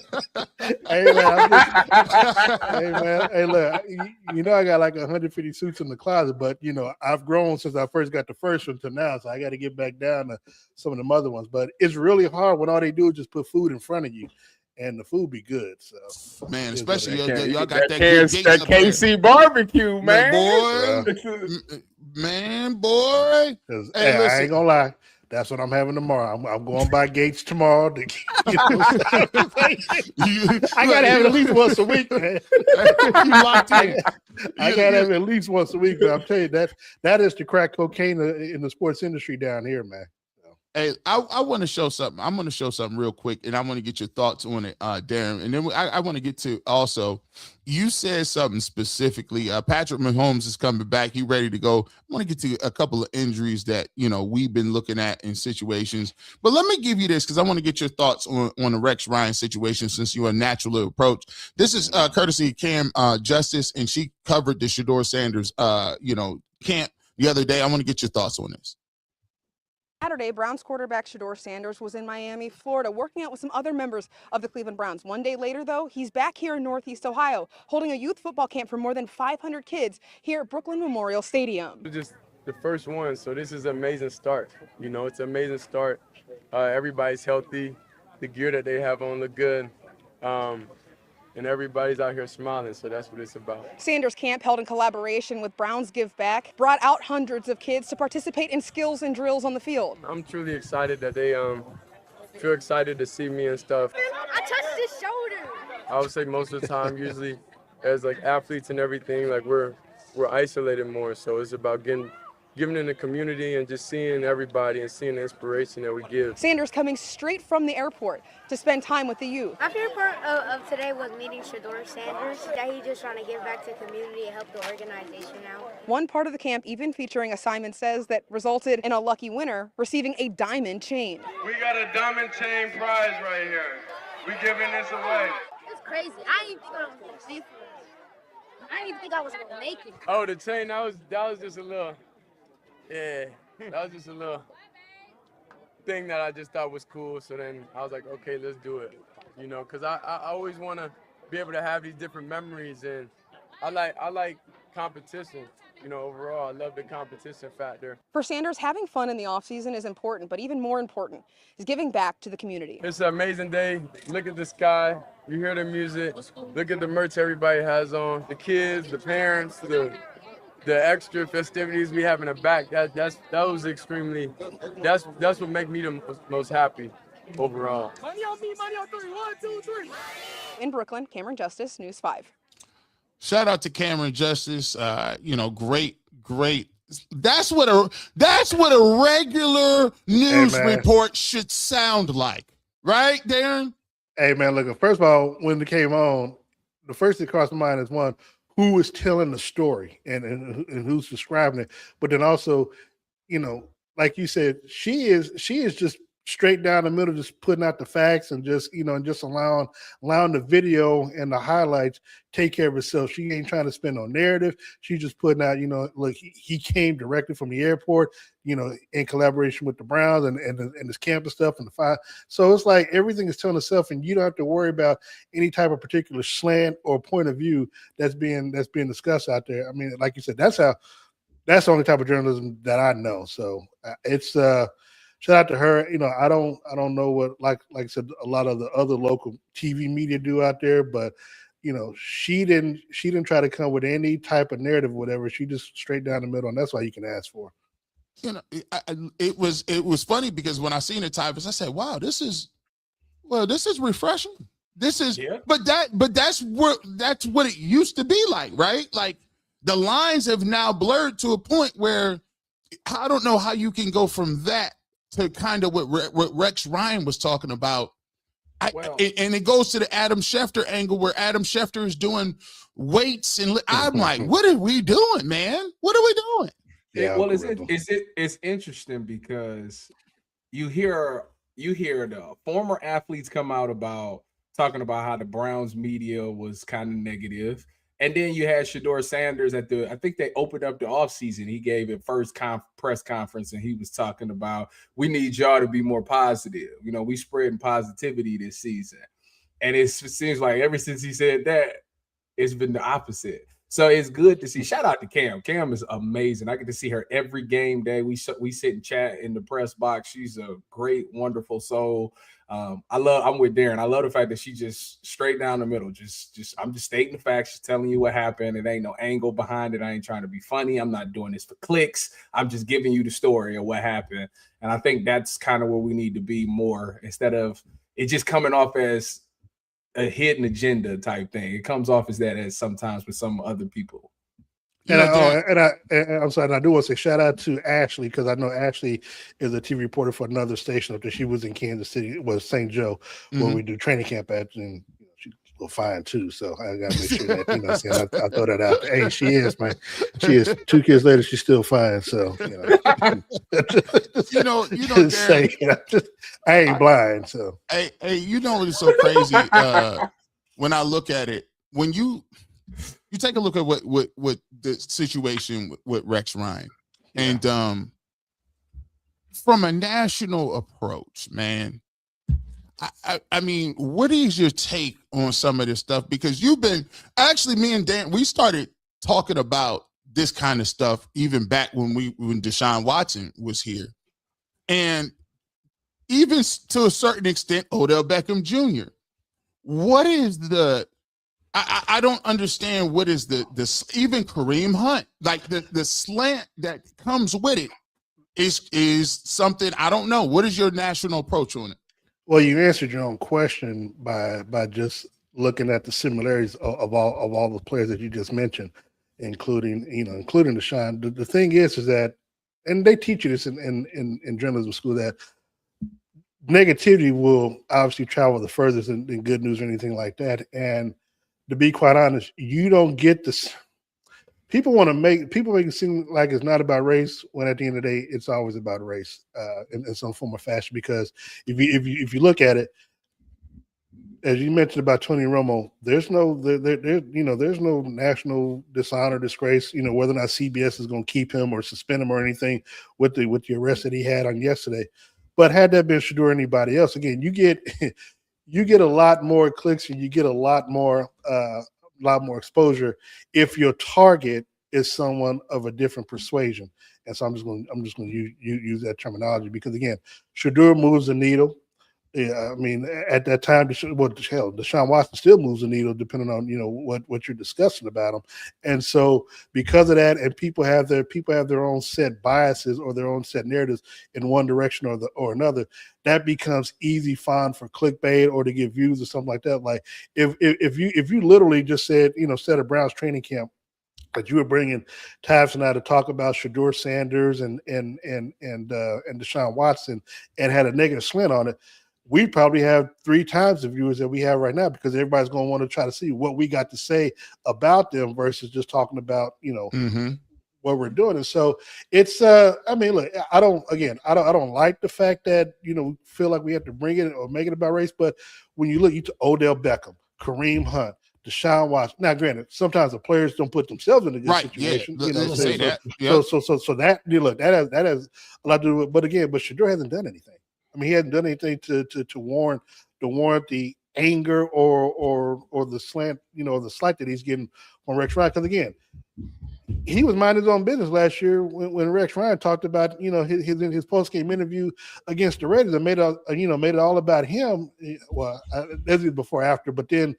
Hey man, hey look, I got like 150 suits in the closet, but I've grown since I first got the first one to now, so I got to get back down to some of the other ones. But it's really hard when all they do is just put food in front of you, and the food be good. So man, especially y'all got that KC barbecue, man. Boy. Hey, I ain't gonna lie. That's what I'm having tomorrow. I'm going by Gates tomorrow. I gotta have it at least once a week, man. I gotta have it at least once a week. But I'm telling you that is the crack cocaine in the sports industry down here, man. Hey, I want to show something. I'm going to show something real quick, and I want to get your thoughts on it, Darren. And then I want to get to also, you said something specifically. Patrick Mahomes is coming back. He ready to go. I want to get to a couple of injuries that, we've been looking at in situations. But let me give you this because I want to get your thoughts on the Rex Ryan situation since you're a natural approach. This is courtesy of Cam Justice, and she covered the Shedeur Sanders, camp the other day. I want to get your thoughts on this. Saturday, Browns quarterback Shedeur Sanders was in Miami, Florida, working out with some other members of the Cleveland Browns. 1 day later, though, he's back here in Northeast Ohio, holding a youth football camp for more than 500 kids here at Brooklyn Memorial Stadium. Just the first one, so this is an amazing start. It's an amazing start. Everybody's healthy. The gear that they have on look good. And everybody's out here smiling, so that's what it's about. Sanders Camp, held in collaboration with Browns Give Back, brought out hundreds of kids to participate in skills and drills on the field. I'm truly excited that they feel excited to see me and stuff. I touched his shoulder. I would say most of the time, usually, as like athletes and everything, like we're isolated more. So it's about giving in the community and just seeing everybody and seeing the inspiration that we give. Sanders coming straight from the airport to spend time with the youth. My favorite part of today was meeting Shedeur Sanders, that he's just trying to give back to the community and help the organization out. One part of the camp even featuring a Simon Says that resulted in a lucky winner receiving a diamond chain. We got a diamond chain prize right here. We giving this away. It's crazy. I didn't even think I was going to see it. I didn't even think I was going to make it. Oh, the chain, that was just a little, yeah, that was just a little thing that I just thought was cool. So then I was like, okay, let's do it, you know, because I always want to be able to have these different memories, and I like competition. You know, overall, I love the competition factor. For Sanders, having fun in the offseason is important, but even more important is giving back to the community. It's an amazing day. Look at the sky. You hear the music. Look at the merch everybody has on. The kids, the parents, the extra festivities we have in the back. That was extremely. That's what makes me the most happy overall. Money on me, money on three. 1, 2, 3. In Brooklyn, Cameron Justice, News 5. Shout out to Cameron Justice. You know, great. That's what a regular news report should sound like, right, Darren? Hey man, look. First of all, when it came on, the first thing that crossed my mind is one, who is telling the story and who's describing it, but then also, you know, like you said, she is just straight down the middle, just putting out the facts and just, you know, and just allowing the video and the highlights take care of itself. She ain't trying to spin no narrative. She's just putting out, you know, look, he came directly from the airport, you know, in collaboration with the Browns and his campus stuff and the five. So it's like everything is telling itself, and you don't have to worry about any type of particular slant or point of view that's being discussed out there. I mean, like you said, that's the only type of journalism that I know. So it's shout out to her. You know, I don't know what, like I said, a lot of the other local TV media do out there, but you know, she didn't try to come with any type of narrative or whatever. She just straight down the middle, and that's why you can ask for. You know, it was funny because when I seen the typist, I said, "Wow, this is refreshing. This is," but that's what it used to be like, right? Like the lines have now blurred to a point where I don't know how you can go from that to kind of what Rex Ryan was talking about. And it goes to the Adam Schefter angle where Adam Schefter is doing weights, and I'm like, what are we doing, man? What are we doing? Yeah, well, it's interesting because you hear the former athletes come out about talking about how the Browns media was kind of negative. And then you had Shedeur Sanders I think they opened up the offseason. He gave a first press conference, and he was talking about, we need y'all to be more positive. You know, we spreading positivity this season. And it seems like ever since he said that, it's been the opposite. So it's good to see. Shout out to Cam. Cam is amazing. I get to see her every game day. We sit and chat in the press box. She's a great, wonderful soul. I'm with Darren. I love the fact that she just straight down the middle. I'm just stating the facts, just telling you what happened. It ain't no angle behind it. I ain't trying to be funny. I'm not doing this for clicks. I'm just giving you the story of what happened. And I think that's kind of where we need to be more, instead of it just coming off as a hidden agenda type thing. It comes off as that as sometimes with some other people. And I'm sorry, and I do want to say shout out to Ashley, because I know Ashley is a TV reporter for another station after she was in Kansas City. It was St. Joe, where we do training camp at, and she's a little fine too. So I got to make sure that, you know, I throw that out there. Hey, she is, man. She is. 2 kids later, she's still fine. So, you know, Darren, I ain't blind. So, hey, you know what is so crazy? When I look at it, when you take a look at what the situation with Rex Ryan, and from a national approach, man, I mean, what is your take on some of this stuff? Because you've been actually, me and Dan, we started talking about this kind of stuff even back when Deshaun Watson was here, and even to a certain extent, Odell Beckham Jr. What is the I don't understand what is the even Kareem Hunt, like the slant that comes with it is something I don't know. What is your national approach on it? Well, you answered your own question by just looking at the similarities of all the players that you just mentioned, including Deshaun. The thing is that, and they teach you this in journalism school, that negativity will obviously travel the furthest than good news or anything like that. And to be quite honest, you don't get this. People make it seem like it's not about race, when at the end of the day, it's always about race in some form or fashion. Because if you look at it, as you mentioned about Tony Romo, there's no national dishonor, disgrace. Whether or not CBS is going to keep him or suspend him or anything with the arrest that he had on yesterday. But had that been Shedeur or anybody else, again, you get a lot more clicks and you get a lot more exposure if your target is someone of a different persuasion. And so I'm just going to use that terminology because, again, Shedeur moves the needle. Yeah, I mean, at that time, Deshaun Watson still moves the needle, depending on what you're discussing about him. And so, because of that, and people have their own set biases or their own set narratives in one direction or another. That becomes easy fun for clickbait or to get views or something like that. Like if you literally just said at a Browns training camp that you were bringing Tavis and I to talk about Shedeur Sanders and Deshaun Watson and had a negative slant on it, we probably have 3 times the viewers that we have right now because everybody's going to want to try to see what we got to say about them versus just talking about, what we're doing. And so it's, I mean, look, I don't like the fact that, feel like we have to bring it or make it about race. But when you look to Odell Beckham, Kareem Hunt, Deshaun Watson. Now, granted, sometimes the players don't put themselves in a good situation. Yeah, So that has a lot to do with it. But again, Shedeur hasn't done anything. I mean, he hasn't done anything to warrant the anger or the slant, the slight that he's getting from Rex Ryan. Because again, he was minding his own business last year when Rex Ryan talked about his post game interview against the Raiders and made it all about him. Well, this is before after, but then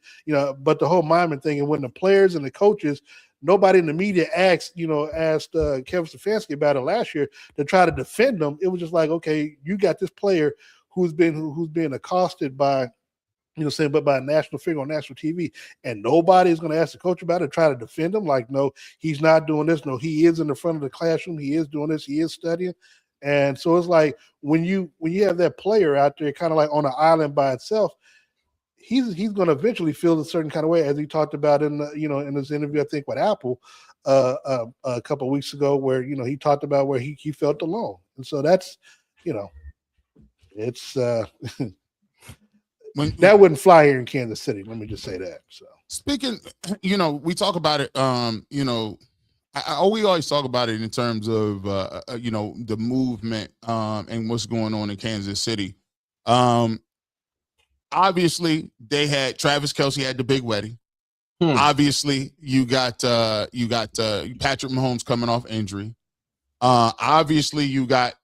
but the whole Miami thing, and when the players and the coaches, nobody in the media asked Kevin Stefanski about it last year to try to defend him. It was just like, okay, you got this player who's been accosted by by a national figure on national TV, and nobody's going to ask the coach about it, try to defend him. Like, no, he's not doing this. No, he is in the front of the classroom. He is doing this. He is studying. And so it's like when you have that player out there kind of like on an island by itself, he's going to eventually feel a certain kind of way, as he talked about in in his interview, I think with Apple a couple of weeks ago, where he talked about where he felt alone. And so that's it's that wouldn't fly here in Kansas City. Let me just say that. So speaking, we talk about it. We always talk about it in terms of the movement and what's going on in Kansas City. Obviously, they had Travis Kelce had the big wedding. Obviously, you got Patrick Mahomes coming off injury. Obviously, you got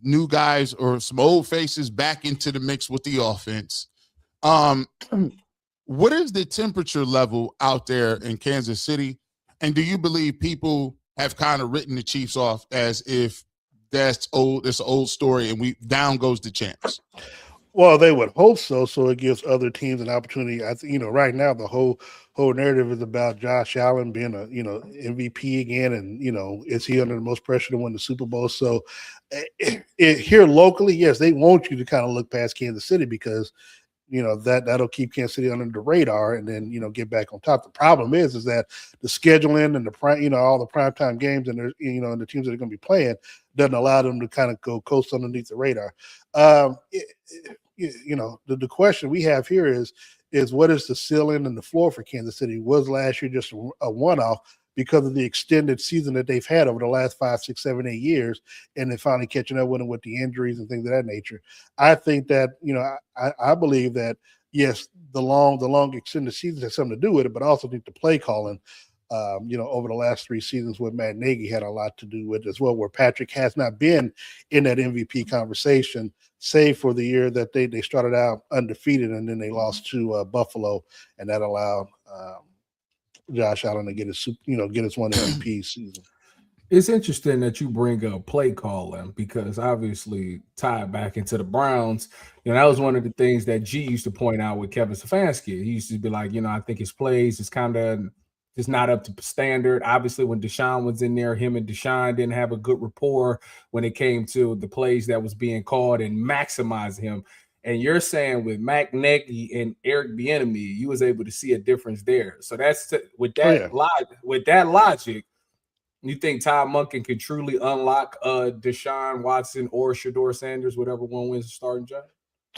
new guys or some old faces back into the mix with the offense. What is the temperature level out there in Kansas City? And do you believe people have kind of written the Chiefs off as if that's old, it's an old story and down goes the champs? Well, they would hope so. So it gives other teams an opportunity. I think, right now the whole narrative is about Josh Allen being a, MVP again. And, is he under the most pressure to win the Super Bowl? So here locally, yes, they want you to kind of look past Kansas City because, that'll keep Kansas City under the radar and then, get back on top. The problem is that the scheduling and the prime, all the primetime games and and the teams that are going to be playing doesn't allow them to kind of go coast underneath the radar. The question we have here is what is the ceiling and the floor for Kansas City? Was last year just a one-off because of the extended season that they've had over the last 5, 6, 7, 8 years, and then finally catching up with them with the injuries and things of that nature? I think that, I believe that, yes, the long extended season has something to do with it, but I also think the play calling, over the last 3 seasons with Matt Nagy had a lot to do with it as well, where Patrick has not been in that MVP conversation, save for the year that they started out undefeated and then they lost to Buffalo, and that allowed Josh Allen to get his one MVP season. It's interesting that you bring up play calling because obviously tied back into the Browns, that was one of the things that G used to point out with Kevin Stefanski. He used to be like, I think his plays is kind of just not up to standard. Obviously, when Deshaun was in there, him and Deshaun didn't have a good rapport when it came to the plays that was being called and maximize him. And you're saying with Matt Nagy and Eric Bieniemy, you was able to see a difference there. So that's with that logic. You think Todd Monken can truly unlock Deshaun Watson or Shedeur Sanders, whatever one wins the starting job?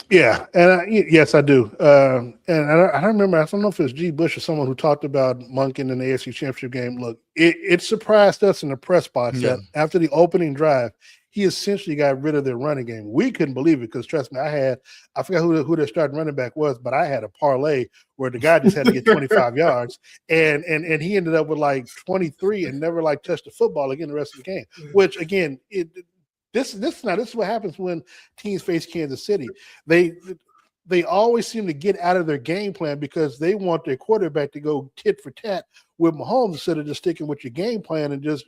Yeah, and yes, I do. And I remember, I don't know if it's G. Bush or someone who talked about Monken in the AFC Championship game. Look, it surprised us in the press box that after the opening drive, he essentially got rid of their running game. We couldn't believe it because, trust me, I forgot who their starting running back was, but I had a parlay where the guy just had to get 25 yards, and he ended up with like 23 and never like touched the football again the rest of the game. Which again, this is what happens when teams face Kansas City. They always seem to get out of their game plan because they want their quarterback to go tit for tat with Mahomes instead of just sticking with your game plan and just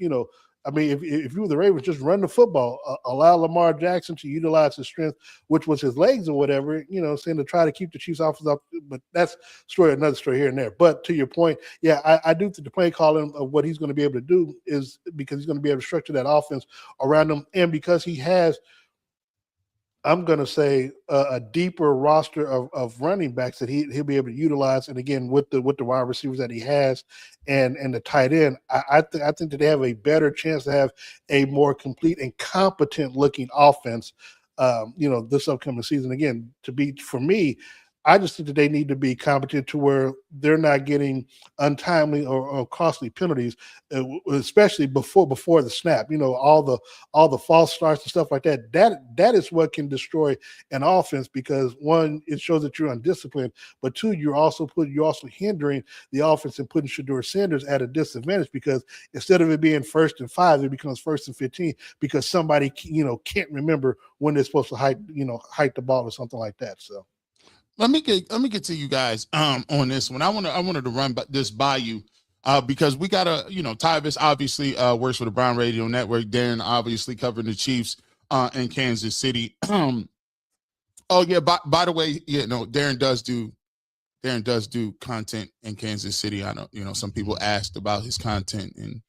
if you were the Ravens, just run the football, allow Lamar Jackson to utilize his strength, which was his legs or whatever, saying to try to keep the Chiefs offense up. But that's another story here and there. But to your point, yeah, I do think the play calling of what he's going to be able to do is because he's going to be able to structure that offense around him. And because he has, I'm going to say, a deeper roster of running backs that he'll be able to utilize. And again, with the wide receivers that he has and the tight end, I think that they have a better chance to have a more complete and competent looking offense, this upcoming season. Again, for me, I just think that they need to be competent to where they're not getting untimely or costly penalties, especially before the snap. All the false starts and stuff like that. That is what can destroy an offense because one, it shows that you're undisciplined, but two, you're also hindering the offense and putting Shedeur Sanders at a disadvantage because instead of it being 1st and 5, it becomes 1st and 15 because somebody can't remember when they're supposed to hike the ball or something like that. So. Let me get to you guys on this one. I wanted to run this by you because we got Tyvis obviously works for the Brown Radio Network. Darren obviously covering the Chiefs in Kansas City. Oh yeah, by the way, Darren does do content in Kansas City. I know, some people asked about his content and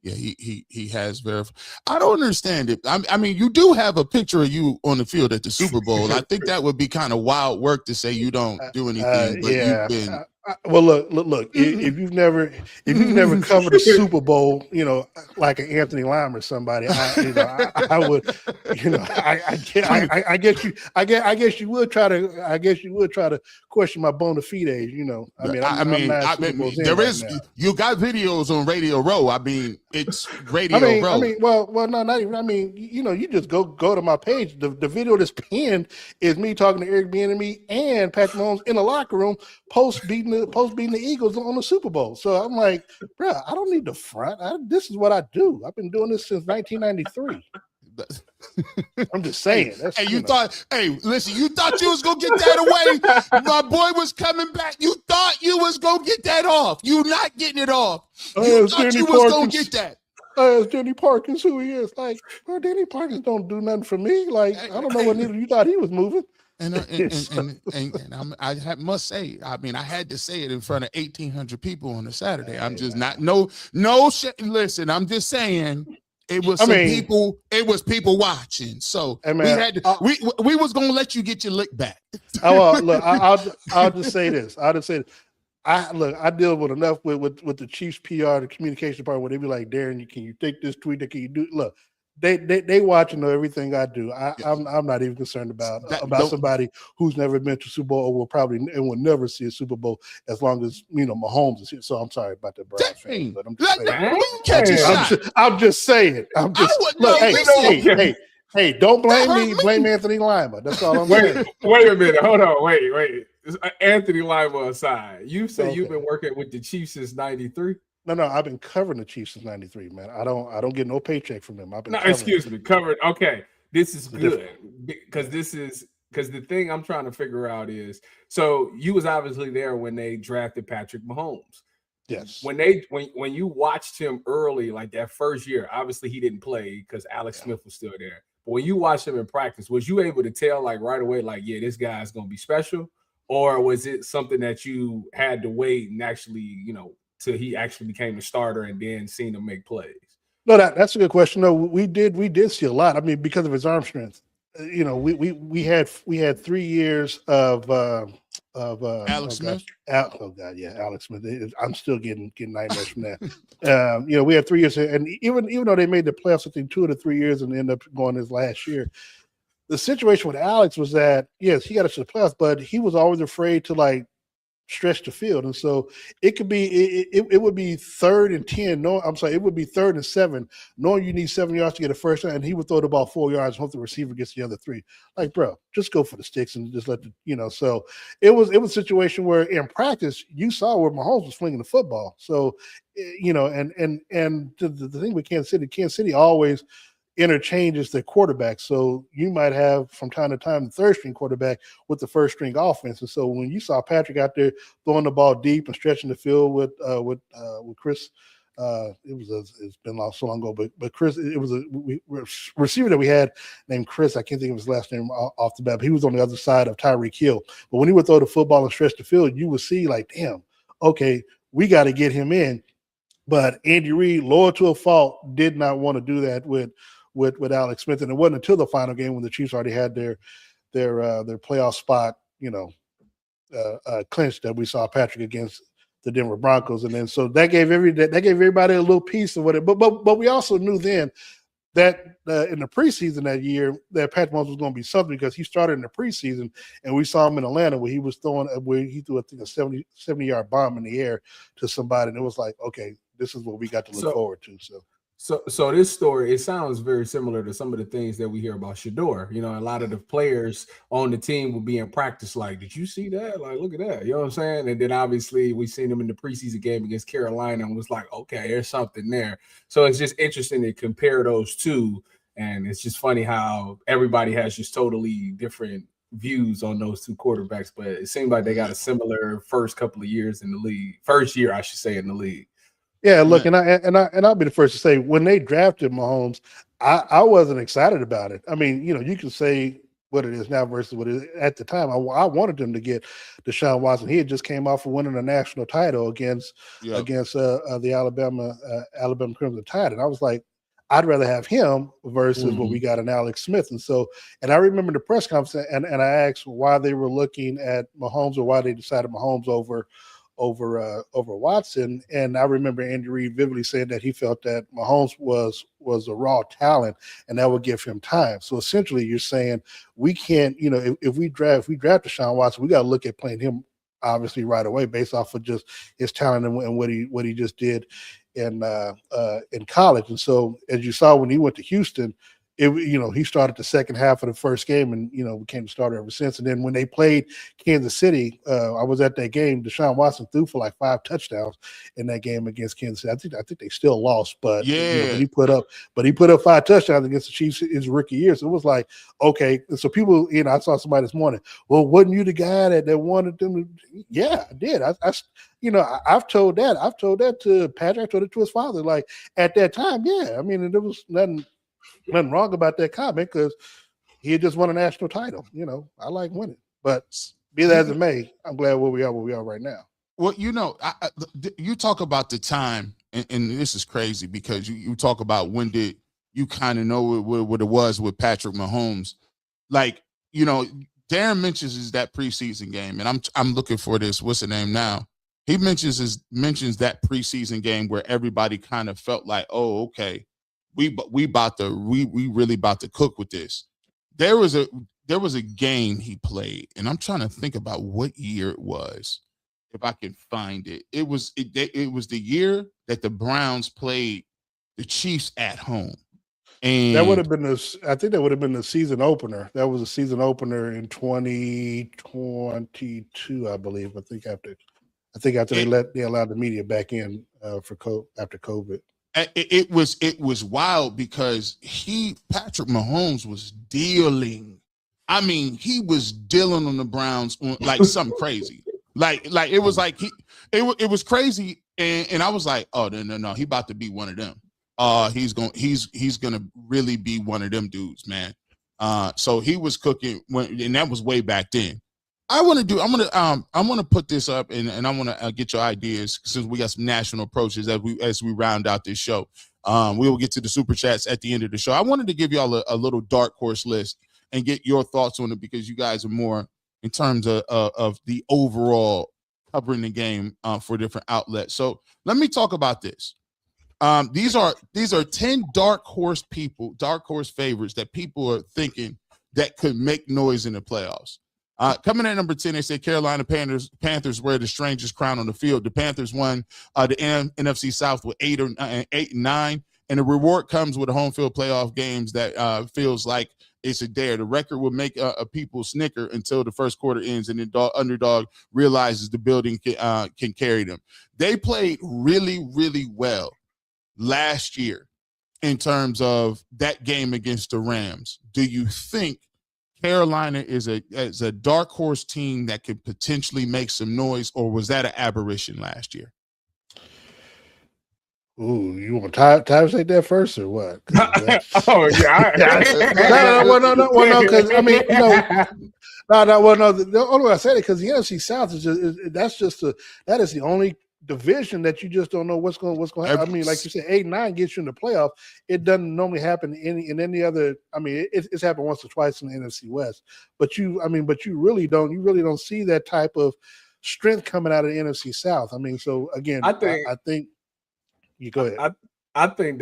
yeah, he has verified. I don't understand it. I mean, you do have a picture of you on the field at the Super Bowl. I think that would be kind of wild work to say you don't do anything, but you've been. Well, look. If you've never covered a Super Bowl, like an Anthony Lyon or somebody, I would, I guess you would try to question my bona fides. There is you got videos on Radio Row. I mean, it's Radio Row. Well, no, not even. You just go to my page. The video that's pinned is me talking to Eric Bieniemy and Patrick Mahomes in the locker room post beating the Eagles on the Super Bowl. So I'm like, bro, I don't need to front. This is what I do. I've been doing this since 1993. I'm just saying. Hey, you thought you was gonna get that away. My boy was coming back. You thought you was gonna get that off. You not getting it off. You thought you was gonna get that. It's Danny Parkins, who he is. Like, bro, Danny Parkins don't do nothing for me. Like, I don't know what needle you thought he was moving. And I must say, I mean, I had to say it in front of 1,800 people on a Saturday. I'm just not no shit. Listen, I'm just saying it was people. It was people watching, so we had to. We was gonna let you get your lick back. Look, I'll just say this. I deal with enough with the Chiefs PR, the communication department, where they be like, Darren, can you take this tweet? Can you do? Look, they watch and know everything I do. I'm not even concerned about somebody who's never been to Super Bowl or will never see a Super Bowl as long as Mahomes is here. So I'm sorry about that, Browns fans, but I'm just saying. Hey, don't blame me. Blame Anthony Lima. That's all I'm saying. Wait a minute. Hold on. Wait. Anthony Lima aside, you say you've been working with the Chiefs since '93. No, I've been covering the Chiefs since '93, man. I don't get no paycheck from them. Covered. Okay, this is good because the thing I'm trying to figure out is, so you was obviously there when they drafted Patrick Mahomes. Yes. When you watched him early, like that first year, obviously he didn't play because Alex Smith was still there. But when you watched him in practice, was you able to tell like right away, like, yeah, this guy's gonna be special? Or was it something that you had to wait and actually, till he actually became a starter and then seen him make plays? No, that's a good question. No, we did see a lot. I mean, because of his arm strength. We had 3 years of Alex Smith. Alex Smith. I'm still getting nightmares from that. We had 3 years, and even though they made the playoffs, I think 2 of the 3 years, and ended up going his last year. The situation with Alex was that yes, he got us to the playoffs, but he was always afraid to like stretch the field, and so it would be 3rd and 10. No, I'm sorry, it would be 3rd and 7, knowing you need 7 yards to get a first down, and he would throw the ball 4 yards, hope the receiver gets the other 3. Like, bro, just go for the sticks and just let the So it was a situation where in practice you saw where Mahomes was flinging the football. So and the thing with Kansas City always interchanges their quarterback. So you might have from time to time the 3rd string quarterback with the 1st string offense. And so when you saw Patrick out there throwing the ball deep and stretching the field with Chris, it's been so long ago, but Chris, it was a receiver that we had named Chris. I can't think of his last name off the bat, but he was on the other side of Tyreek Hill. But when he would throw the football and stretch the field, you would see like, damn, okay, we got to get him in. But Andy Reid, loyal to a fault, did not want to do that with Alex Smith, and it wasn't until the final game when the Chiefs already had their playoff spot, clinched, that we saw Patrick against the Denver Broncos, and then so that gave everybody a little piece of it. But we also knew then that in the preseason that year that Patrick Mahomes was going to be something, because he started in the preseason, and we saw him in Atlanta where he threw I think a 70-yard bomb in the air to somebody, and it was like, okay, this is what we got to look forward to. So this story, it sounds very similar to some of the things that we hear about Shedeur. A lot of the players on the team will be in practice like, did you see that? Like, look at that. You know what I'm saying? And then obviously we seen him in the preseason game against Carolina and was like, okay, there's something there. So it's just interesting to compare those two. And it's just funny how everybody has just totally different views on those two quarterbacks. But it seemed like they got a similar first couple of years in the league. First year, I should say, in the league. Yeah, look, and I'll be the first to say, when they drafted Mahomes, I wasn't excited about it. I mean, you can say what it is now versus what it is at the time. I wanted them to get Deshaun Watson. He had just came off of winning a national title against the Alabama Crimson Tide, and I was like, I'd rather have him versus what we got in Alex Smith. And I remember the press conference, and I asked why they were looking at Mahomes, or why they decided Mahomes over Watson. And I remember Andy Reid vividly saying that he felt that Mahomes was a raw talent, and that would give him time. So essentially you're saying we can't, if we draft Deshaun Watson, we got to look at playing him obviously right away based off of just his talent and what he just did in college. And so as you saw when he went to Houston, he started the second half of the first game and, became the starter ever since. And then when they played Kansas City, I was at that game. Deshaun Watson threw for like 5 touchdowns in that game against Kansas City. I think they still lost, but he put up 5 touchdowns against the Chiefs his rookie year. So it was like, okay. So people, I saw somebody this morning, well, wasn't you the guy that wanted them to? Yeah, I did. I've told that. I've told that to Patrick. I told it to his father. Like at that time, yeah. I mean, there was nothing wrong about that comment, because he had just won a national title. I like winning, but be that as it may, I'm glad where we are right now. Well, you talk about the time, and this is crazy because you talk about when did you kind of know what it was with Patrick Mahomes. Like, Darren mentions that preseason game, and I'm looking for this. What's the name now? He mentions that preseason game where everybody kind of felt like, oh, okay, we really about to cook with this. There was a game he played, and I'm trying to think about what year it was, if I can find it. It was the year that the Browns played the Chiefs at home, and that would have been I think that would have been the season opener. That was a season opener in 2022, I believe. I think after they allowed the media back in after COVID. It was wild because Patrick Mahomes was dealing. I mean, he was dealing on the Browns on like something crazy. Like it was like it was crazy And I was like, oh no, he about to be one of them. He's gonna really be one of them dudes, man. So he was cooking and that was way back then. I'm gonna put this up and I want to get your ideas since we got some national approaches as we round out this show. We will get to the super chats at the end of the show. I wanted to give y'all a little dark horse list and get your thoughts on it because you guys are more in terms of the overall covering the game for different outlets. So let me talk about this. These are 10 dark horse favorites that people are thinking that could make noise in the playoffs. Coming at number 10, they say Carolina Panthers wear the strangest crown on the field. The Panthers won the NFC South with 8 and 9, and the reward comes with a home field playoff games that feels like it's a dare. The record will make people snicker until the first quarter ends and the underdog realizes the building can carry them. They played really, really well last year in terms of that game against the Rams. Do you think Carolina is a dark horse team that could potentially make some noise, or was that an aberration last year? Ooh, you want Ty say that first or what? Oh yeah. No, because I mean, the only way I said it because the NFC South is that is the only division that you just don't know what's going to happen. I mean, like you said, 8 and 9 gets you in the playoff. It doesn't normally happen in any other. I mean, it's happened once or twice in the NFC West, but you really don't see that type of strength coming out of the NFC South. I mean, so again, I think you go ahead. I think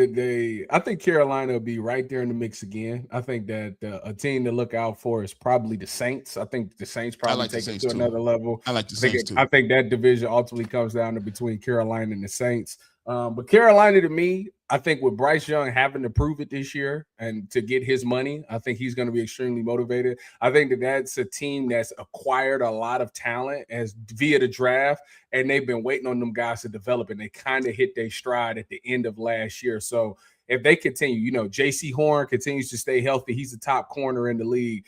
Carolina will be right there in the mix again. I think that a team to look out for is probably the Saints. I think the Saints probably take it to another level. I like the Saints too. I think that division ultimately comes down to between Carolina and the Saints. But Carolina, to me, I think with Bryce Young having to prove it this year and to get his money, I think he's going to be extremely motivated. I think that's a team that's acquired a lot of talent via the draft, and they've been waiting on them guys to develop, and they kind of hit their stride at the end of last year. So if they continue, J.C. Horn continues to stay healthy. He's the top corner in the league.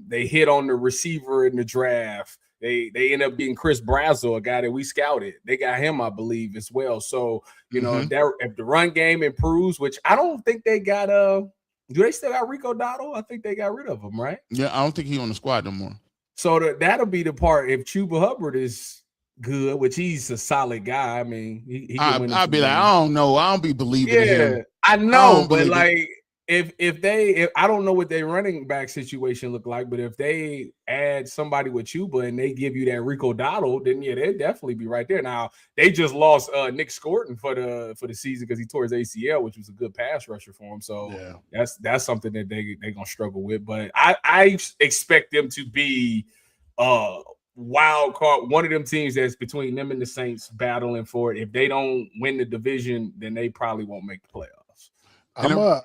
They hit on the receiver in the draft. They end up being Chris Brazzell, a guy that we scouted. They got him, I believe, as well. So, if the run game improves, which I don't think they got do they still got Rico Dotto? I think they got rid of him, right? Yeah, I don't think he's on the squad no more. So that'll be the part if Chuba Hubbard is good, which he's a solid guy. I mean, he can I'd be like, I don't know. I don't be believing in him. I know, but like if I don't know what their running back situation look like, but if they add somebody with Chuba and they give you that Rico Dotto, then yeah, they'd definitely be right there. Now they just lost Nick Scorton for the season because he tore his ACL, which was a good pass rusher for him. So that's something that they're gonna struggle with. But I expect them to be wild card, one of them teams that's between them and the Saints battling for it. If they don't win the division, then they probably won't make the playoffs. I'm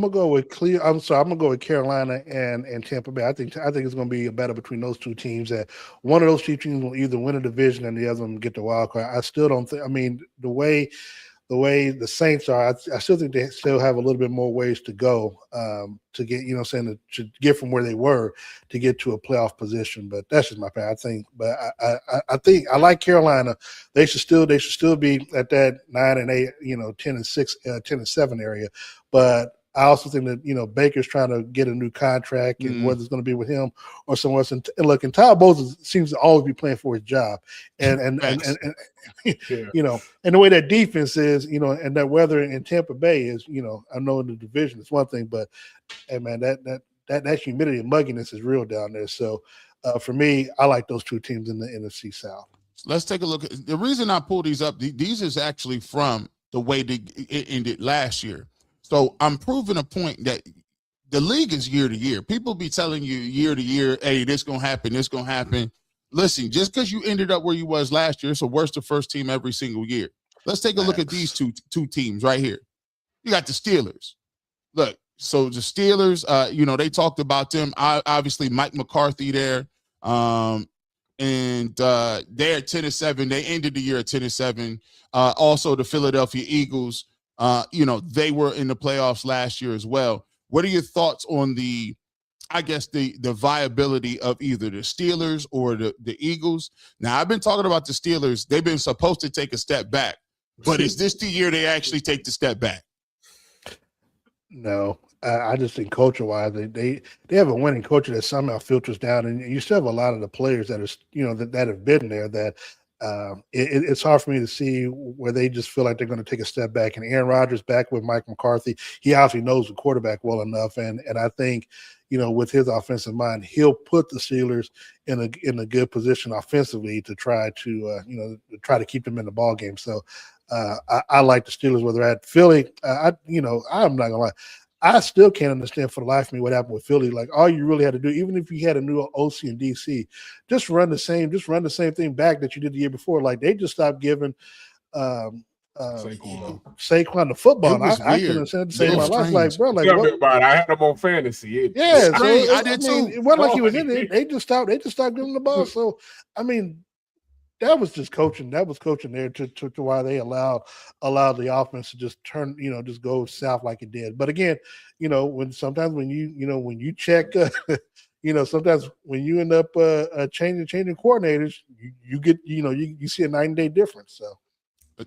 gonna go with I'm gonna go with Carolina and Tampa Bay. I think it's gonna be a battle between those two teams. That one of those two teams will either win a division and the other one get the wild card. I still don't think. I mean, the way the Saints are, I still think they still have a little bit more ways to go to get, to get from where they were to get to a playoff position. But that's just my opinion. I think, but I think I like Carolina. They should still be at that 9 and 8, 10 and 6, 10 and 7 area. But I also think that, Baker's trying to get a new contract and whether it's going to be with him or somewhere else. And look, and Todd Bowles seems to always be playing for his job. And and the way that defense is, and that weather in Tampa Bay is, I know in the division it's one thing, but hey man, that humidity and mugginess is real down there. So for me, I like those two teams in the NFC South. Let's take a look. The reason I pull these up, these is actually from the way it ended last year. So I'm proving a point that the league is year to year. People be telling you year to year, hey, this going to happen, this going to happen. Listen, just because you ended up where you was last year, it's a worse the first team every single year. Let's take a look at these two teams right here. You got the Steelers. Look, so the Steelers, they talked about them. Obviously, Mike McCarthy there. And they're at 10-7. They ended the year at 10-7. Also, the Philadelphia Eagles. They were in the playoffs last year as well. What are your thoughts on the I guess the viability of either the Steelers or the Eagles. Now, I've been talking about the Steelers. They've been supposed to take a step back, but is this the year they actually take the step back? No, I just think culture-wise, they have a winning culture that somehow filters down, and you still have a lot of the players that are that have been there that it's hard for me to see where they just feel like they're going to take a step back. And Aaron Rodgers back with Mike McCarthy, he obviously knows the quarterback well enough, and I think with his offensive mind, he'll put the Steelers in a good position offensively to try to keep them in the ball game. So I like the Steelers where they're at. Philly, I'm not gonna lie, I still can't understand for the life of me what happened with Philly. Like, all you really had to do, even if you had a new OC in DC, just run the same thing back that you did the year before. Like, they just stopped giving Saquon the football. I couldn't understand to save my life. Like, bro, I had him on fantasy. I did too. It wasn't like he was in it. They just stopped giving the ball. So, I mean, that was just coaching. That was coaching there to why they allowed the offense to just turn, just go south like it did. But again, sometimes when you check, sometimes when you end up changing coordinators, you get, you see a 9-day difference. So.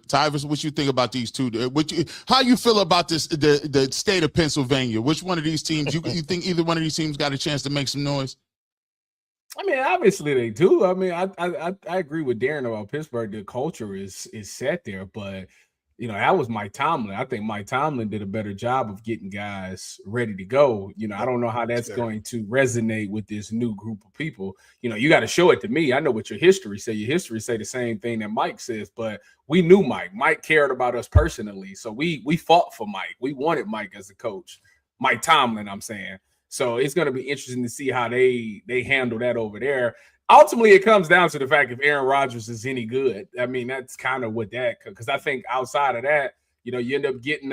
Tyvis, what you think about these two? How you feel about this? The state of Pennsylvania. Which one of these teams you think either one of these teams got a chance to make some noise? I mean, obviously they do. I mean, I agree with Darren about Pittsburgh. The culture is set there, but that was Mike Tomlin. I think Mike Tomlin did a better job of getting guys ready to go. I don't know how that's going to resonate with this new group of people. You got to show it to me. I know what your history say. Your history say the same thing that Mike says, but we knew Mike. Mike cared about us personally, so we fought for Mike. We wanted Mike as a coach. Mike Tomlin, I'm saying. So it's going to be interesting to see how they handle that over there. Ultimately, it comes down to the fact if Aaron Rodgers is any good. I mean, that's kind of what because I think outside of that, you end up getting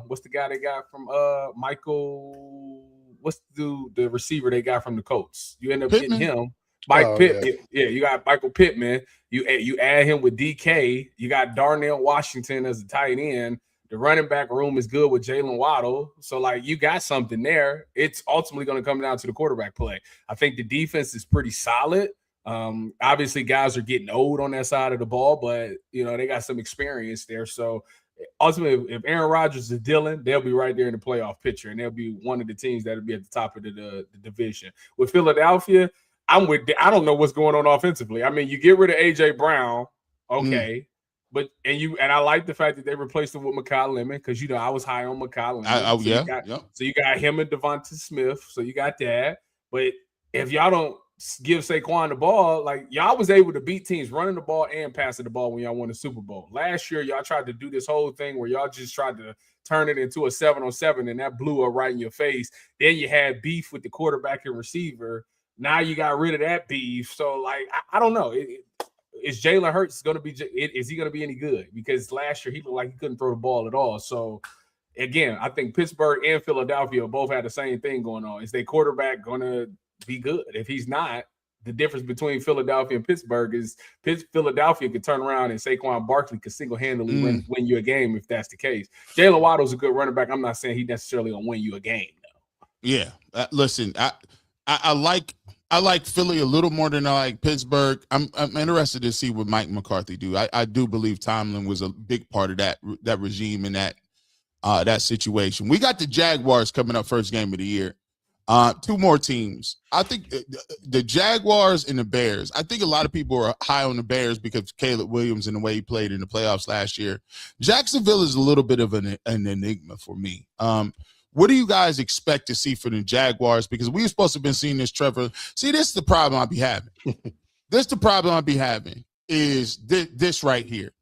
what's the guy they got from Michael? What's the receiver they got from the Colts? You end up Pittman. Getting him, Mike Pittman. Yeah, you got Michael Pittman. You add him with DK. You got Darnell Washington as a tight end. The running back room is good with Jalen Waddle. So, you got something there. It's ultimately going to come down to the quarterback play. I think the defense is pretty solid. Obviously, guys are getting old on that side of the ball, but, they got some experience there. So, ultimately, if Aaron Rodgers is dealing, they'll be right there in the playoff picture, and they'll be one of the teams that will be at the top of the division. With Philadelphia, I don't know what's going on offensively. I mean, you get rid of A.J. Brown, okay. But I like the fact that they replaced him with Mekhi Lemon because I was high on Mekhi Lemon. So you got him and Devonta Smith. So you got that. But if y'all don't give Saquon the ball, y'all was able to beat teams running the ball and passing the ball when y'all won the Super Bowl. Last year, y'all tried to do this whole thing where y'all just tried to turn it into a 7-on-7, and that blew up right in your face. Then you had beef with the quarterback and receiver. Now you got rid of that beef. So I don't know. Is Jalen Hurts going to be? Is he going to be any good? Because last year he looked like he couldn't throw the ball at all. So again, I think Pittsburgh and Philadelphia both had the same thing going on. Is their quarterback going to be good? If he's not, the difference between Philadelphia and Pittsburgh is Philadelphia could turn around and Saquon Barkley could single-handedly win you a game if that's the case. Jalen Waddle's a good running back. I'm not saying he necessarily going to win you a game though. Yeah, listen, I like Philly a little more than I like Pittsburgh. I'm interested to see what Mike McCarthy do. I do believe Tomlin was a big part of that regime and that situation. We got the Jaguars coming up first game of the year. Two more teams. I think the Jaguars and the Bears. I think a lot of people are high on the Bears because of Caleb Williams and the way he played in the playoffs last year. Jacksonville is a little bit of an enigma for me. What do you guys expect to see from the Jaguars? Because we were supposed to have been seeing this, Trevor. See, this is the problem I'll be having. Is this right here.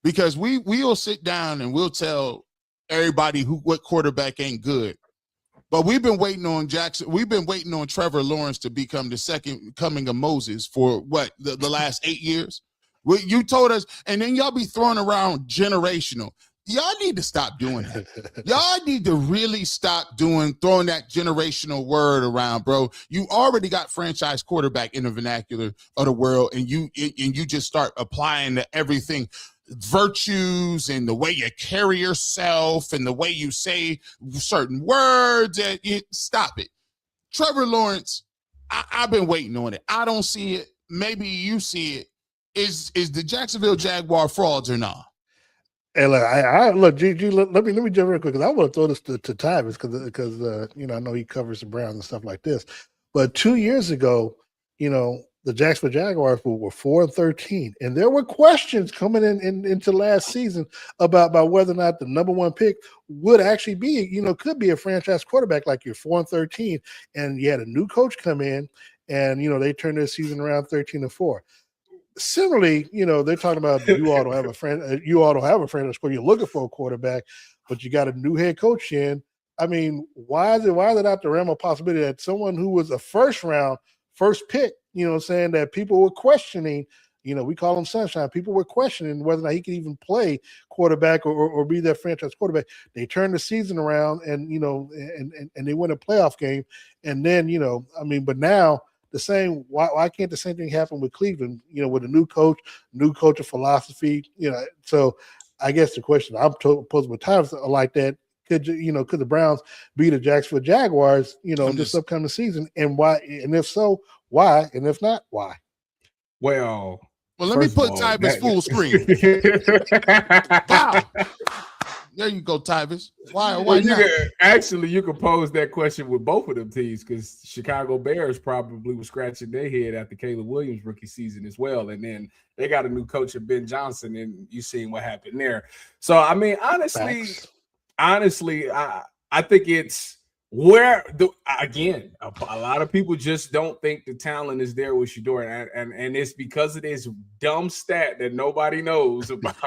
Because we'll sit down and we'll tell everybody what quarterback ain't good. But we've been waiting on Jackson. We've been waiting on Trevor Lawrence to become the second coming of Moses for the last 8 years. You told us, and then y'all be throwing around generational. Y'all need to stop doing that. Y'all need to really stop throwing that generational word around, bro. You already got franchise quarterback in the vernacular of the world, and you just start applying to everything, virtues and the way you carry yourself and the way you say certain words. Stop it. Trevor Lawrence, I've been waiting on it. I don't see it. Maybe you see it. Is the Jacksonville Jaguar frauds or not? Hey, look, look, GG. Let me jump real quick because I want to throw this to Tyvis because I know he covers the Browns and stuff like this. But 2 years ago, the Jacksonville Jaguars were 4-13, and there were questions coming into last season about whether or not the number one pick would actually be, could be a franchise quarterback. Like you're 4-13, and you had a new coach come in, and they turned their season around 13-4. Similarly, they're talking about you all don't have a franchise quarterback. You're looking for a quarterback, but you got a new head coach in. I mean, why is it out the realm of possibility that someone who was a first pick, saying that people were questioning, we call him Sunshine. People were questioning whether or not he could even play quarterback or be their franchise quarterback. They turned the season around and they win a playoff game. And then, but now why can't the same thing happen with Cleveland, with a new coach of philosophy, so I guess the question I'm posing with times like that, could the Browns beat the Jacksonville Jaguars, this upcoming season, and why? And if so, why? And if not, why? Well, let me put Tyvis full screen. Wow. There you go, Tyvis. Why not? You could pose that question with both of them teams because Chicago Bears probably was scratching their head after Caleb Williams' rookie season as well. And then they got a new coach of Ben Johnson, and you seen what happened there. So, I mean, honestly, I think it's where again, a lot of people just don't think the talent is there with Shedeur, and it's because of this dumb stat that nobody knows about.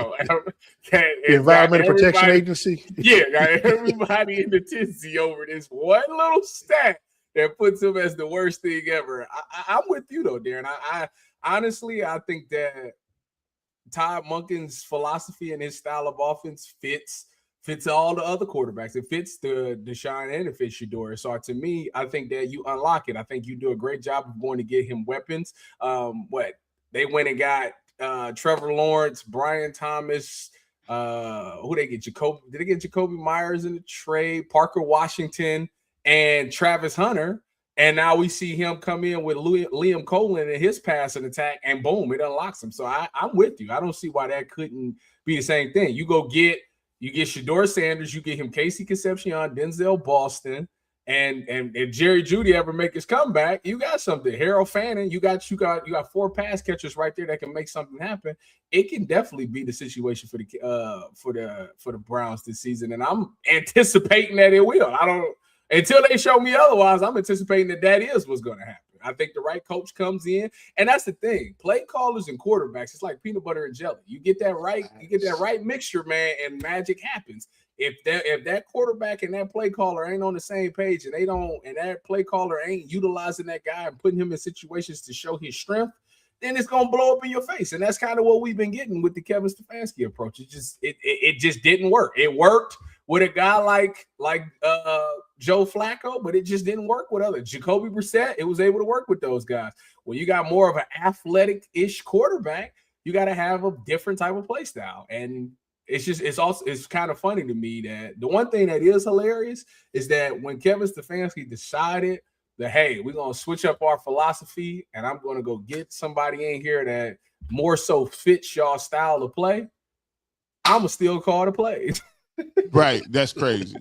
The Environmental Protection Agency. Yeah, got everybody in the tizzy over this one little stat that puts him as the worst thing ever. I'm with you though, Darren. I honestly, I think that Todd Monken's philosophy and his style of offense fits all the other quarterbacks. It fits the Deshaun and it fits Shedeur. So to me, I think that you unlock it. I think you do a great job of going to get him weapons. They went and got Trevor Lawrence, Brian Thomas, who they get? Jacoby? Did they get Jacoby Myers in the trade? Parker Washington and Travis Hunter. And now we see him come in with Liam Cohen and his passing attack, and boom, it unlocks him. So I'm with you. I don't see why that couldn't be the same thing. You get Shedeur Sanders, you get him Casey Concepcion, Denzel Boston, and if Jerry Jeudy ever make his comeback, you got something. Harold Fannin, you got 4 pass catchers right there that can make something happen. It can definitely be the situation for the Browns this season, and I'm anticipating that it will. Until they show me otherwise, I'm anticipating that is what's going to happen. I think the right coach comes in, and that's the thing. Play callers and quarterbacks, it's like peanut butter and jelly. You get that right mixture, man, and magic happens. If that quarterback and that play caller ain't on the same page, and that play caller ain't utilizing that guy and putting him in situations to show his strength, then it's gonna blow up in your face. And that's kind of what we've been getting with the Kevin Stefanski approach. It just didn't work. It worked with a guy like Joe Flacco, but it just didn't work with others. Jacoby Brissett, it was able to work with those guys. When you got more of an athletic-ish quarterback, you got to have a different type of play style. And it's kind of funny to me that the one thing that is hilarious is that when Kevin Stefanski decided that, hey, we're going to switch up our philosophy and I'm going to go get somebody in here that more so fits y'all style of play, I'm going to still call the play. Right. That's crazy.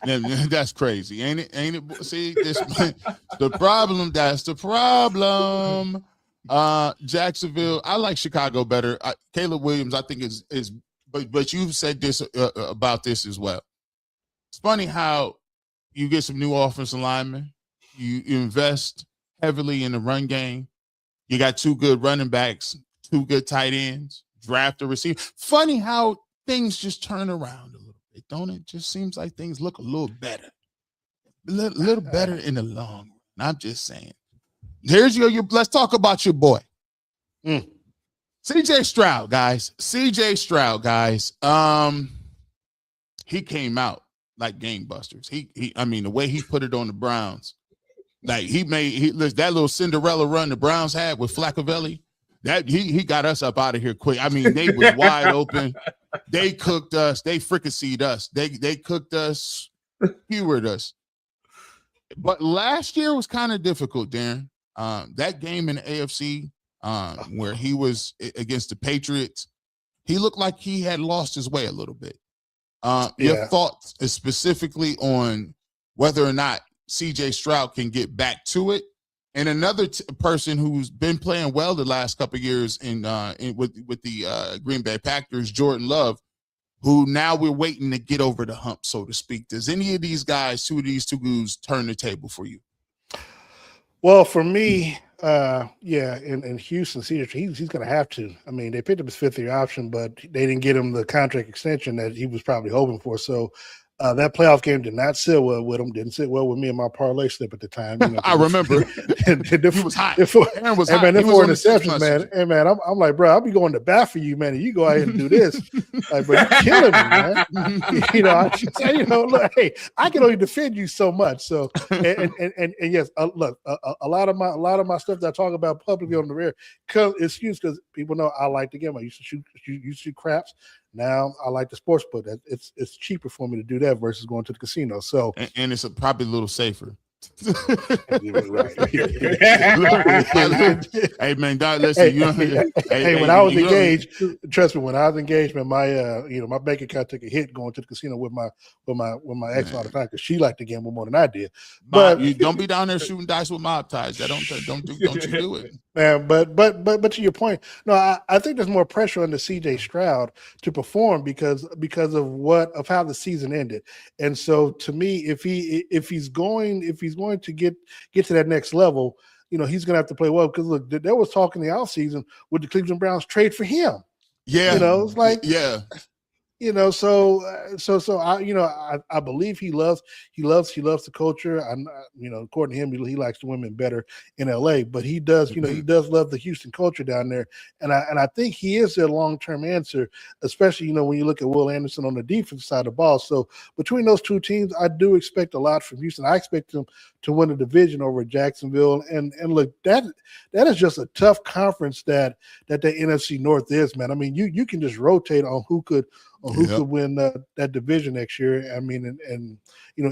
That's crazy. Ain't it? See, the problem. That's the problem. Jacksonville, I like Chicago better. Caleb Williams, I think is but you've said this about this as well. It's funny how you get some new offensive linemen, you invest heavily in the run game. You got 2 good running backs, 2 good tight ends, draft a receiver. Funny how things just turn around a little bit, don't it? Just seems like things look a little better. A little better in the long run. I'm just saying. Here's your let's talk about your boy. CJ Stroud, guys. He came out like gangbusters. I mean, the way he put it on the Browns, like that little Cinderella run the Browns had with Flaccavelli, that he got us up out of here quick. I mean, they was wide open. They cooked us. They fricasseed us. They cooked us, skewered us. But last year was kind of difficult, Darren. That game in the AFC where he was against the Patriots, he looked like he had lost his way a little bit. Your thoughts specifically on whether or not CJ Stroud can get back to it? And another person who's been playing well the last couple of years with the Green Bay Packers, Jordan Love, who now we're waiting to get over the hump, so to speak. Does any of these guys, two of these two dudes, turn the table for you? Well, for me, in Houston, he's going to have to. I mean, they picked up his fifth-year option, but they didn't get him the contract extension that he was probably hoping for. So that playoff game did not sit well with him. Didn't sit well with me and my parlay slip at the time. You know, I remember. He was hot. Aaron was hot. Man, them 4 interceptions, man. Hey, man, I'm like, bro, I'll be going to bat for you, man. And you go ahead and do this. Like, bro, you're killing me, man. Look, hey, I can only defend you so much. So, and yes, look, a lot of my stuff that I talk about publicly on the air excuse because people know I like the game. I used to shoot craps. Now I like the sports book. It's cheaper for me to do that versus going to the casino. So and it's probably a little safer. Right. Hey man, listen. When I was engaged, trust me, when I was engaged, man, my bank account took a hit going to the casino with my ex all the time because she liked the gamble more than I did. But you don't be down there shooting dice with mob ties. Don't you do it, man. But to your point, no, I think there's more pressure on the CJ Stroud to perform because of how the season ended. And so to me, if he's going to get to that next level, he's going to have to play well because look, there was talk in the offseason would the Cleveland Browns trade for him? Yeah. It's like, yeah. So I believe he loves the culture. According to him, he likes the women better in LA, but he does, he does love the Houston culture down there. And I think he is their long-term answer, especially, when you look at Will Anderson on the defensive side of the ball. So between those two teams, I do expect a lot from Houston. I expect them to win the division over Jacksonville. And look, that is just a tough conference that the NFC North is, man. I mean, you can just rotate on who could win that division next year. I mean, and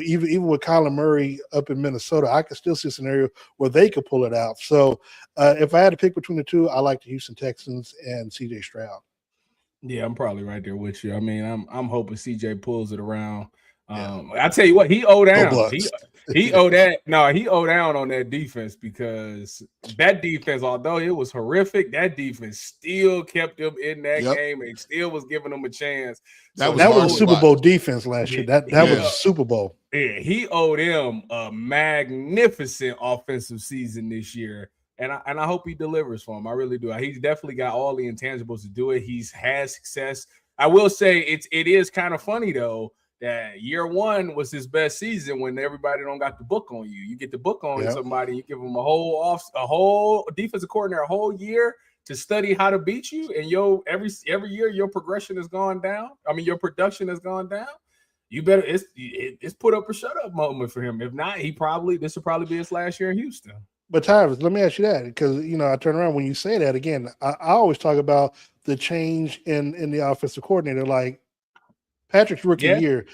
even with Kyler Murray up in Minnesota, I could still see a scenario where they could pull it out. So if I had to pick between the two, I like the Houston Texans and CJ Stroud. Yeah, I'm probably right there with you. I mean, I'm hoping CJ pulls it around. I tell you what, he owed down. He owed that. No, he owed down on that defense because that defense, although it was horrific, that defense still kept them in that game and still was giving them a chance. That was a Super Bowl defense last year. That was a Super Bowl. Yeah, he owed them a magnificent offensive season this year. And I hope he delivers for him. I really do. He's definitely got all the intangibles to do it. He's had success. I will say it is kind of funny though that year one was his best season when everybody don't got the book on you. You get the book on somebody, you give them a whole defensive coordinator a whole year to study how to beat you, and every year your progression has gone down. I mean, your production has gone down. You better it's put up or shut up moment for him. If not, this will probably be his last year in Houston. But Tyrus, let me ask you that because I turn around when you say that again. I always talk about the change in the offensive coordinator, like Patrick's rookie year.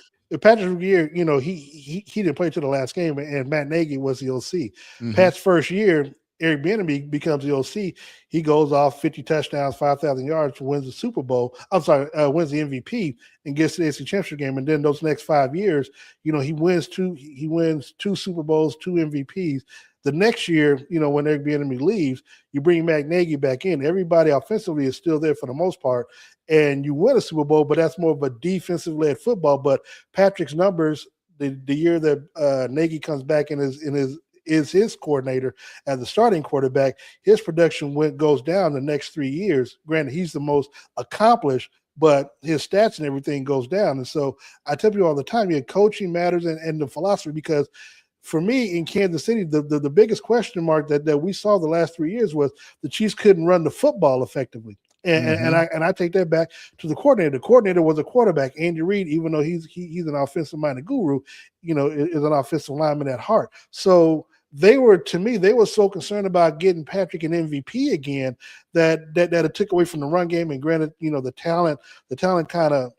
Patrick's rookie year, he didn't play to the last game, and Matt Nagy was the OC. Mm-hmm. Pat's first year, Eric Bieniemy becomes the OC. He goes off 50 touchdowns, 5,000 yards, wins the Super Bowl. Wins the MVP and gets to the AFC Championship game. And then those next 5 years, he wins two Super Bowls, 2 MVPs. The next year, when Eric Bieniemy leaves, you bring Matt Nagy back in. Everybody offensively is still there for the most part, and you win a Super Bowl, but that's more of a defensive-led football. But Patrick's numbers, the year that Nagy comes back is his coordinator as the starting quarterback, his production goes down the next 3 years. Granted, he's the most accomplished, but his stats and everything goes down. And so I tell people all the time, coaching matters and the philosophy, because for me in Kansas City, the biggest question mark that we saw the last 3 years was the Chiefs couldn't run the football effectively. And I take that back to the coordinator. The coordinator was a quarterback. Andy Reid, even though he's an offensive-minded guru, is an offensive lineman at heart. So they were so concerned about getting Patrick an MVP again that it took away from the run game. And granted, the talent kind of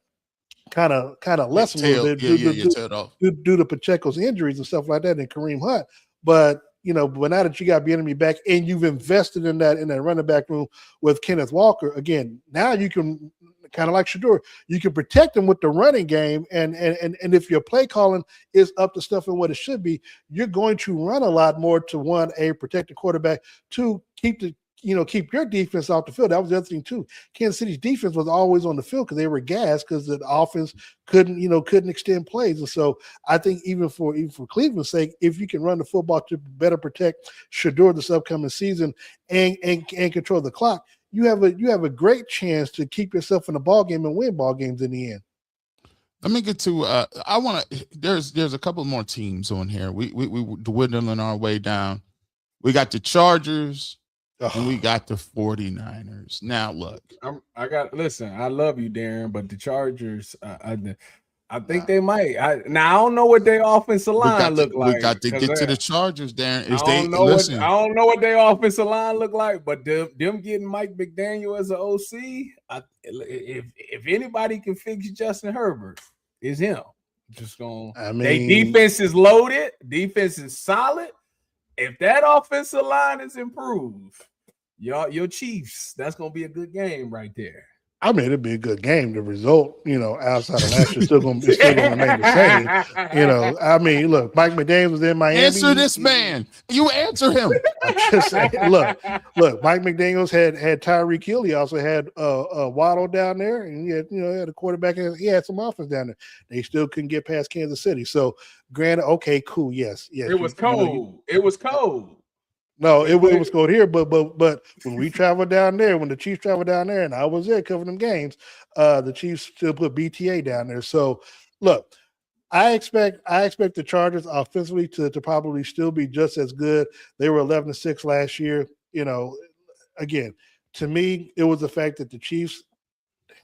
kind of lessen a little bit due to Pacheco's injuries and stuff like that, and Kareem Hunt. But but now that you got Bieniemy back and you've invested in that running back room with Kenneth Walker, again, now you can kind of like Shedeur, you can protect him with the running game, and if your play calling is up to stuff and what it should be, you're going to run a lot more to protect the quarterback, to keep your defense off the field. That was the other thing too. Kansas City's defense was always on the field because they were gassed because the offense couldn't extend plays. And so I think even for Cleveland's sake, if you can run the football to better protect Shedeur this upcoming season and control the clock, you have a great chance to keep yourself in the ball game and win ball games in the end. Let me get to there's a couple more teams on here. We dwindling our way down. We got the Chargers. And we got the 49ers. Now, look. I love you, Darren, but the Chargers, I think they might. I don't know what their offensive line look like. We got to get to the Chargers, Darren. I don't know what their offensive line look like, but them getting Mike McDaniel as an OC, if anybody can fix Justin Herbert, it's him. Their defense is loaded. Defense is solid. If that offensive line is improved, your Chiefs, that's going to be a good game right there. I mean, it'd be a good game. The result, outside of last year, still going to remain the same. I mean, look, Mike McDaniel was in Miami. Answer this man. You answer him. I'm just saying, look, Mike McDaniel's had Tyreek Hill. He also had Waddle down there, and he had a quarterback, and he had some offense down there. They still couldn't get past Kansas City. So, granted, okay, cool, yes. It was cold. It was cold. No, it was cold here, but when we traveled down there, when the Chiefs traveled down there, and I was there covering them games, the Chiefs still put BTA down there. So, look, I expect the Chargers offensively to probably still be just as good. They were 11-6 last year. Again, to me, it was the fact that the Chiefs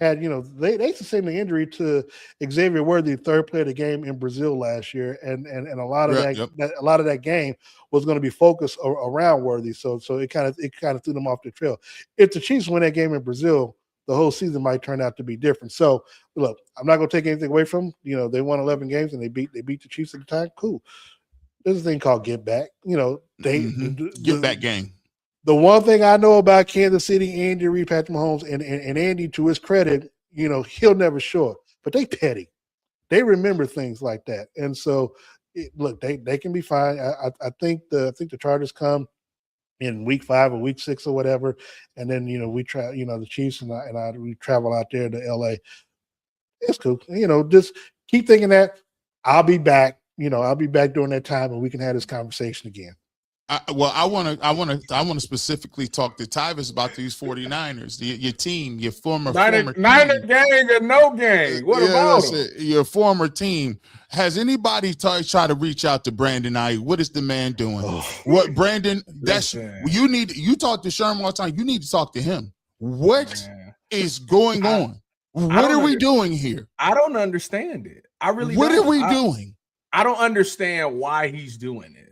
had, they sustained the injury to Xavier Worthy, third player of the game in Brazil last year, and a lot of a lot of that game was going to be focused around Worthy. So it kind of threw them off the trail. If the Chiefs win that game in Brazil, the whole season might turn out to be different. So look, I'm not going to take anything away from them. They won 11 games and they beat the Chiefs at the time. Cool. There's a thing called get back. Get back game. The one thing I know about Kansas City, Andy Reid, Patrick Mahomes, and Andy, to his credit, he'll never show it. But they petty. They remember things like that. And so, look, they can be fine. I think the Chargers come in week 5 or week 6 or whatever, and then we try. The Chiefs we travel out there to LA. It's cool. Just keep thinking that I'll be back. I'll be back during that time, and we can have this conversation again. I want to specifically talk to Tyvis about these 49ers, your team, your former Niner gang or no gang. What about them? Your former team. Has anybody tried to reach out to Brandon Ayuk? What is the man doing? What Brandon? You talk to Sherman all the time. You need to talk to him. What is going on? What are we doing here? I don't understand it. I really. What are we doing? I don't understand why he's doing it.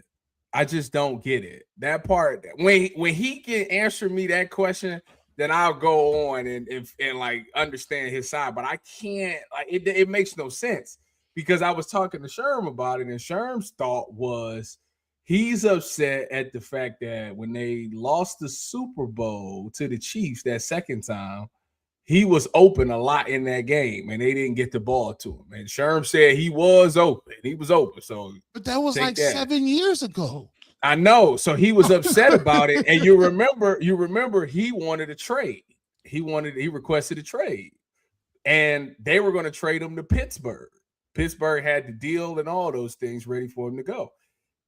I just don't get it. That part, when he can answer me that question, then I'll go on and like understand his side. But I can't. It makes no sense because I was talking to Sherm about it, and Sherm's thought was he's upset at the fact that when they lost the Super Bowl to the Chiefs that second time, he was open a lot in that game, and they didn't get the ball to him. And Sherm said he was open. He was open. So, but that was like 7 years ago. I know. So he was upset about it. And you remember he wanted a trade. He requested a trade, and they were going to trade him to Pittsburgh. Pittsburgh had the deal and all those things ready for him to go.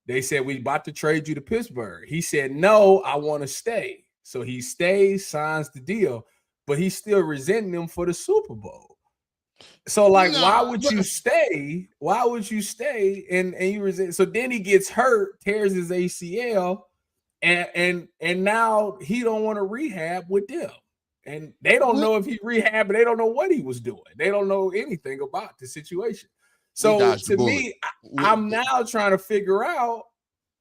They said, we about to trade you to Pittsburgh. He said, no, I want to stay. So he stays, signs the deal. But he's still resenting them for the Super Bowl. So, why would you stay? Why would you stay? And you resent? So then he gets hurt, tears his ACL, and now he don't want to rehab with them. And they don't know if he rehabbed, but they don't know what he was doing. They don't know anything about the situation. So to me, I'm now trying to figure out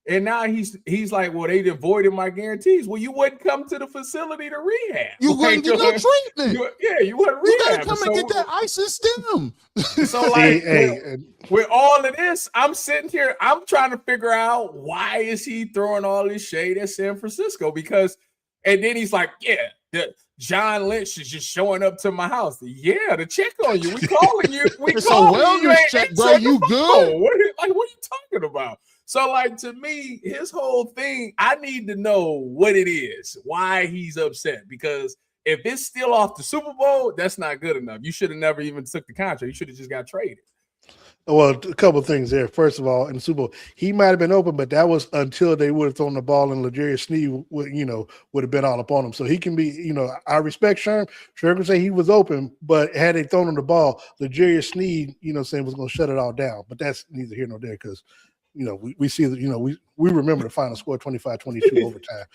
And now he's like, well, they avoided my guarantees. Well, you wouldn't come to the facility to rehab. You wouldn't get no treatment. You wouldn't You rehab. gotta come and get that ISIS stem. So like with all of this, I'm sitting here, I'm trying to figure out why is he throwing all this shade at San Francisco? Because, and then he's like, yeah, John Lynch is just showing up to my house. Yeah, to check on you. We calling you. It's a wellness check, bro. You good? What are you talking about? So, like, to me, his whole thing, I need to know what it is, why he's upset. Because if it's still off the Super Bowl, that's not good enough. You should have never even took the contract. You should have just got traded. Well, a couple of things there. First of all, in the Super Bowl, he might have been open, but that was until they would have thrown the ball and L'Jarius Sneed would have been all up on him. So he can be, I respect Sherm. Sherm can say he was open, but had they thrown him the ball, L'Jarius Sneed, saying was going to shut it all down. But that's neither here nor there because we see that, we remember the final score 25-22 overtime.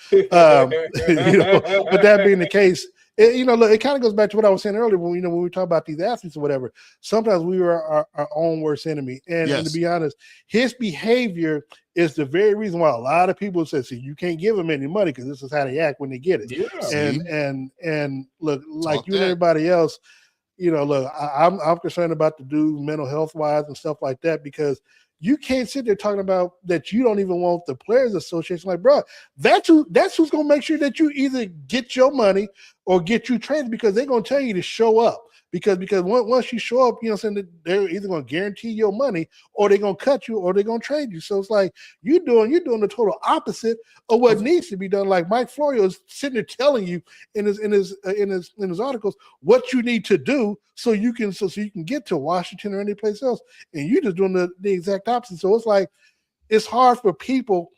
But that being the case, look, it kind of goes back to what I was saying earlier when we talk about these athletes or whatever. Sometimes we are our own worst enemy. And to be honest, his behavior is the very reason why a lot of people say, see, you can't give them any money because this is how they act when they get it. Yeah. And look, like you and everybody else, look, I'm concerned about the dude mental health wise and stuff like that because you can't sit there talking about that you don't even want the Players Association. Like, bro, that's who's going to make sure that you either get your money or get you traded because they're going to tell you to show up. Because once you show up, they're either going to guarantee your money or they're going to cut you or they're going to trade you. So it's like you're doing the total opposite of what needs to be done. Like Mike Florio is sitting there telling you in his articles what you need to do so you can get to Washington or any place else, and you're just doing the exact opposite. So it's like it's hard for people,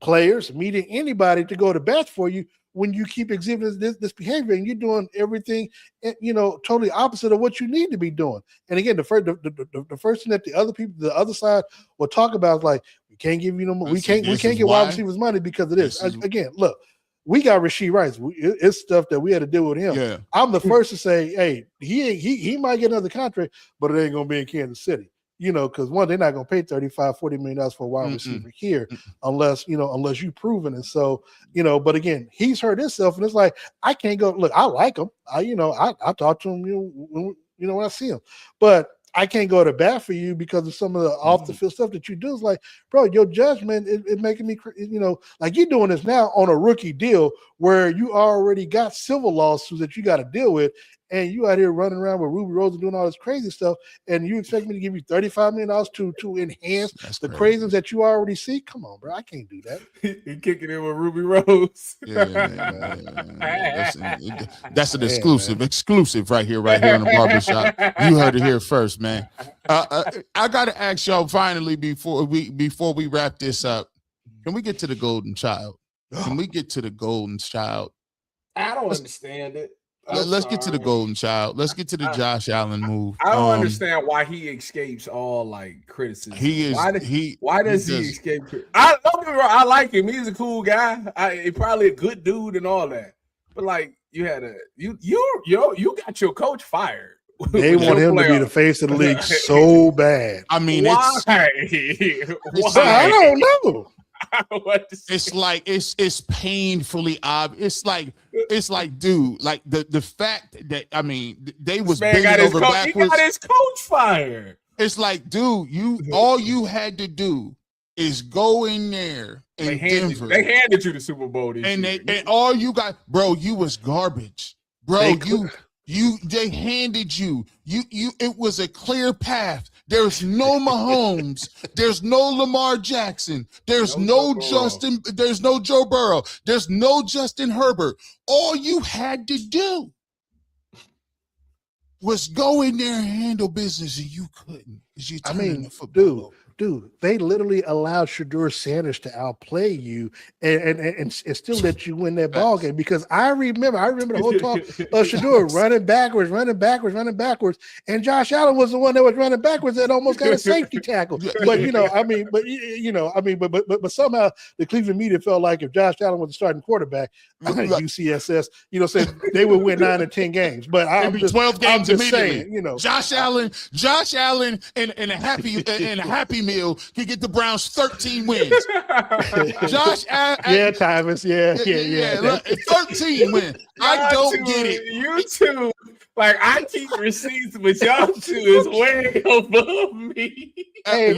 players, media, anybody to go to bat for you when you keep exhibiting this behavior and you're doing everything, totally opposite of what you need to be doing. And again, the first thing that the other side will talk about is like, we can't give you no money. We can't get wide receivers money because of this. Again, look, we got Rashee Rice. It's stuff that we had to deal with him. Yeah. I'm the first to say, hey, he might get another contract, but it ain't gonna be in Kansas City. Because one, they're not going to pay $35-40 million for a wide receiver here unless you proven it. So, but again, he's hurt himself, and it's like, I can't go. Look, I like him. I talk to him, when I see him, but I can't go to bat for you because of some of the off the field stuff that you do. It's like, bro, your judgment is making me, like you're doing this now on a rookie deal where you already got civil lawsuits that you got to deal with. And you out here running around with Ruby Rose and doing all this crazy stuff, and you expect me to give you $35 million to enhance the craziness that you already see? Come on, bro. I can't do that. He kicking in with Ruby Rose. That's an exclusive right here in the barbershop. You heard it here first, man. I got to ask y'all finally before we wrap this up. Can we get to the golden child? Can we get to the golden child? I don't understand it. Let's get to the golden child. Let's get to the Josh Allen move. I don't understand why he escapes all like criticism. Why does he escape? Don't get me wrong, I like him. He's a cool guy. He's probably a good dude and all that. But like you got your coach fired. They want him to be the face of the league so bad. I mean, why? I don't know. It's like it's painfully obvious. It's like, dude, like the fact that they was bending over backwards. He got his coach fired. It's like, dude, all you had to do is go in there in Denver. They handed you the Super Bowl this year. And all you got, bro, you was garbage, bro. They handed you. It was a clear path. There's no Mahomes. There's no Lamar Jackson. There's no Justin. There's no Joe Burrow. There's no Justin Herbert. All you had to do was go in there and handle business, and you couldn't. Dude, they literally allowed Shedeur Sanders to outplay you and still let you win that ball game. Because I remember the whole talk of Shedeur running backwards, and Josh Allen was the one that was running backwards that almost got a safety tackle. But but somehow the Cleveland media felt like if Josh Allen was the starting quarterback, UCSS, said they would win 9 or 10 games. But I'm just 12 games immediately. Saying, Josh Allen, and a happy Meal can get the Browns 13 wins. Josh Allen. Yeah, Tyvis. Yeah. Look, 13 wins. I don't get it. You two, like I keep receipts, but y'all two is way above me. Hey,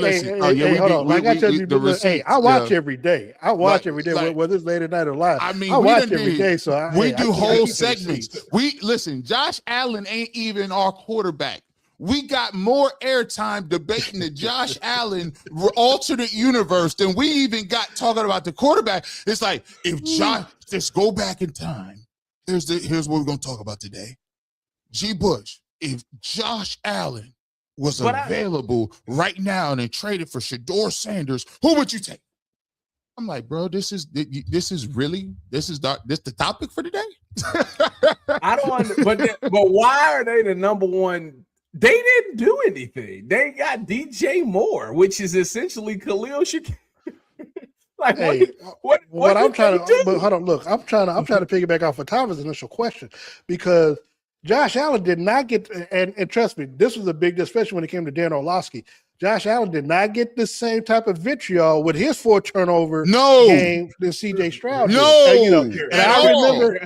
hold on. Like I told you, hey, I watch every day. I watch every day, like, whether it's late at night or live. I mean, I watch every day. So we do whole keep segments. Listen, Josh Allen ain't even our quarterback. We got more airtime debating the Josh Allen alternate universe than we even got talking about the quarterback. It's like, if Josh, just go back in time. Here's what we're going to talk about today. G. Bush, if Josh Allen was available right now and then traded for Shedeur Sanders, who would you take? I'm like, bro, this is the topic for today? I don't but why are they the number one? They didn't do anything. They got DJ Moore, which is essentially Khalil Shakir. Like, hey, what I'm trying to do? But hold on, look, I'm trying to piggyback off of Thomas' initial question, because Josh Allen did not get, and trust me, this was a big deal, especially when it came to Dan Orlovsky. Josh Allen did not get the same type of vitriol with his 4 turnover game than CJ Stroud. And I remember,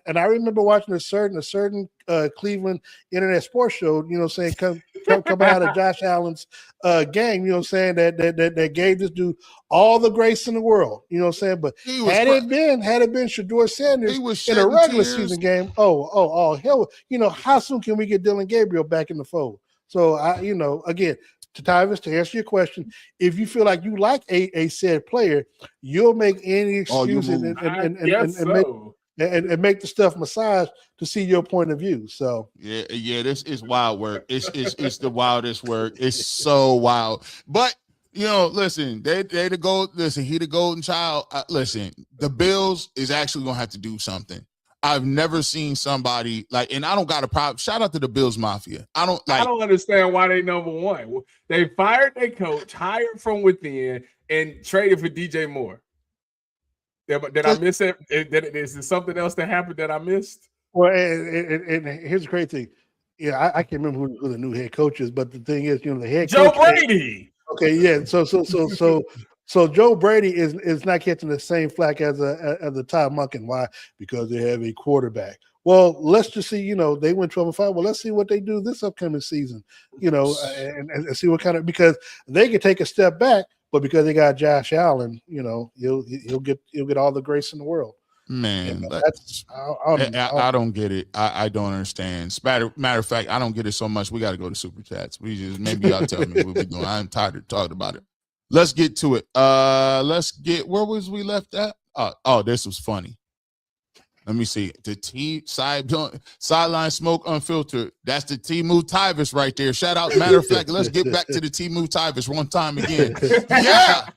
and I remember watching a certain Cleveland internet sports show, saying come out of Josh Allen's game, that gave this dude all the grace in the world, But had it been Shedeur Sanders in a regular season game, hell, how soon can we get Dylan Gabriel back in the fold? So again, to Tyvis, to answer your question, if you feel like you like a said player, you'll make any excuse and make the stuff massage to see your point of view. So yeah, this is wild work. It's the wildest work. It's so wild. But listen, they the gold. Listen, he the golden child. Listen, the Bills is actually gonna have to do something. I've never seen somebody like, and I don't got a problem. Shout out to the Bills Mafia. I don't understand why they number one. They fired their coach, hired from within, and traded for DJ Moore. Did I miss it? Is there something else that happened that I missed? Well, and here's the great thing. Yeah, I can't remember who the new head coach is, but the thing is, the head Joe coach. Brady. Okay, yeah. So Joe Brady is not catching the same flack as a Todd Monken. Why? Because they have a quarterback. Well, let's just see. They went 12-5. Well, let's see what they do this upcoming season. And see what kind of, because they could take a step back, but because they got Josh Allen, he'll get all the grace in the world. Man, I don't get it. I don't understand. Matter of fact, I don't get it so much. We got to go to Super Chats. Maybe y'all tell me what we're doing. I'm tired of talking about it. Let's get to it. Where was we left at? Oh, this was funny. Let me see. The sideline smoke unfiltered. That's the Timu Tyvis right there. Shout out. Matter of fact, let's get back to the Timu Tyvis one time again. Yeah.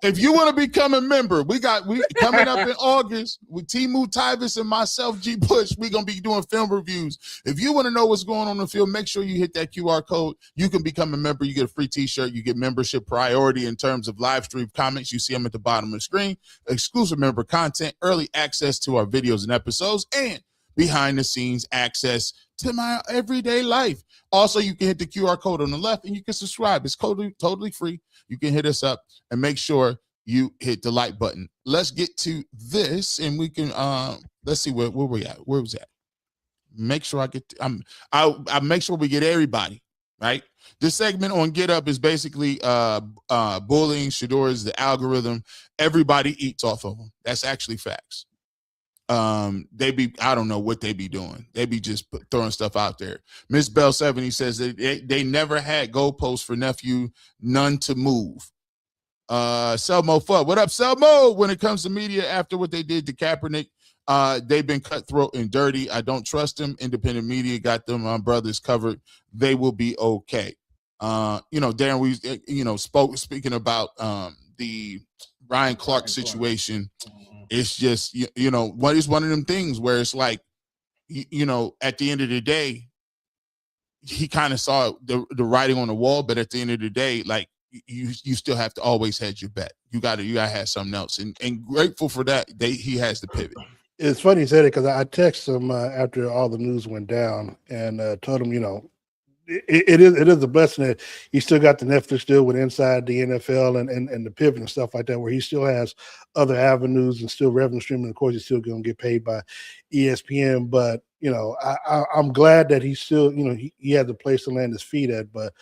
If you want to become a member, we coming up in August with Timu Tyvis and myself, G. Bush. We're gonna be doing film reviews. If you want to know what's going on in the field, make sure you hit that QR code. You can become a member. You get a free T-shirt. You get membership priority in terms of live stream comments. You see them at the bottom of the screen. Exclusive member content, early access to our videos and episodes, and behind the scenes access to my everyday life. Also, you can hit the QR code on the left and you can subscribe. It's totally free. You can hit us up and make sure you hit the like button. Let's get to this and we can let's see where we at. Where was that? Make sure I make sure we get everybody, right? This segment on Get Up is basically bullying. Shedeur is the algorithm. Everybody eats off of them. That's actually facts. I don't know what they be doing. They be just throwing stuff out there. Miss Bell 70 says that they never had goalposts for nephew, none to move. Selmo Fudd, what up, Selmo? When it comes to media, after what they did to Kaepernick, they've been cutthroat and dirty. I don't trust them. Independent media got them brothers covered. They will be okay. Darren, we speaking about the Ryan Clark situation. It's just, what is one of them things where it's like, at the end of the day, he kind of saw the writing on the wall, but at the end of the day, like you still have to always hedge your bet. You gotta have something else, and grateful for that. He has the pivot. It's funny you said it because I texted him after all the news went down and told him, it is a blessing that he still got the Netflix deal with Inside the NFL and the Pivot and stuff like that, where he still has other avenues and still revenue streaming. Of course, he's still going to get paid by ESPN, but I'm glad that he's still, he has a place to land his feet at. But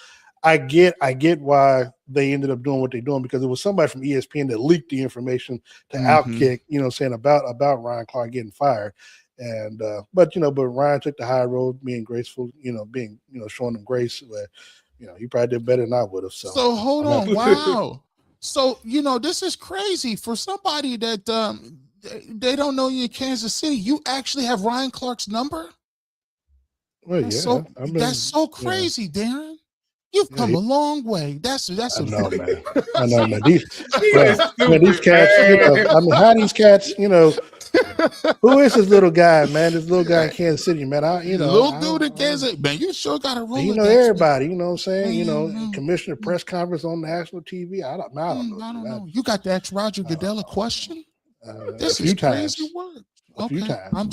I get why they ended up doing what they're doing, because it was somebody from ESPN that leaked the information to Outkick, saying about Ryan Clark getting fired. And but Ryan took the high road, being graceful, being showing them grace. But he probably did better than I would have. So hold on, wow. So this is crazy for somebody that they don't know you in Kansas City. You actually have Ryan Clark's number. Well, that's so crazy, Darren. You've come a long way. That's I know, man. I know, man. These cats, how these cats, who is this little guy, man? This little guy in Kansas City, man. Little dude in Kansas City, man. You sure got a role. Everybody. You know what I'm saying? Commissioner press conference on national TV. I don't know. You got the ex Roger Goodell a question? This is crazy work. Okay. I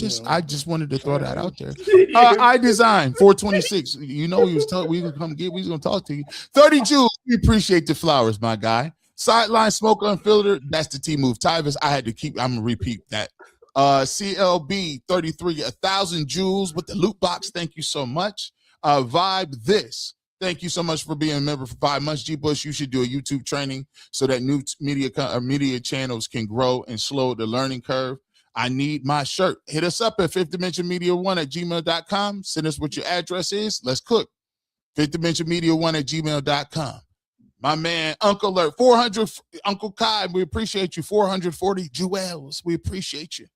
just wanted to throw that out there. iDesign 426. We was gonna talk to you. 30 Jewels. We appreciate the flowers, my guy. Sideline smoke unfiltered. That's the T move. Tyvis. I'm gonna repeat that. CLB 33, 1,000 jewels with the loot box. Thank you so much. Vibe this. Thank you so much for being a member for 5 months. G Bush, you should do a YouTube training so that new media channels can grow and slow the learning curve. I need my shirt. Hit us up at fifthdimensionmedia1@gmail.com. Send us what your address is. Let's cook. fifthdimensionmedia1@gmail.com. My man, Uncle Alert, 400, Uncle Kai, we appreciate you. 440 jewels. We appreciate you.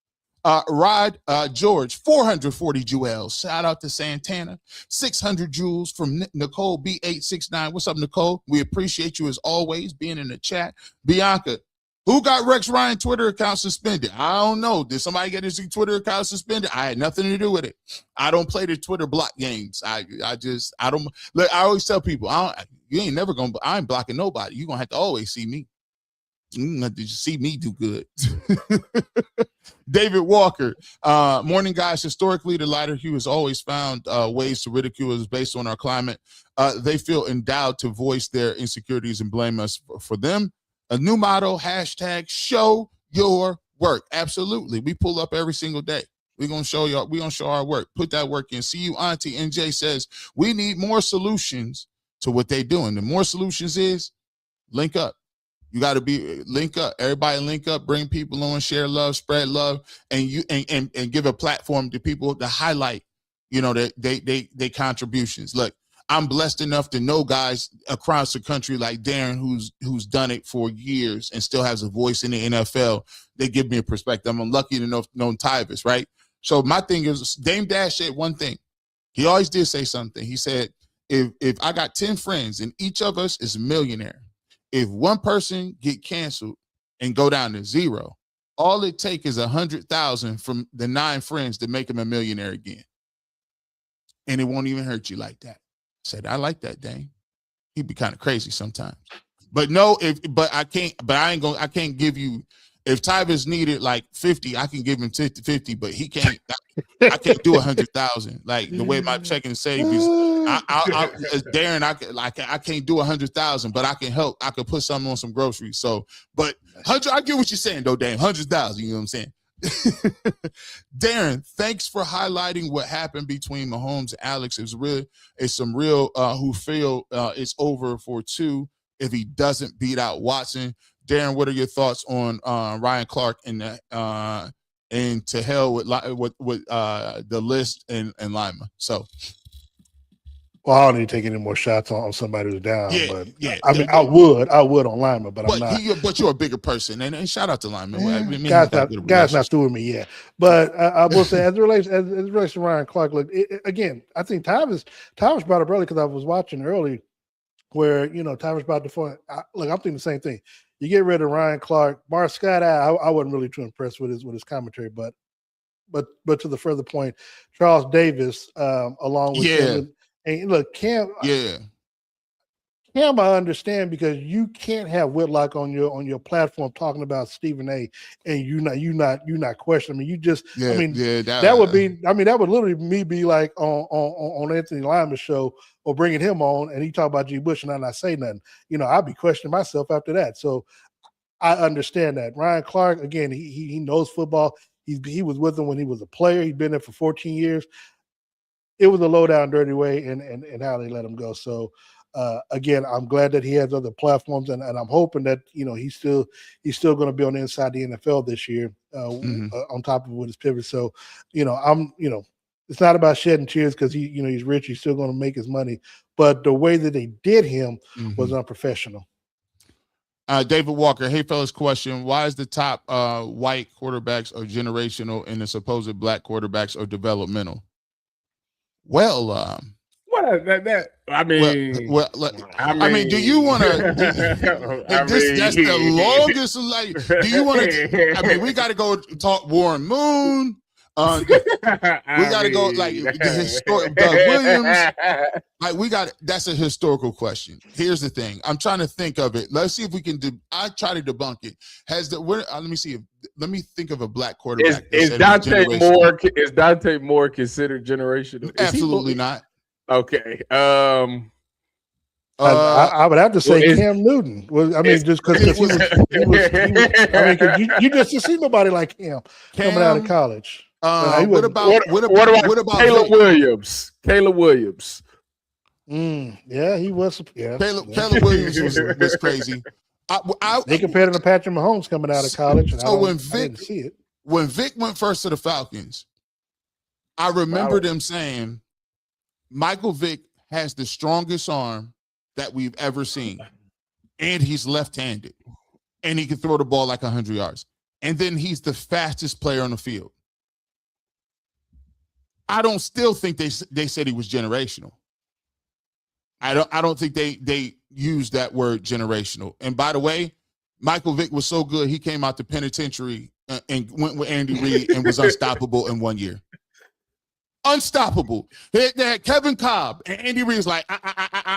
Rod George, 440 jewels. Shout out to Santana. 600 jewels from Nicole B869. What's up, Nicole? We appreciate you as always being in the chat. Bianca, who got Rex Ryan Twitter account suspended? I don't know. Did somebody get his Twitter account suspended? I had nothing to do with it. I don't play the Twitter block games. I don't look. I always tell people, you ain't never gonna. I ain't blocking nobody. You gonna have to always see me. You have to see me do good. David Walker, morning guys. Historically, the lighter hue has always found ways to ridicule us based on our climate. They feel endowed to voice their insecurities and blame us for them. A new motto, hashtag show your work. Absolutely. We pull up every single day. We're going to show y'all. We're going to show our work. Put that work in. See you, Auntie NJ says, we need more solutions to what they're doing. The more solutions is link up. You got to be link up. Everybody link up, bring people on, share love, spread love, and give a platform to people to highlight, they contributions. Look, I'm blessed enough to know guys across the country like Darren, who's done it for years and still has a voice in the NFL. They give me a perspective. I'm lucky to know Tyvis, right? So my thing is, Dame Dash said one thing. He always did say something. He said, if I got 10 friends and each of us is a millionaire, if one person get canceled and go down to zero, all it takes is 100,000 from the 9 friends to make him a millionaire again. And it won't even hurt you like that. Said, I like that, Dane. He'd be kind of crazy sometimes. But no, I can't give you, if Tyvis needed like 50, I can give him 50, but he can't, I can't do 100,000. Like the way my checking savings, Darren, I can't do 100,000, but I can help. I could put something on some groceries. So, but 100, I get what you're saying though, Dane, 100,000, you know what I'm saying? Darren, thanks for highlighting what happened between Mahomes and Alex. It's some real who feel it's over for 2 if he doesn't beat out Watson. Darren, what are your thoughts on Ryan Clark and to hell with the list and Lima? So, well, I don't need to take any more shots on somebody who's down. I would on Lima, but I'm not. But you're a bigger person, and shout out to Lima. Guy's not through with me yet. But I will say, as it relates to Ryan Clark, look, again, I think Tyvis brought up early because I was watching early where Tyvis brought the point. Look, I'm thinking the same thing. You get rid of Ryan Clark, Bar Scott. I wasn't really too impressed with his commentary, but to the further point, Charles Davis, along with him, and look, Cam. Cam, I understand because you can't have Whitlock on your platform talking about Stephen A. and you not questioning. I mean, you just that would be. I mean, that would literally me be like on Anthony Lyman's show or bringing him on and he talk about G. Bush and I not say nothing. I'd be questioning myself after that. So I understand that. Ryan Clark, again, he knows football. He was with them when he was a player. He'd been there for 14 years. It was a low down, dirty way, and how they let him go. So. Again, I'm glad that he has other platforms, and I'm hoping that he's still going to be on the inside the NFL this year, on top of with his pivot. So, it's not about shedding tears because he's rich. He's still going to make his money, but the way that they did him was unprofessional. David Walker, hey fellas, question: why is the top white quarterbacks are generational and the supposed black quarterbacks are developmental? Well, I mean, do you want to? That's the longest. Like, do you want to? I mean, we got to go talk Warren Moon. We got to go like the historic Doug Williams. Like, we got. That's a historical question. Here's the thing. I'm trying to think of it. Let's see if we can. I try to debunk it. Let me see. Let me think of a black quarterback. Is Dante Moore? Is Dante Moore considered generational? Absolutely not. Okay. I would have to say Cam Newton. Well, I mean, just because he was. I mean, cause you just see nobody like him coming out of college. What about Caleb Williams? Caleb Williams. Yeah, he was. Yeah, Caleb Williams was crazy. They compared him to Patrick Mahomes coming out of college. So when Vic went first to the Falcons, I remember them saying, Michael Vick has the strongest arm that we've ever seen, and he's left-handed, and he can throw the ball like 100 yards. And then he's the fastest player on the field. I don't still think they said he was generational. I don't think they used that word generational. And by the way, Michael Vick was so good he came out the penitentiary and went with Andy Reid and was unstoppable in 1 year. Unstoppable. They had Kevin Cobb and Andy Reid's like,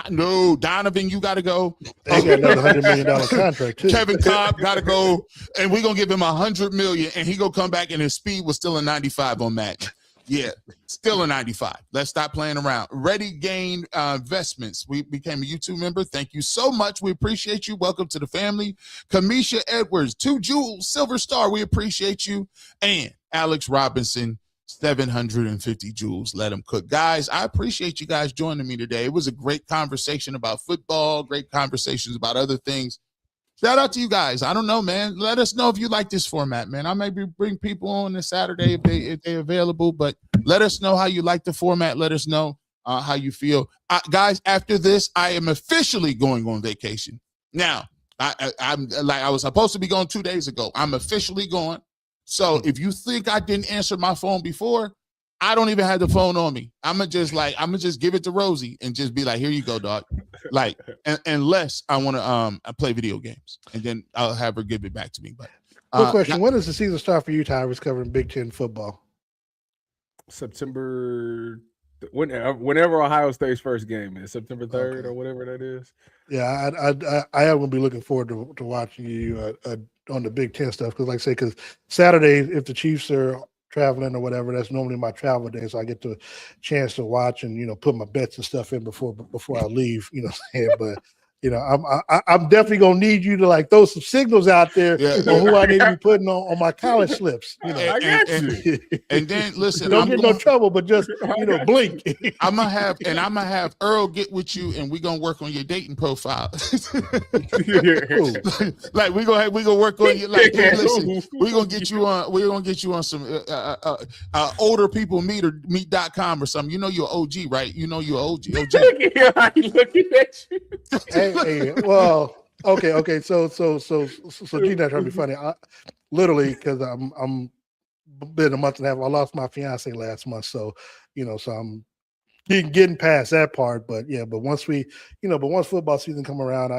no, Donovan, you got to go. They got another $100 million contract too. Kevin Cobb got to go, and we're gonna give him $100 million, and he gonna come back, and his speed was still a 95 on Madden. Yeah, still a 95. Let's stop playing around. Ready Gain Investments. We became a YouTube member. Thank you so much. We appreciate you. Welcome to the family. Kamisha Edwards, 2 Jewels, Silver Star. We appreciate you. And Alex Robinson, 750 jewels. Let them cook. Guys, I appreciate you guys joining me today. It was a great conversation about football, great conversations about other things. Shout out to you guys. I don't know, man. Let us know if you like this format, man. I maybe bring people on this Saturday if they're available, but let us know how you like the format. Let us know how you feel. Guys, after this, I am officially going on vacation. Now, I'm like I was supposed to be going 2 days ago. I'm officially going. So if you think I didn't answer my phone before, I don't even have the phone on me. I'm gonna just give it to Rosie and just be like, here you go, dog. Like, unless I want to play video games, and then I'll have her give it back to me. But quick question: when does the season start for you, Tyrus, covering Big Ten football? September. Whenever Ohio State's first game is September 3rd or whatever that is. Yeah, I am gonna be looking forward to watching you on the Big Ten stuff because, like I say, because Saturday, if the Chiefs are traveling or whatever, that's normally my travel day, so I get the chance to watch and put my bets and stuff in before I leave. You know what I'm saying? But I'm definitely gonna need you to like throw some signals out there on who I need to be putting on my college slips. I got you. And then listen, don't get no trouble, but just blink. I'm gonna have Earl get with you, and we're gonna work on your dating profile. Like we're gonna work on you. Like, hey, listen, we're gonna get you on some older people meet.com or something. You know you're OG, right? You know you're OG. Looking at you. Hey, well, okay. So, Gene, that's trying to be funny. Literally, because I'm been a month and a half. I lost my fiance last month, so so I'm getting past that part. But yeah, but once once football season come around,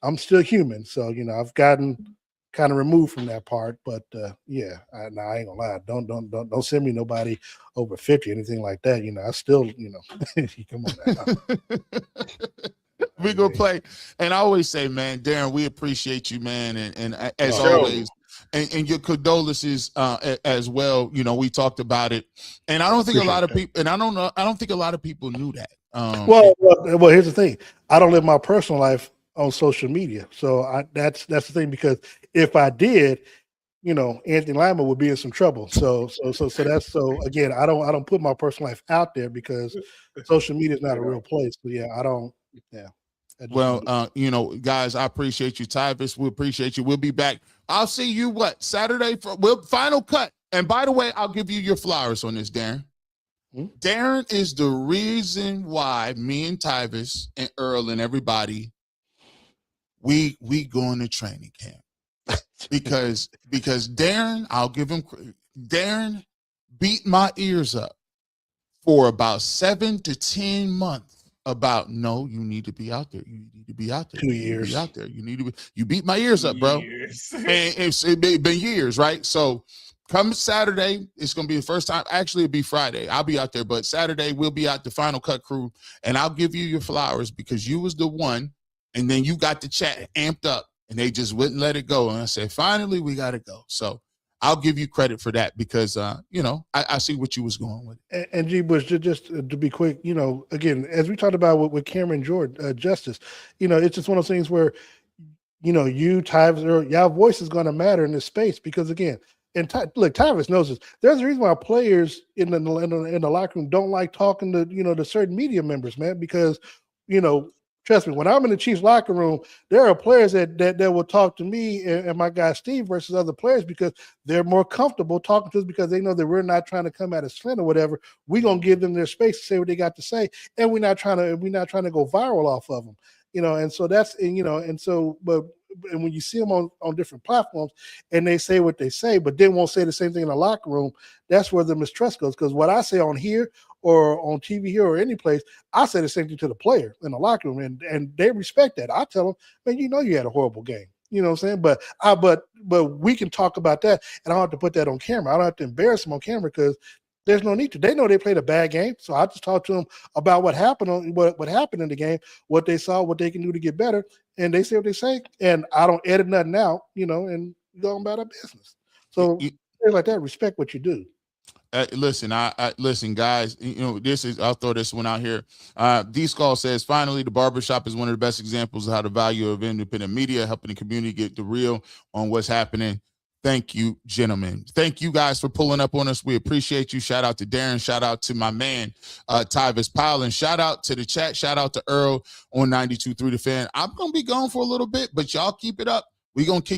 I'm still human. So I've gotten kind of removed from that part. But yeah, I ain't gonna lie. Don't send me nobody over 50, anything like that. I still, come on now. We gonna play, and I always say, man, Darren, we appreciate you, man, and as always, and your condolences as well. We talked about it, and I don't think a lot of people, and I don't think a lot of people knew that. Well, here's the thing: I don't live my personal life on social media, so that's the thing. Because if I did, Anthony Lyman would be in some trouble. So again, I don't put my personal life out there because social media is not a real place. But yeah, I don't. Yeah. Well, guys, I appreciate you, Tyvis. We appreciate you. We'll be back. I'll see you Saturday for final cut. And by the way, I'll give you your flowers on this, Darren. Darren is the reason why me and Tyvis and Earl and everybody we go into training camp. because Darren, I'll give him credit. Darren beat my ears up for about 7 to 10 months. About no, you need to be out there. You need to be out there. 2 years. Be out there. You need to be. You beat my ears up, bro. And it's been years, right? So come Saturday, it's gonna be the first time. Actually, it'll be Friday. I'll be out there, but Saturday we'll be out the Final Cut crew, and I'll give you your flowers because you was the one, and then you got the chat amped up, and they just wouldn't let it go. And I said, finally, we got to go. So I'll give you credit for that because, I see what you was going with. And G. Bush, just to be quick, again, as we talked about with Cameron Jordan, Justice, it's just one of those things where, you, Tyvis, y'all voice is going to matter in this space because, again, look, Tyvis knows this. There's a reason why players in the locker room don't like talking to, to certain media members, man, because, trust me, when I'm in the Chiefs locker room, there are players that will talk to me and my guy Steve versus other players because they're more comfortable talking to us because they know that we're not trying to come at a slant or whatever. We're gonna give them their space to say what they got to say, and we're not trying to go viral off of them, And so that's but when you see them on different platforms and they say what they say, but they won't say the same thing in the locker room, that's where the mistrust goes. Because what I say on here or on TV here or any place, I say the same thing to the player in the locker room, and they respect that. I tell them, man, you had a horrible game. You know what I'm saying? But we can talk about that, and I don't have to put that on camera. I don't have to embarrass them on camera because there's no need to. They know they played a bad game, so I just talk to them about what happened what happened in the game, what they saw, what they can do to get better, and they say what they say, and I don't edit nothing out, and go about our business. So things like that, respect what you do. Listen, listen, guys. I'll throw this one out here. D-Skull says, finally, the barbershop is one of the best examples of how the value of independent media helping the community get the real on what's happening. Thank you, gentlemen. Thank you guys for pulling up on us. We appreciate you. Shout out to Darren. Shout out to my man, Tyvis Powell. And shout out to the chat. Shout out to Earl on 92.3 The Fan. I'm going to be gone for a little bit, but y'all keep it up. We're going to keep